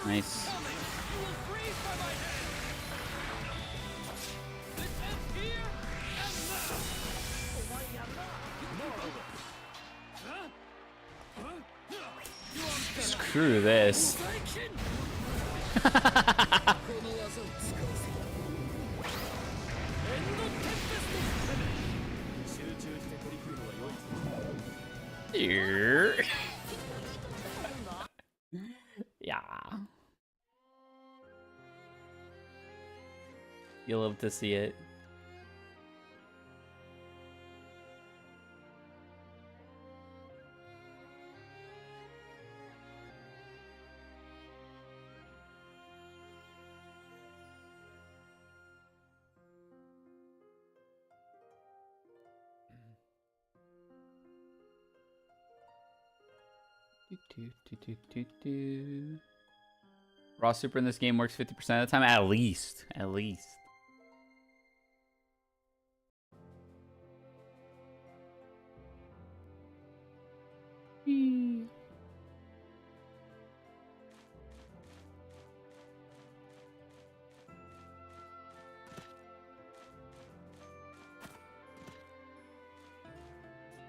Nice. Screw this. Here. Yeah. You'll love to see it. Raw super in this game works 50% of the time, at least. At least.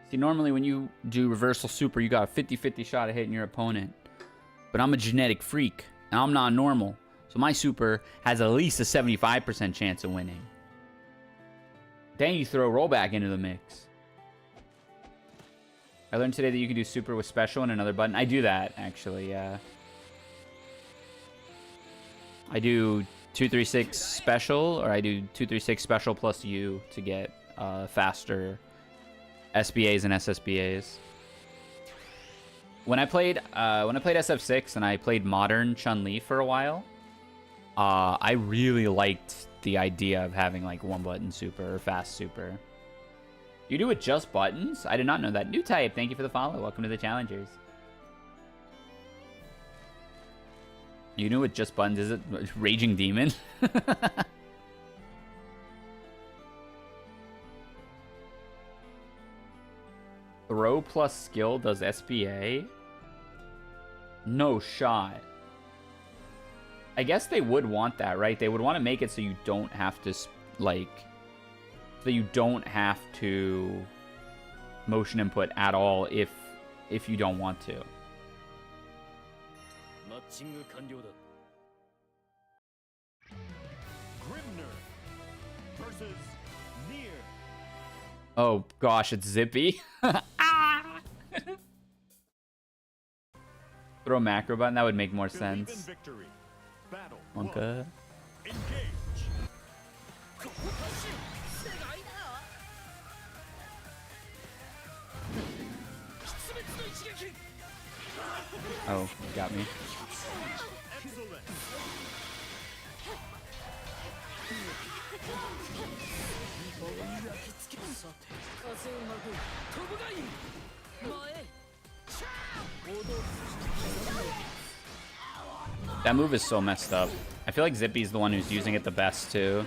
See, normally when you do reversal super, you got a 50-50 shot of hitting your opponent. But I'm a genetic freak, and I'm not normal. So my super has at least a 75% chance of winning. Then you throw rollback into the mix. I learned today that you can do super with special and another button. I do that, actually, yeah. I do 236 special, or I do 236 special plus U to get faster SBAs and SSBAs. When I played SF6 and I played modern Chun-Li for a while, I really liked the idea of having like one button super or fast super. You do it just buttons? I did not know that. New type, thank you for the follow. Welcome to the challengers. You knew it just buttons? Is it Raging Demon? Throw plus skill does SBA? No shot. I guess they would want that, right? They would want to make it so you don't have to, like... So you don't have to motion input at all if you don't want to. Grimnir versus Nier. Oh gosh, it's Zippy. Ah! Throw a macro button, that would make more sense. Victory. Battle. Monka. Engage. Oh, got me. Excellent. That move is so messed up. I feel like Zippy's the one who's using it the best too.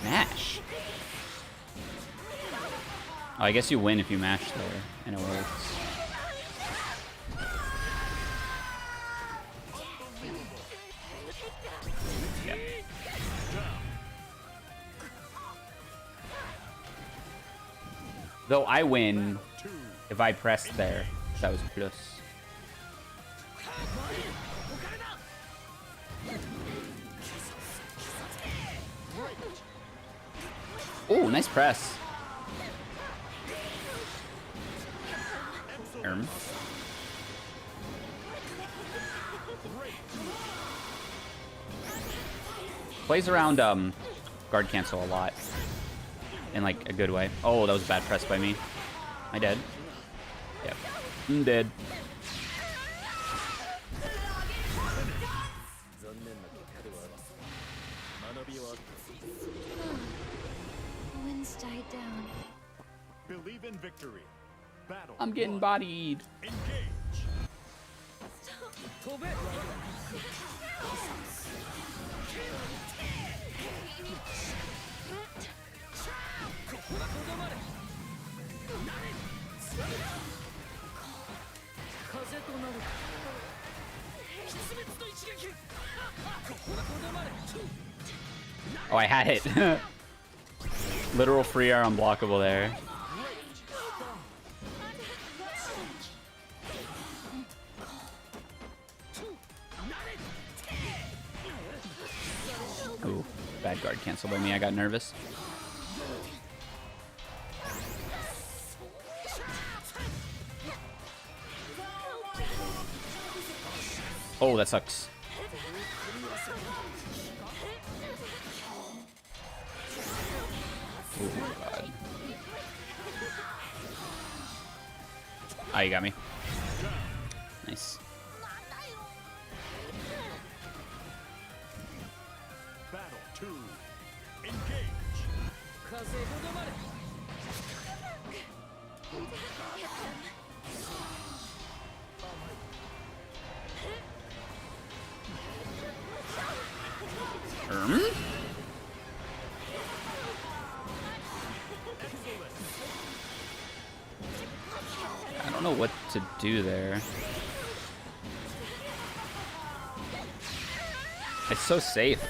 Mash. Oh, I guess you win if you mash there, and it works. Yeah. Though I win if I press there. That was plus. Oh, nice press. Plays around guard cancel a lot. In like a good way. Oh, that was a bad press by me. Am I dead? Yep. I'm dead. Winds died down. Believe in victory. Battle. I'm getting bodied. Engage. Oh, I had it. Literal free air unblockable there. Ooh, bad guard cancel by me. I got nervous. Oh, that sucks. Oh, God. Ah, you got me. Nice. Battle 2. I don't know what to do there. It's so safe.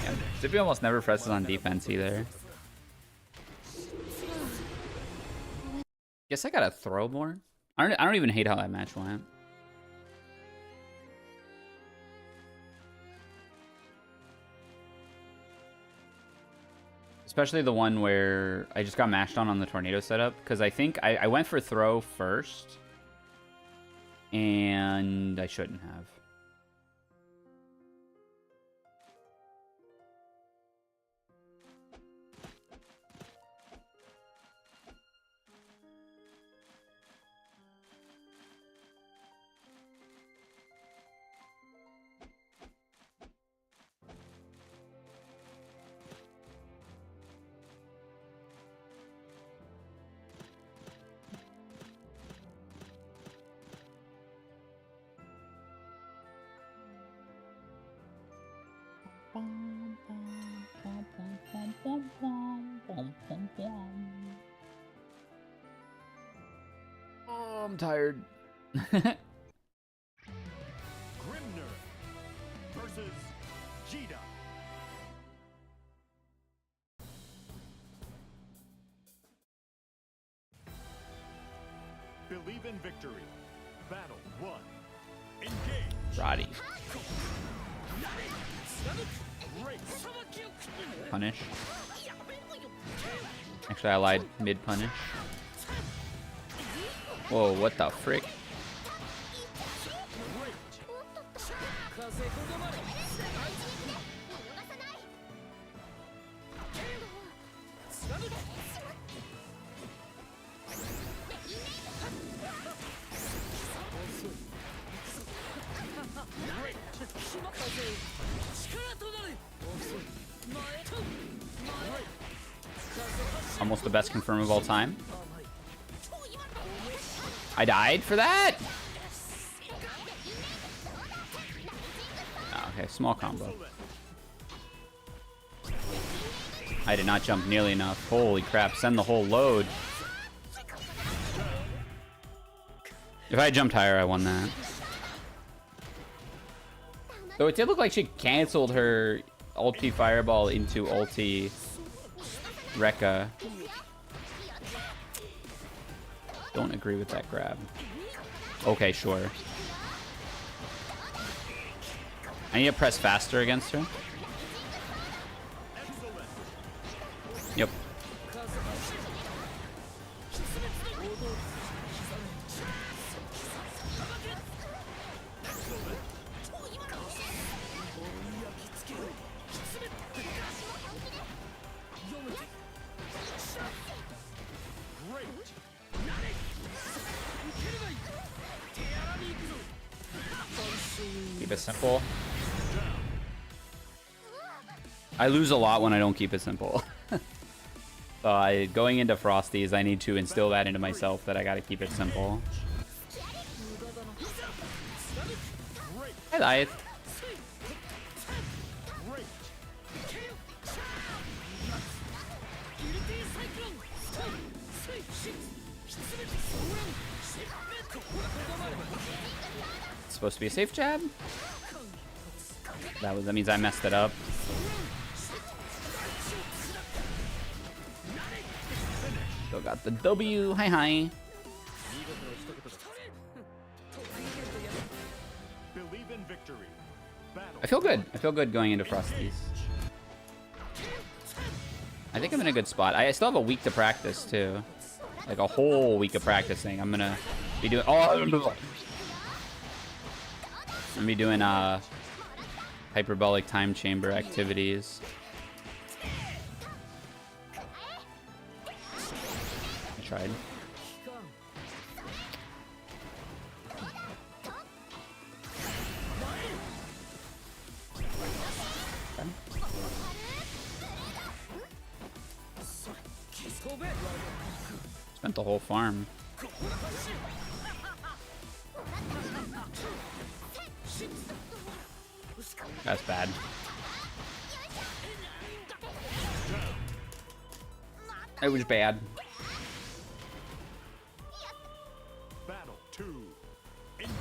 Yeah, Zippy almost never presses on defense either. Guess I gotta throw more. I don't even hate how that match went. Especially the one where I just got mashed on the tornado setup, because I think I went for throw first, and I shouldn't have. Oh, I'm tired. Grimnir versus Jita. Believe in victory. Battle 1. Engage. Roddy. Race. Punish. Actually, I lied. Mid punish. Whoa, what the frick? Almost the best confirm of all time. I died for that? Oh, okay, small combo. I did not jump nearly enough. Holy crap, send the whole load. If I had jumped higher, I won that. Though it did look like she canceled her ulti fireball into ulti Rekka. Don't agree with that grab. Okay, sure. I need to press faster against her. Yep. Keep it simple. I lose a lot when I don't keep it simple. So going into Frosties, I need to instill that into myself that I gotta keep it simple. I lied. It's supposed to be a safe jab. That means I messed it up. Still got the W. Hi hi. Believe in victory. Battle. I feel good. I feel good going into Frosties. I think I'm in a good spot. I still have a week to practice too. Like a whole week of practicing. I'm gonna be doing I'm gonna be doing hyperbolic time chamber activities. I tried. Spent the whole farm. That's bad. It was bad. Battle 2. Engage.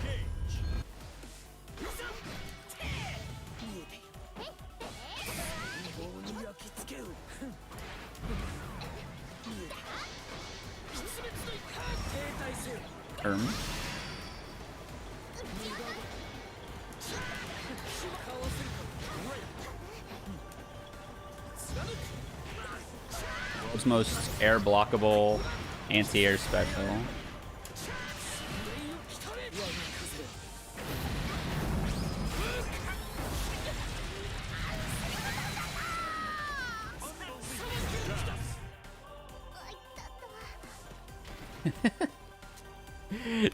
World's most air blockable anti-air special.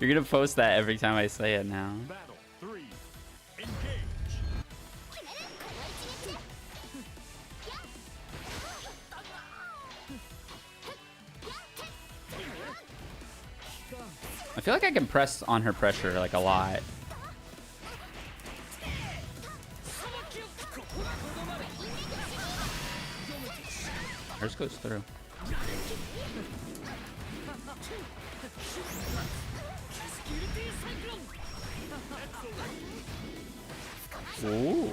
You're gonna post that every time I say it now. Battle 3. Engage. I feel like I can press on her pressure like a lot. Hers goes through. Ooh,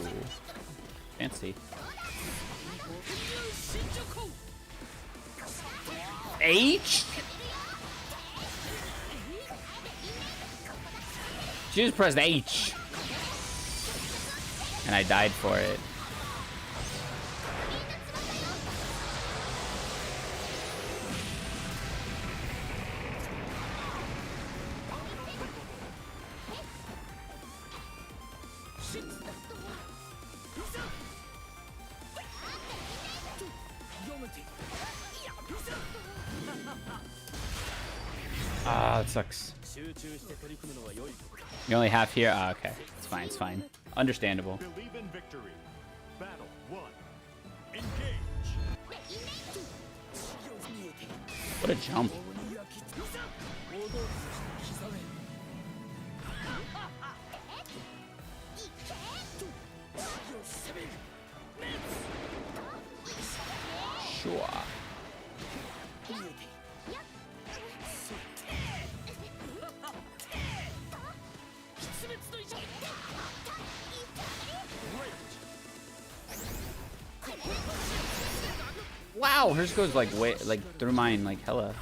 fancy. H? She just pressed H. And I died for it. Ah, that sucks. You only half here? Ah, okay. It's fine, it's fine. Understandable. Believe in victory. Battle 1. Engage. What a jump. Sure. Wow, hers goes like way like through mine like hella.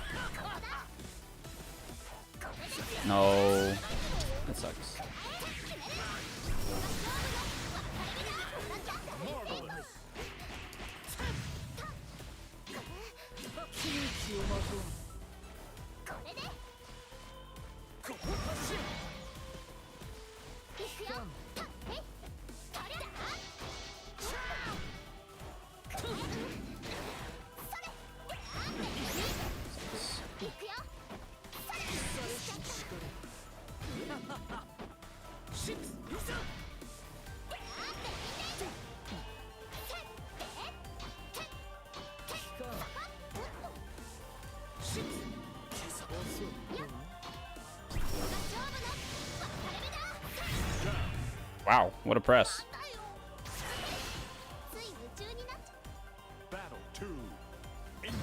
No, that sucks. Wow, what a press. Battle 2. Engage.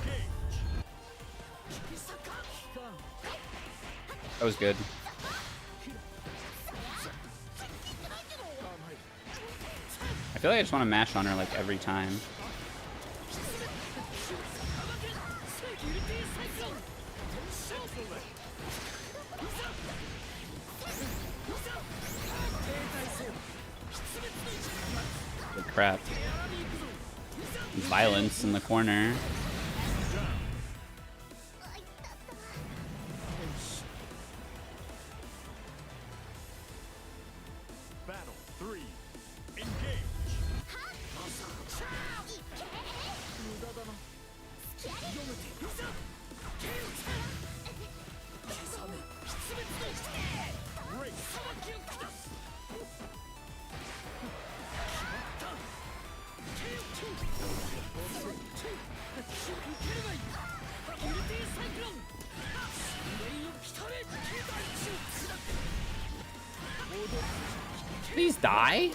That was good. I feel like I just want to mash on her like every time. Good crap. Violence in the corner. Battle 3. Engage. Please die.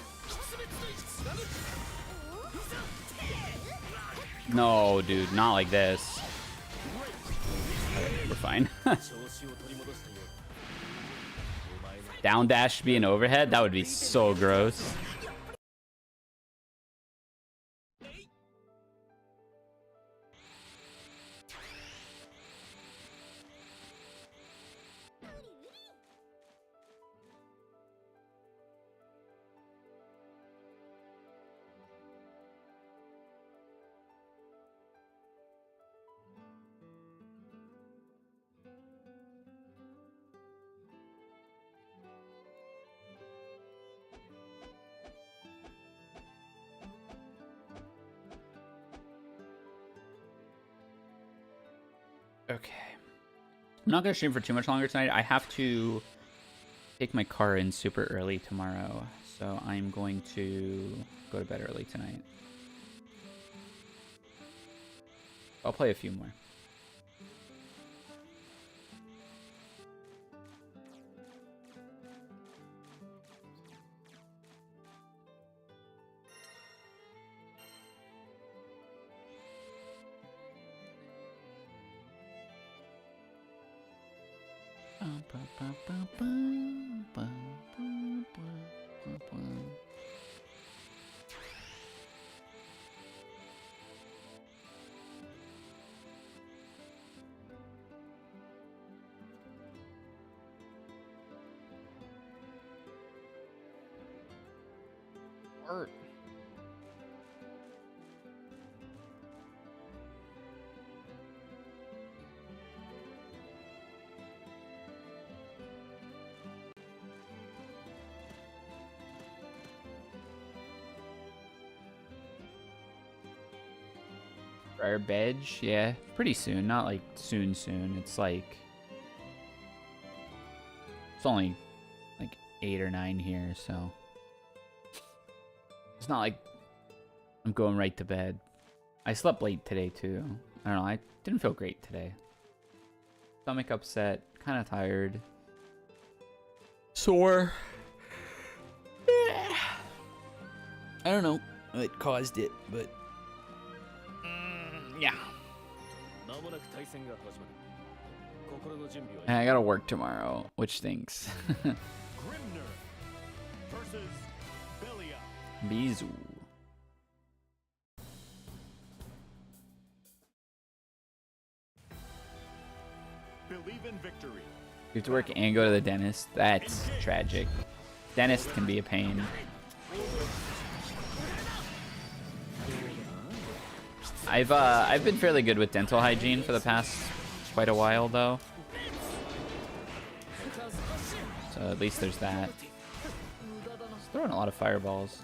No, dude, not like this. Okay, we're fine. Down dash to be an overhead? That would be so gross. Okay. I'm not gonna stream for too much longer tonight. I have to take my car in super early tomorrow, so I'm going to go to bed early tonight. I'll play a few more. Art. Rare Bedge, yeah, pretty soon. Not like soon. It's like it's only like 8 or 9 here, so it's not like I'm going right to bed. I slept late today too. I don't know. I didn't feel great today. Stomach upset, kind of tired, sore. I don't know what caused it, but. Yeah. And I gotta work tomorrow, which stinks. Grimnir versus Bluu. Believe in victory. You have to work and go to the dentist. That's tragic. Dentist can be a pain. I've been fairly good with dental hygiene for the past quite a while though. So at least there's that. Just throwing a lot of fireballs.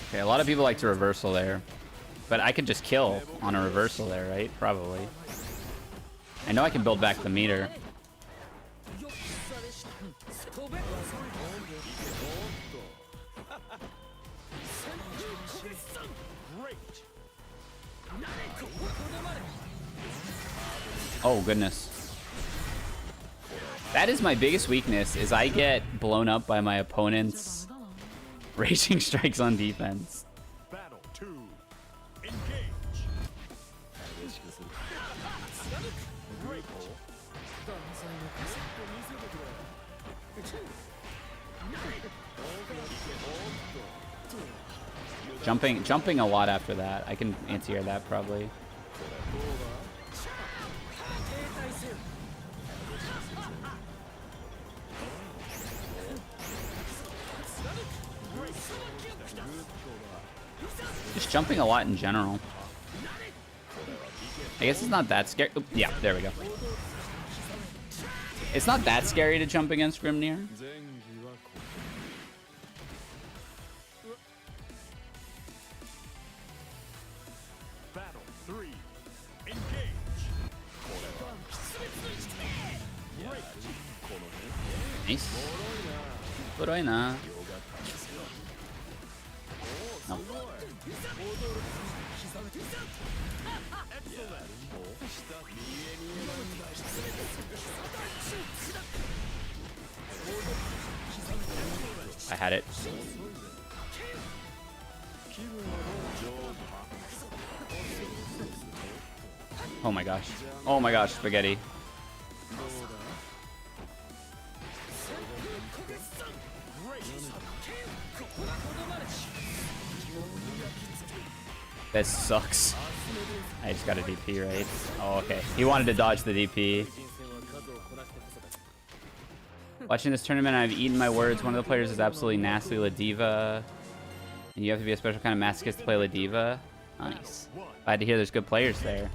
Okay, a lot of people like to reversal there. But I could just kill on a reversal there, right? Probably. I know I can build back the meter. Oh, goodness. That is my biggest weakness, is I get blown up by my opponent's raging strikes on defense. Battle 2. Engage. Jumping a lot after that. I can anti-air that probably. Just jumping a lot in general. I guess it's not that scary. Oop, yeah, there we go. It's not that scary to jump against Grimnir. Battle 3. Engage. Nice. Buroi. No. I had it. Oh my gosh. Oh my gosh, spaghetti. This sucks. I just got a DP, right? Oh, okay. He wanted to dodge the DP. Watching this tournament, I've eaten my words. One of the players is absolutely nasty, Ladiva. And you have to be a special kind of masochist to play Ladiva. Nice. Glad to hear there's good players there.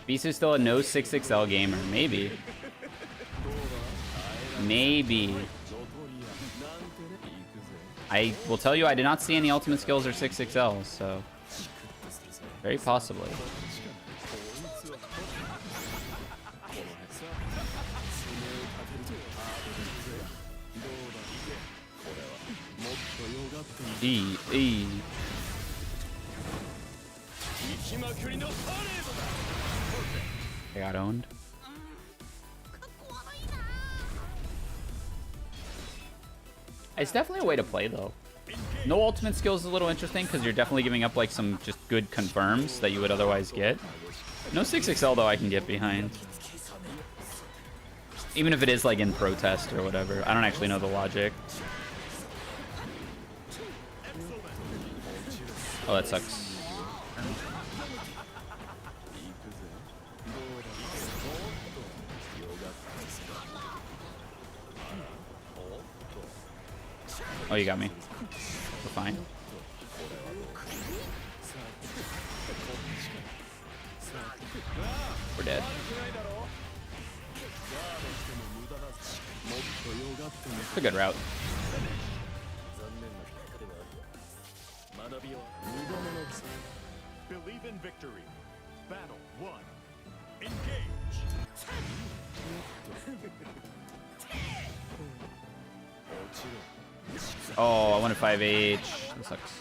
Bisu's still a no 6XL gamer. Maybe. Maybe. I will tell you, I did not see any ultimate skills or 6XL, so very possibly. E. I got owned. It's definitely a way to play, though. No ultimate skills is a little interesting because you're definitely giving up like some just good confirms that you would otherwise get. No 6XL though I can get behind. Even if it is like in protest or whatever. I don't actually know the logic. Oh, that sucks. Oh, you got me. We're fine. We're dead. It's a good route. Believe in victory. Battle 1. Engage. Oh, I wanted 5H. That sucks.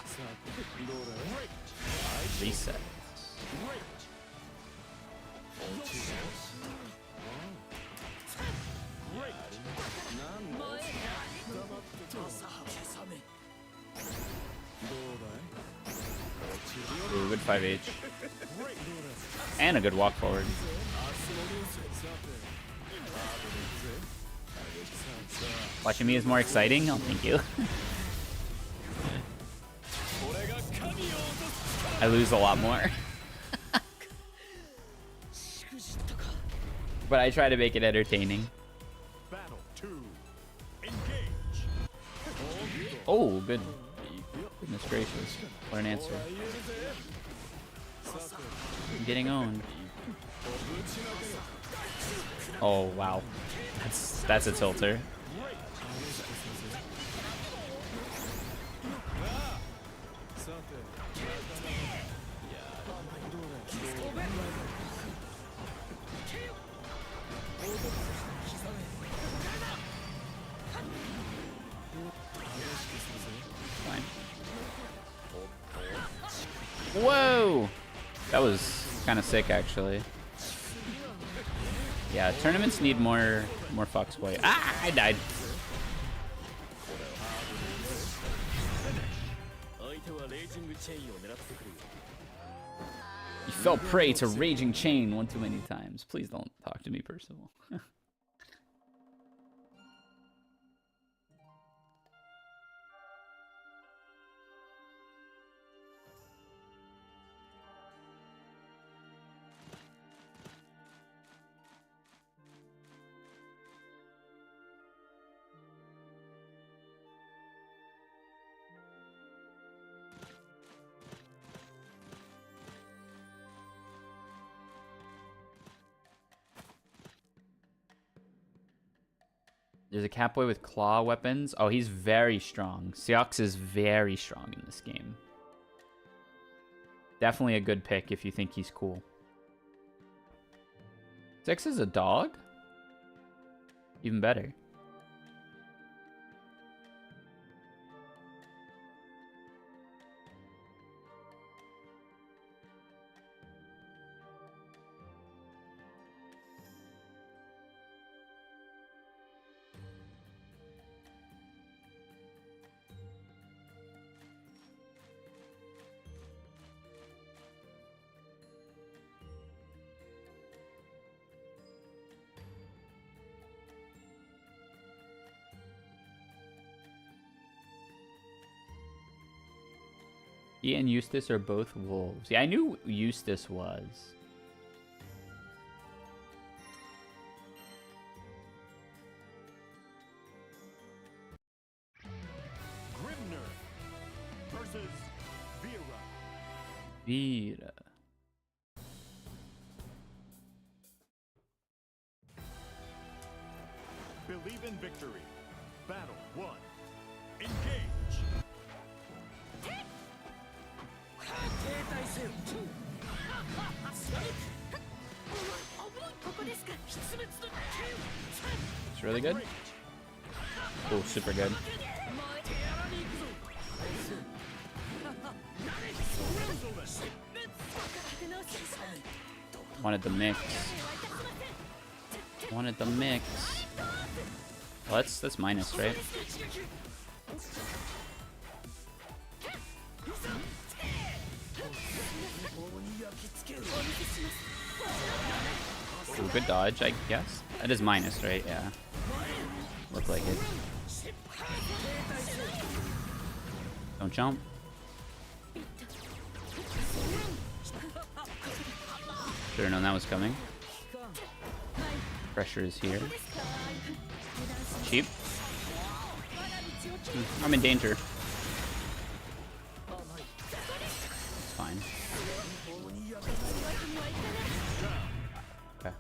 Reset. Ooh, good 5H. And a good walk forward. Watching me is more exciting? Oh, thank you. I lose a lot more. But I try to make it entertaining. Battle 2. Engage. Oh, good. Goodness gracious. What an answer. I'm getting owned. Oh, wow. That's a tilter. Fine. Whoa! That was kind of sick, actually. Yeah, tournaments need more Fox Boy. Ah, I died. You fell prey to Raging Chain one too many times. Please don't talk to me, Percival. There's a Catboy with claw weapons. Oh, he's very strong. Seox is very strong in this game. Definitely a good pick if you think he's cool. Six is a dog? Even better. He and Eustace are both wolves. Yeah, I knew Eustace was. Grimnir versus Vera. Vera. Believe in victory. Battle 1. Engage. ここですか。 It's really good. Oh, super good. Wanted the mix. Wanted the mix. Well, that's minus, right? Ooh, good dodge, I guess. That is minus, right? Yeah. Look like it. Don't jump. Should've known that was coming. Pressure is here. Cheap. I'm in danger. It's fine. Okay.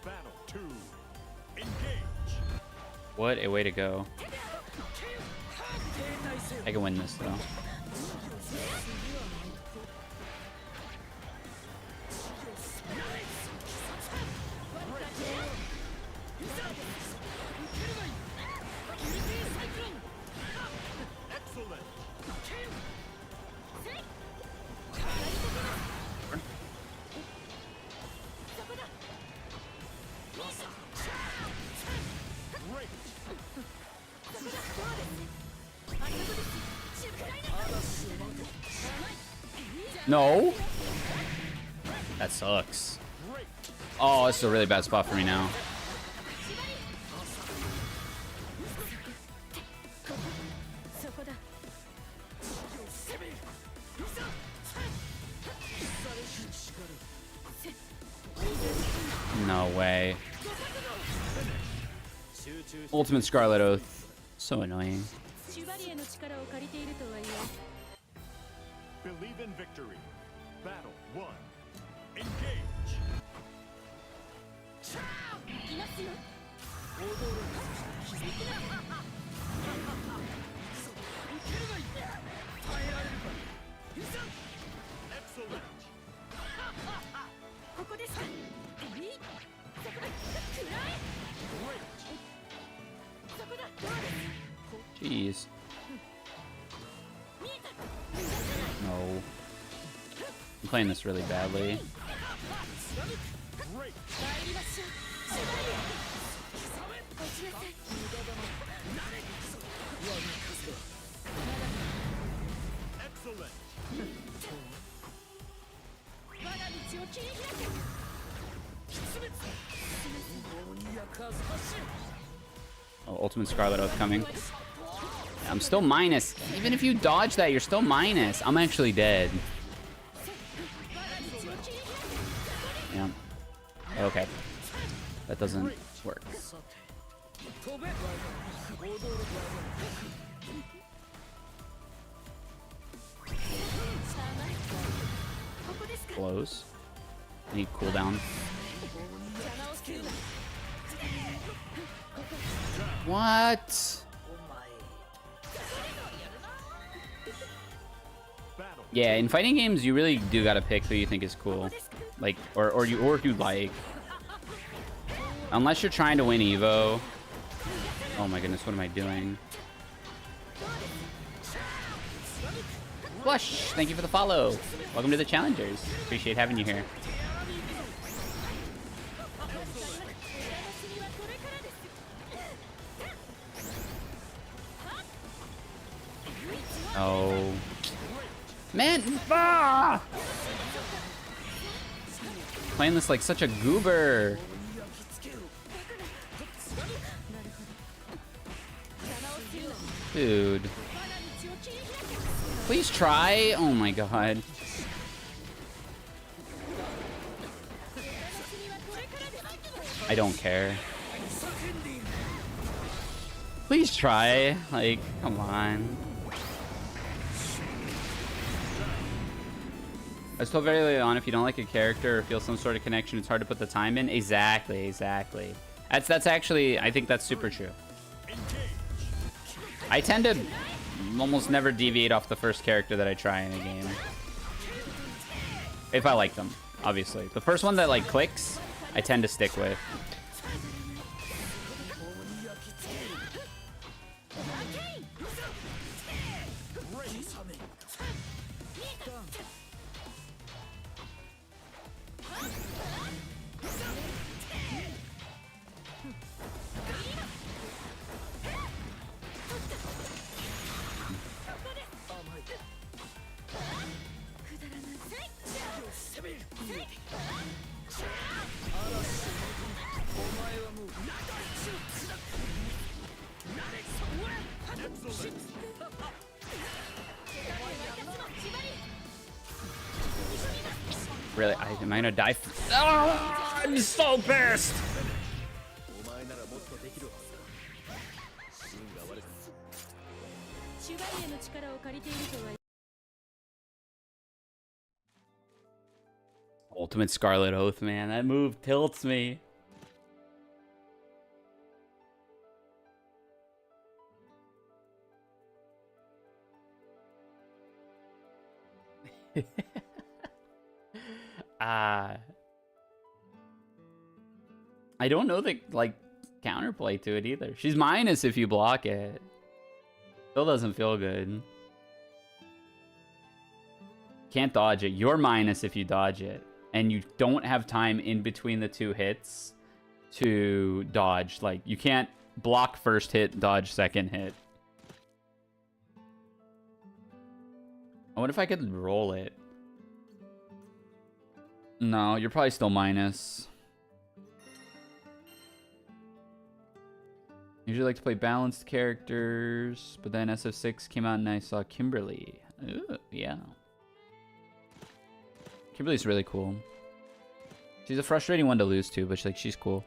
Battle 2. Engage. What a way to go. I can win this though. Excellent. Great. No. That sucks. Great. Oh, this is a really bad spot for me now. No way. Ultimate Scarlet Oath. So annoying. Believe in victory. Battle 1. Engage. Excellent. Jeez. No. I'm playing this really badly. Great. Excellent. Oh, Ultimate Scarlet Oath coming. I'm still minus. Even if you dodge that, you're still minus. I'm actually dead. Yeah. Okay. That doesn't work. Close. Need cooldown. What? Yeah, in fighting games, you really do gotta pick who you think is cool, like, or who you like. Unless you're trying to win Evo. Oh my goodness, what am I doing? Blush, thank you for the follow. Welcome to the Challengers. Appreciate having you here. Oh. Man, ah! Playing this like such a goober. Dude. Please try. Oh my god. I don't care. Please try. Like, come on. I was told very early on, if you don't like a character or feel some sort of connection, it's hard to put the time in. Exactly, exactly. That's actually, I think that's super true. I tend to almost never deviate off the first character that I try in a game. If I like them, obviously. The first one that like clicks, I tend to stick with. Really, am I gonna die? Oh, I'm so pissed. Ultimate Scarlet Oath, man. That move tilts me. I don't know the like counterplay to it either. She's minus if you block it. Still doesn't feel good. Can't dodge it. You're minus if you dodge it. And you don't have time in between the two hits to dodge. Like, you can't block first hit, dodge second hit. I wonder if I could roll it. No, you're probably still minus. Usually like to play balanced characters, but then SF6 came out and I saw Kimberly. Ooh, yeah. Kimberly's really cool. She's a frustrating one to lose to, but she's cool.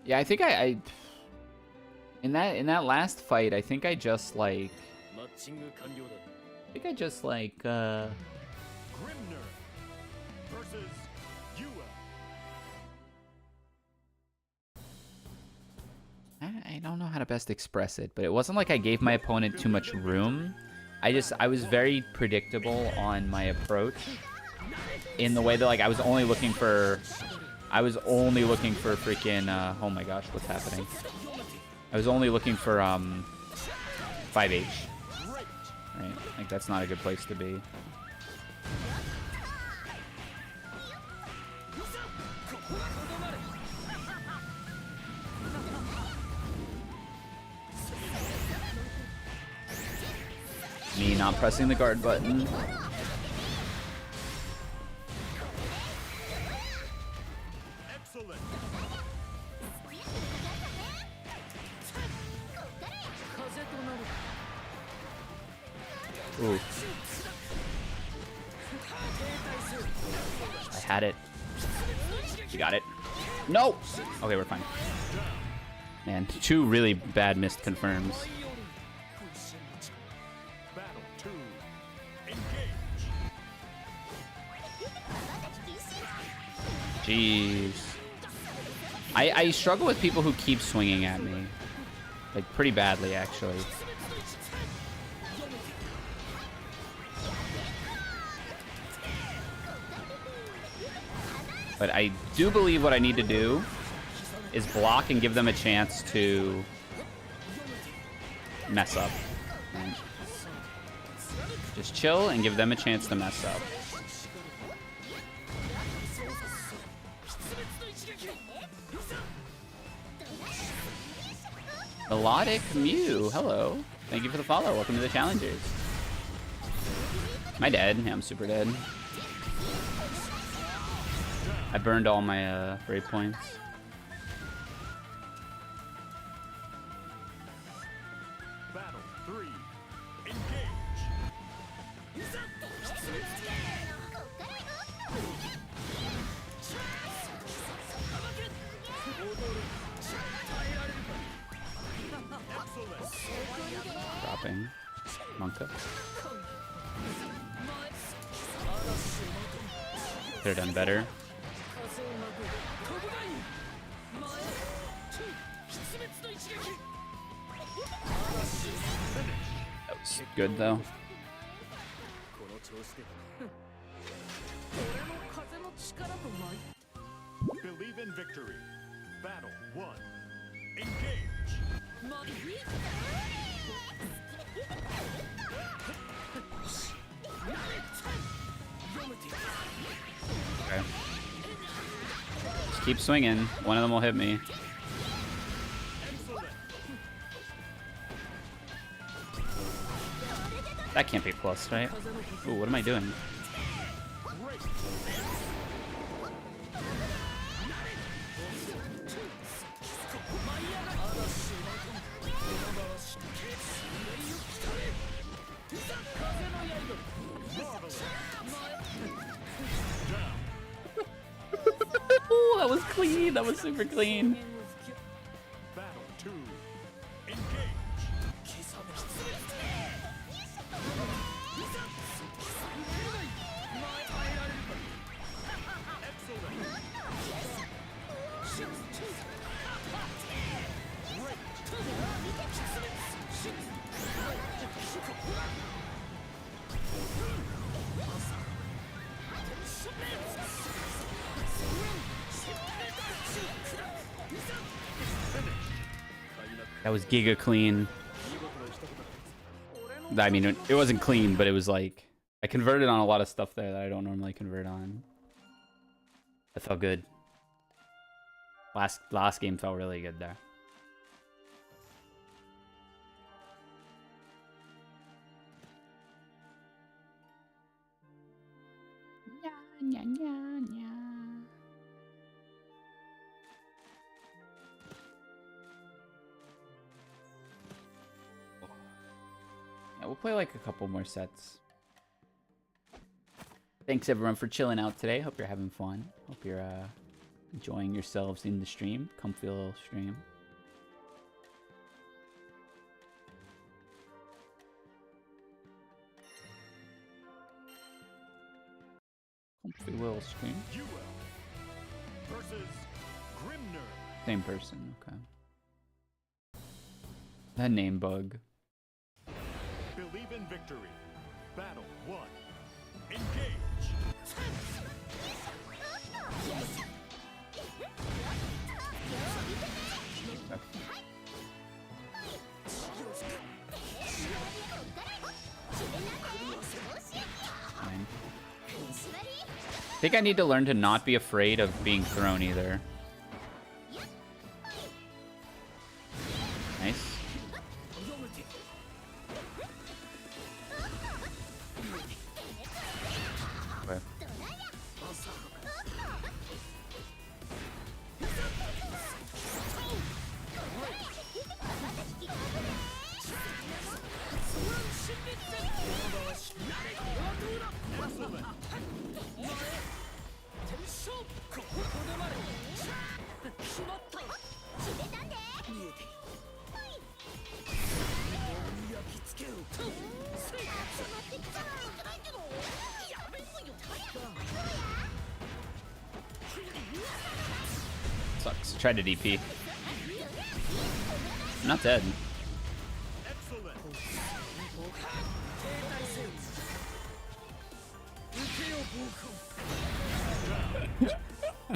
Yeah, I think I in that last fight, I think I just like Grimnir versus I don't know how to best express it, but it wasn't like I gave my opponent too much room. I was very predictable on my approach in the way that like I was only looking for freaking oh my gosh, what's happening? I was only looking for 5H. Right? Like that's not a good place to be. Me not pressing the guard button. excellent. Ooh. I had it. You got it. No! Okay, we're fine. Man, 2 really bad missed confirms. Battle 2. Engage. Jeez. I struggle with people who keep swinging at me. Like, pretty badly, actually. But I do believe what I need to do is block and give them a chance to mess up. And just chill and give them a chance to mess up. Melodic Mew, hello. Thank you for the follow. Welcome to the challengers. Am I dead? Yeah, I'm super dead. I burned all my brave points. Battle 3. Engage. Dropping. Monka. Could have done better. That was good though. Believe in victory. Battle 1. Engage. Okay. Just keep swinging. One of them will hit me. That can't be plus, right? Ooh, what am I doing? Ooh, that was clean. That was super clean. Battle 2. Engage. That was giga clean. I mean, it wasn't clean, but it was like I converted on a lot of stuff there that I don't normally convert on. That felt good. Last game felt really good there. Yeah, we'll play like a couple more sets. Thanks everyone for chilling out today. Hope you're having fun. Hope you're enjoying yourselves in the stream. Comfy little stream. Comfy little stream. Versus Grimnir. Same person, okay. That name bug. Believe in victory. Battle 1. Engage. Fine. I think I need to learn to not be afraid of being thrown either. Nice. Okay. Sucks. Tried to DP. I'm not dead.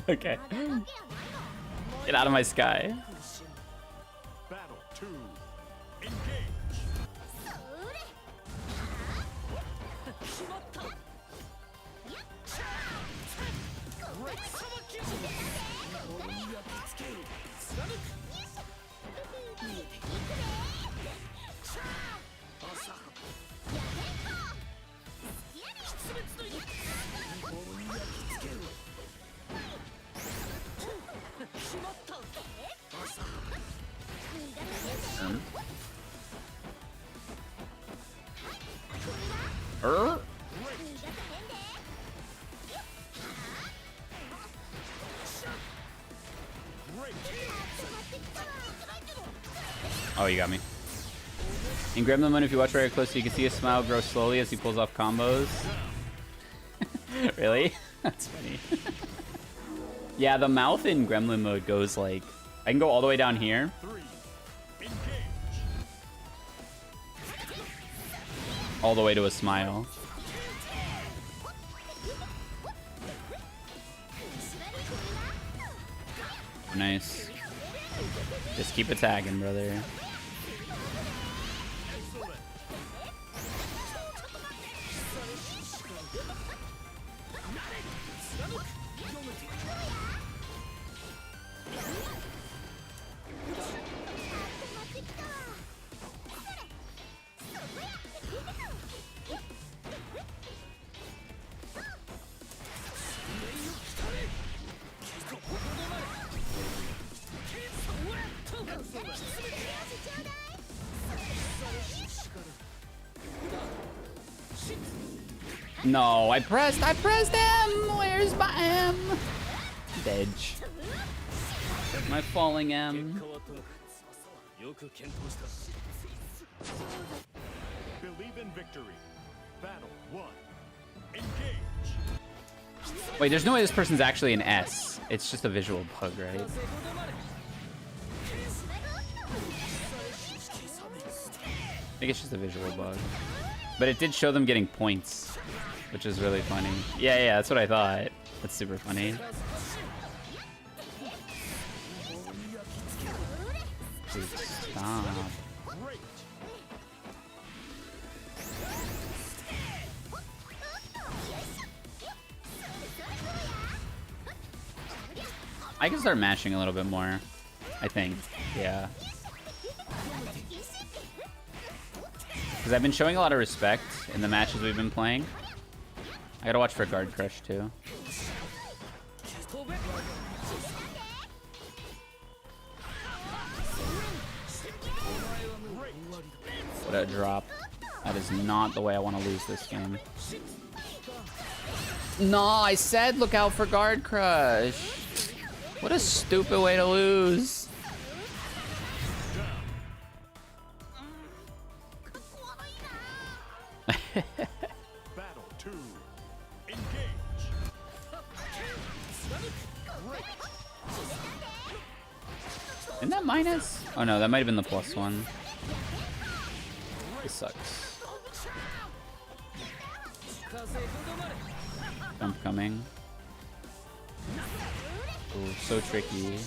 Okay. Get out of my sky. Battle 2. Engage. Oh, you got me. In Gremlin mode, if you watch very closely, you can see his smile grow slowly as he pulls off combos. Really? That's funny. Yeah, the mouth in Gremlin mode goes like... I can go all the way down here. All the way to a smile. Nice. Just keep attacking, brother. No, I pressed M! Where's my M? Dedge. My falling M. Believe in victory. Battle 1. Engage. Wait, there's no way this person's actually an S. It's just a visual bug, right? I think it's just a visual bug. But it did show them getting points, which is really funny. Yeah, that's what I thought. That's super funny. Dude, stop. I can start mashing a little bit more, I think. Yeah. Because I've been showing a lot of respect in the matches we've been playing. I gotta watch for guard crush too. What a drop. That is not the way I want to lose this game. No, I said look out for guard crush. What a stupid way to lose. Battle 2. Engage. Isn't that minus? Oh no, that might have been the plus one. This sucks. Jump coming. Ooh, so tricky.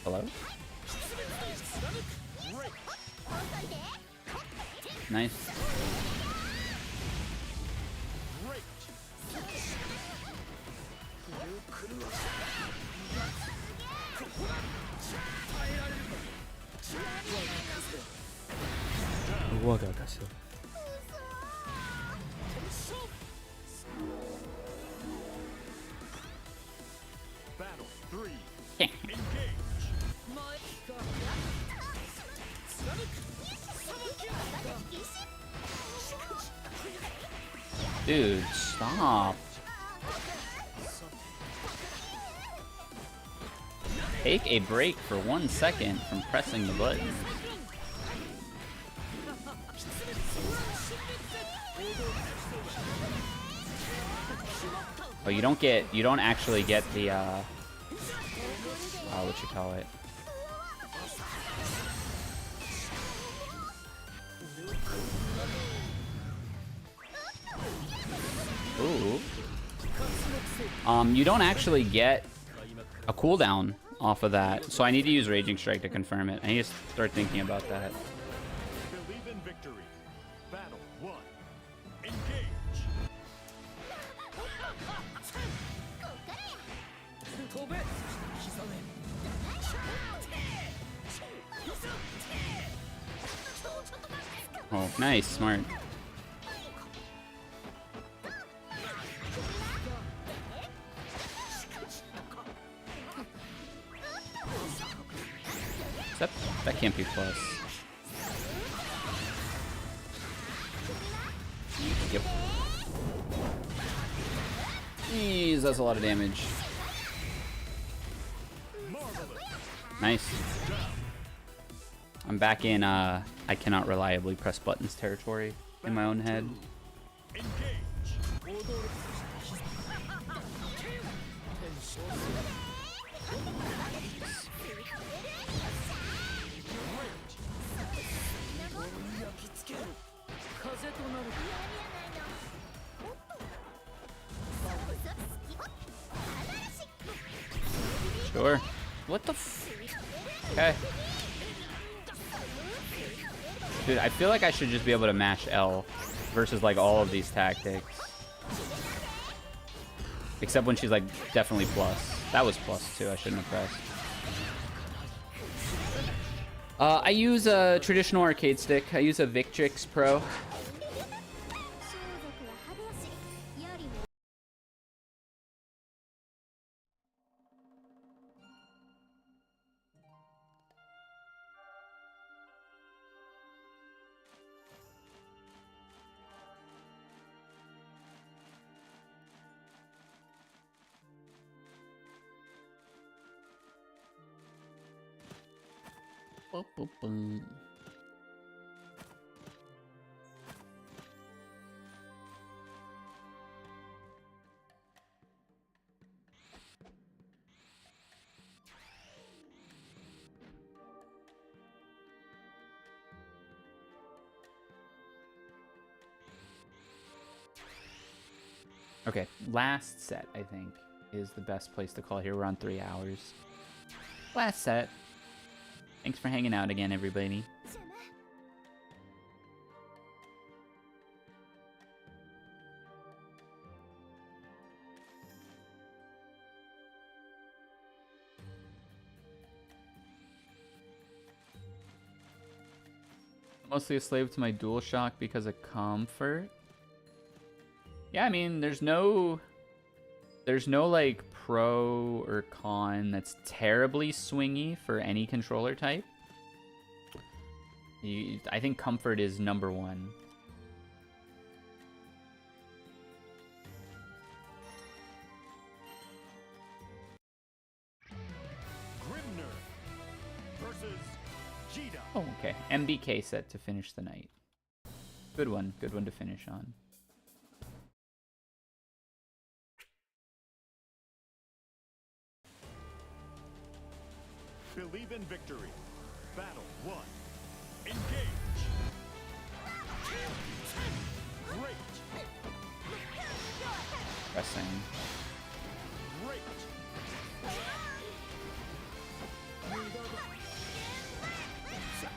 Hello? Nice. Battle 3. Yeah. Engage. Dude, stop. Take a break for 1 second from pressing the button. Oh, you don't actually get the, what you call it? Ooh. You don't actually get a cooldown off of that, so I need to use Raging Strike to confirm it. I need to start thinking about that. Believe in victory. Battle 1. Engage. Oh, nice, smart. That can't be plus. you. Jeez, that's a lot of damage. Nice. I'm back in I cannot reliably press buttons territory in my own head. Sure. What the f... Okay. Dude, I feel like I should just be able to mash L versus like all of these tactics. Except when she's like definitely plus. That was plus too, I shouldn't have pressed. I use a traditional arcade stick. I use a Victrix Pro. Okay, last set, I think, is the best place to call here. We're on 3 hours. Last set. Thanks for hanging out again, everybody. Mostly a slave to my DualShock because of comfort. Yeah, I mean, there's no like pro or con that's terribly swingy for any controller type. I think comfort is number one. Grimnir versus Gita. Oh, okay. MBK set to finish the night. Good one to finish on. Believe in victory. Battle 1. Engage. Great. Pressing. Great.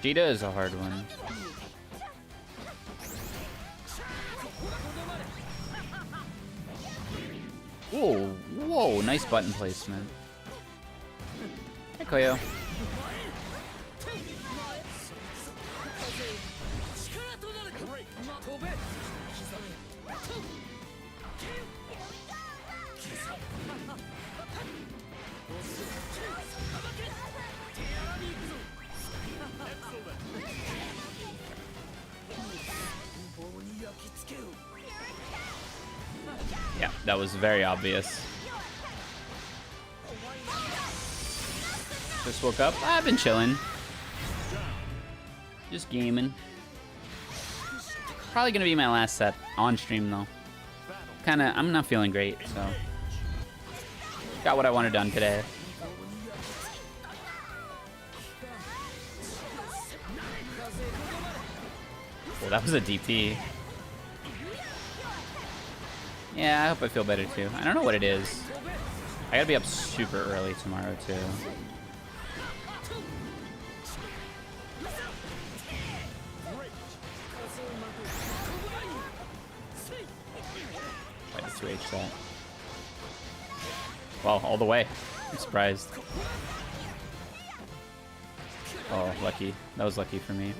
Gita is a hard one. Whoa, whoa, nice button placement. Hey, Koyo. Yeah, that was very obvious. Just woke up. I've been chilling. Just gaming. Probably gonna be my last set on stream though. I'm not feeling great, so. Got what I wanted done today. Well, that was a DP. Yeah, I hope I feel better too. I don't know what it is. I gotta be up super early tomorrow too. I did 2H that. Well, all the way. I'm surprised. Oh, lucky. That was lucky for me.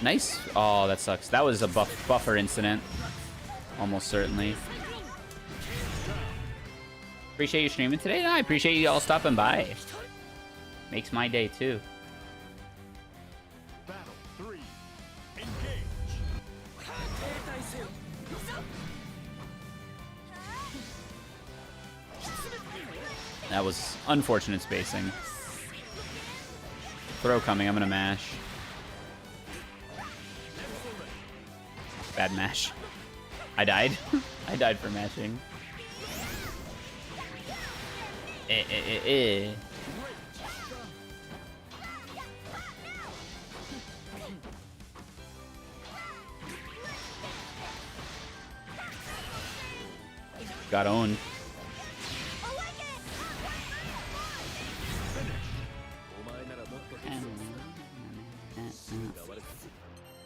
Nice. Oh, that sucks. That was a buffer incident. Almost certainly. Appreciate you streaming today. No, I appreciate you all stopping by. Makes my day too. Battle 3. Engage. That was unfortunate spacing. Throw coming. I'm gonna mash. Bad mash. I died. I died for mashing. Got owned.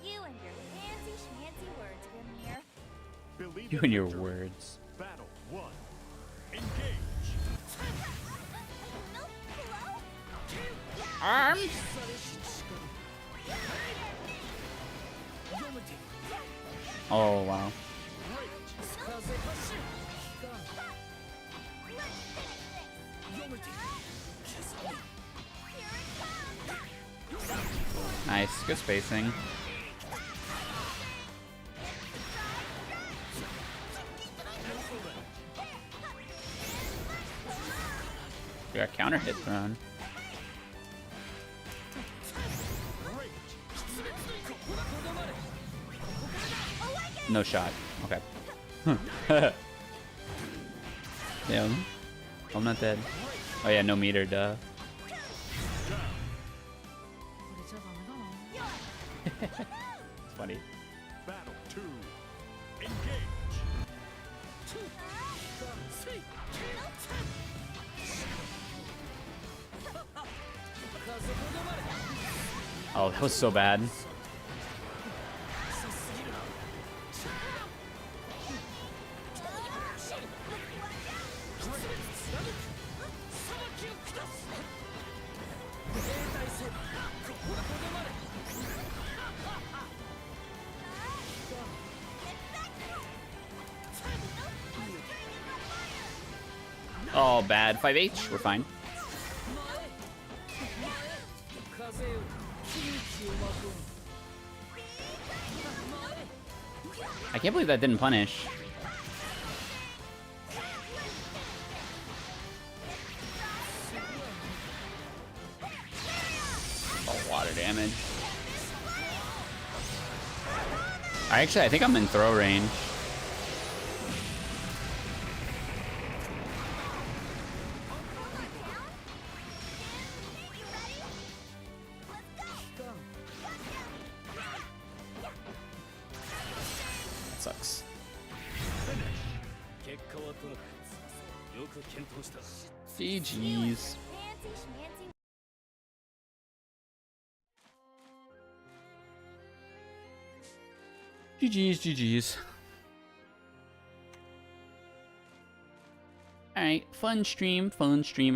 You and your fancy schmancy words, Grimnir. Believe You in and your victory. words. Battle 1. Engage. No, hello? Arm. Oh wow. Nice. Good spacing. We got counter hit thrown. No shot. Okay. Yeah. I'm not dead. Oh yeah, no meter, duh. It's funny. Battle 2. Engage. Oh, that was so bad. Oh, bad. 5H. We're fine. I can't believe that didn't punish. Oh, water damage. I think I'm in throw range. Sucks. GG's. Fancy schmancy. GG's. Alright, fun stream,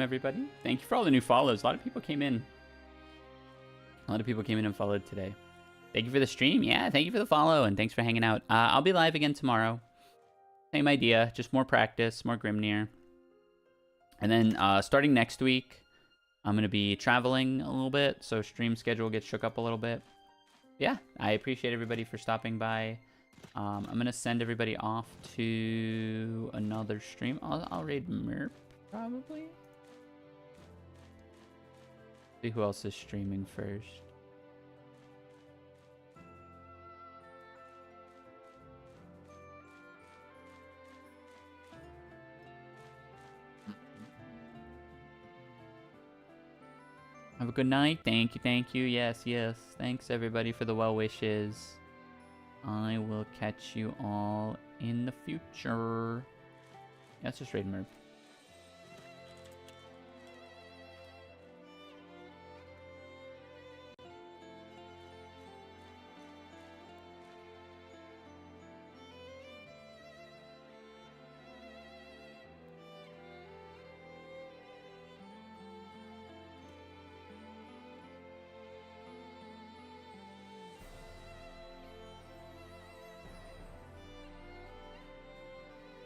everybody. Thank you for all the new follows. A lot of people came in. And followed today. Thank you for the stream. Yeah, thank you for the follow, and thanks for hanging out. I'll be live again tomorrow. Same idea, just more practice, more Grimnir. And then starting next week, I'm going to be traveling a little bit, so stream schedule gets shook up a little bit. Yeah, I appreciate everybody for stopping by. I'm going to send everybody off to another stream. I'll raid Merp, probably. See who else is streaming first. Have a good night. Thank you. Yes. Thanks, everybody, for the well wishes. I will catch you all in the future. Yeah, let's just raid Merp.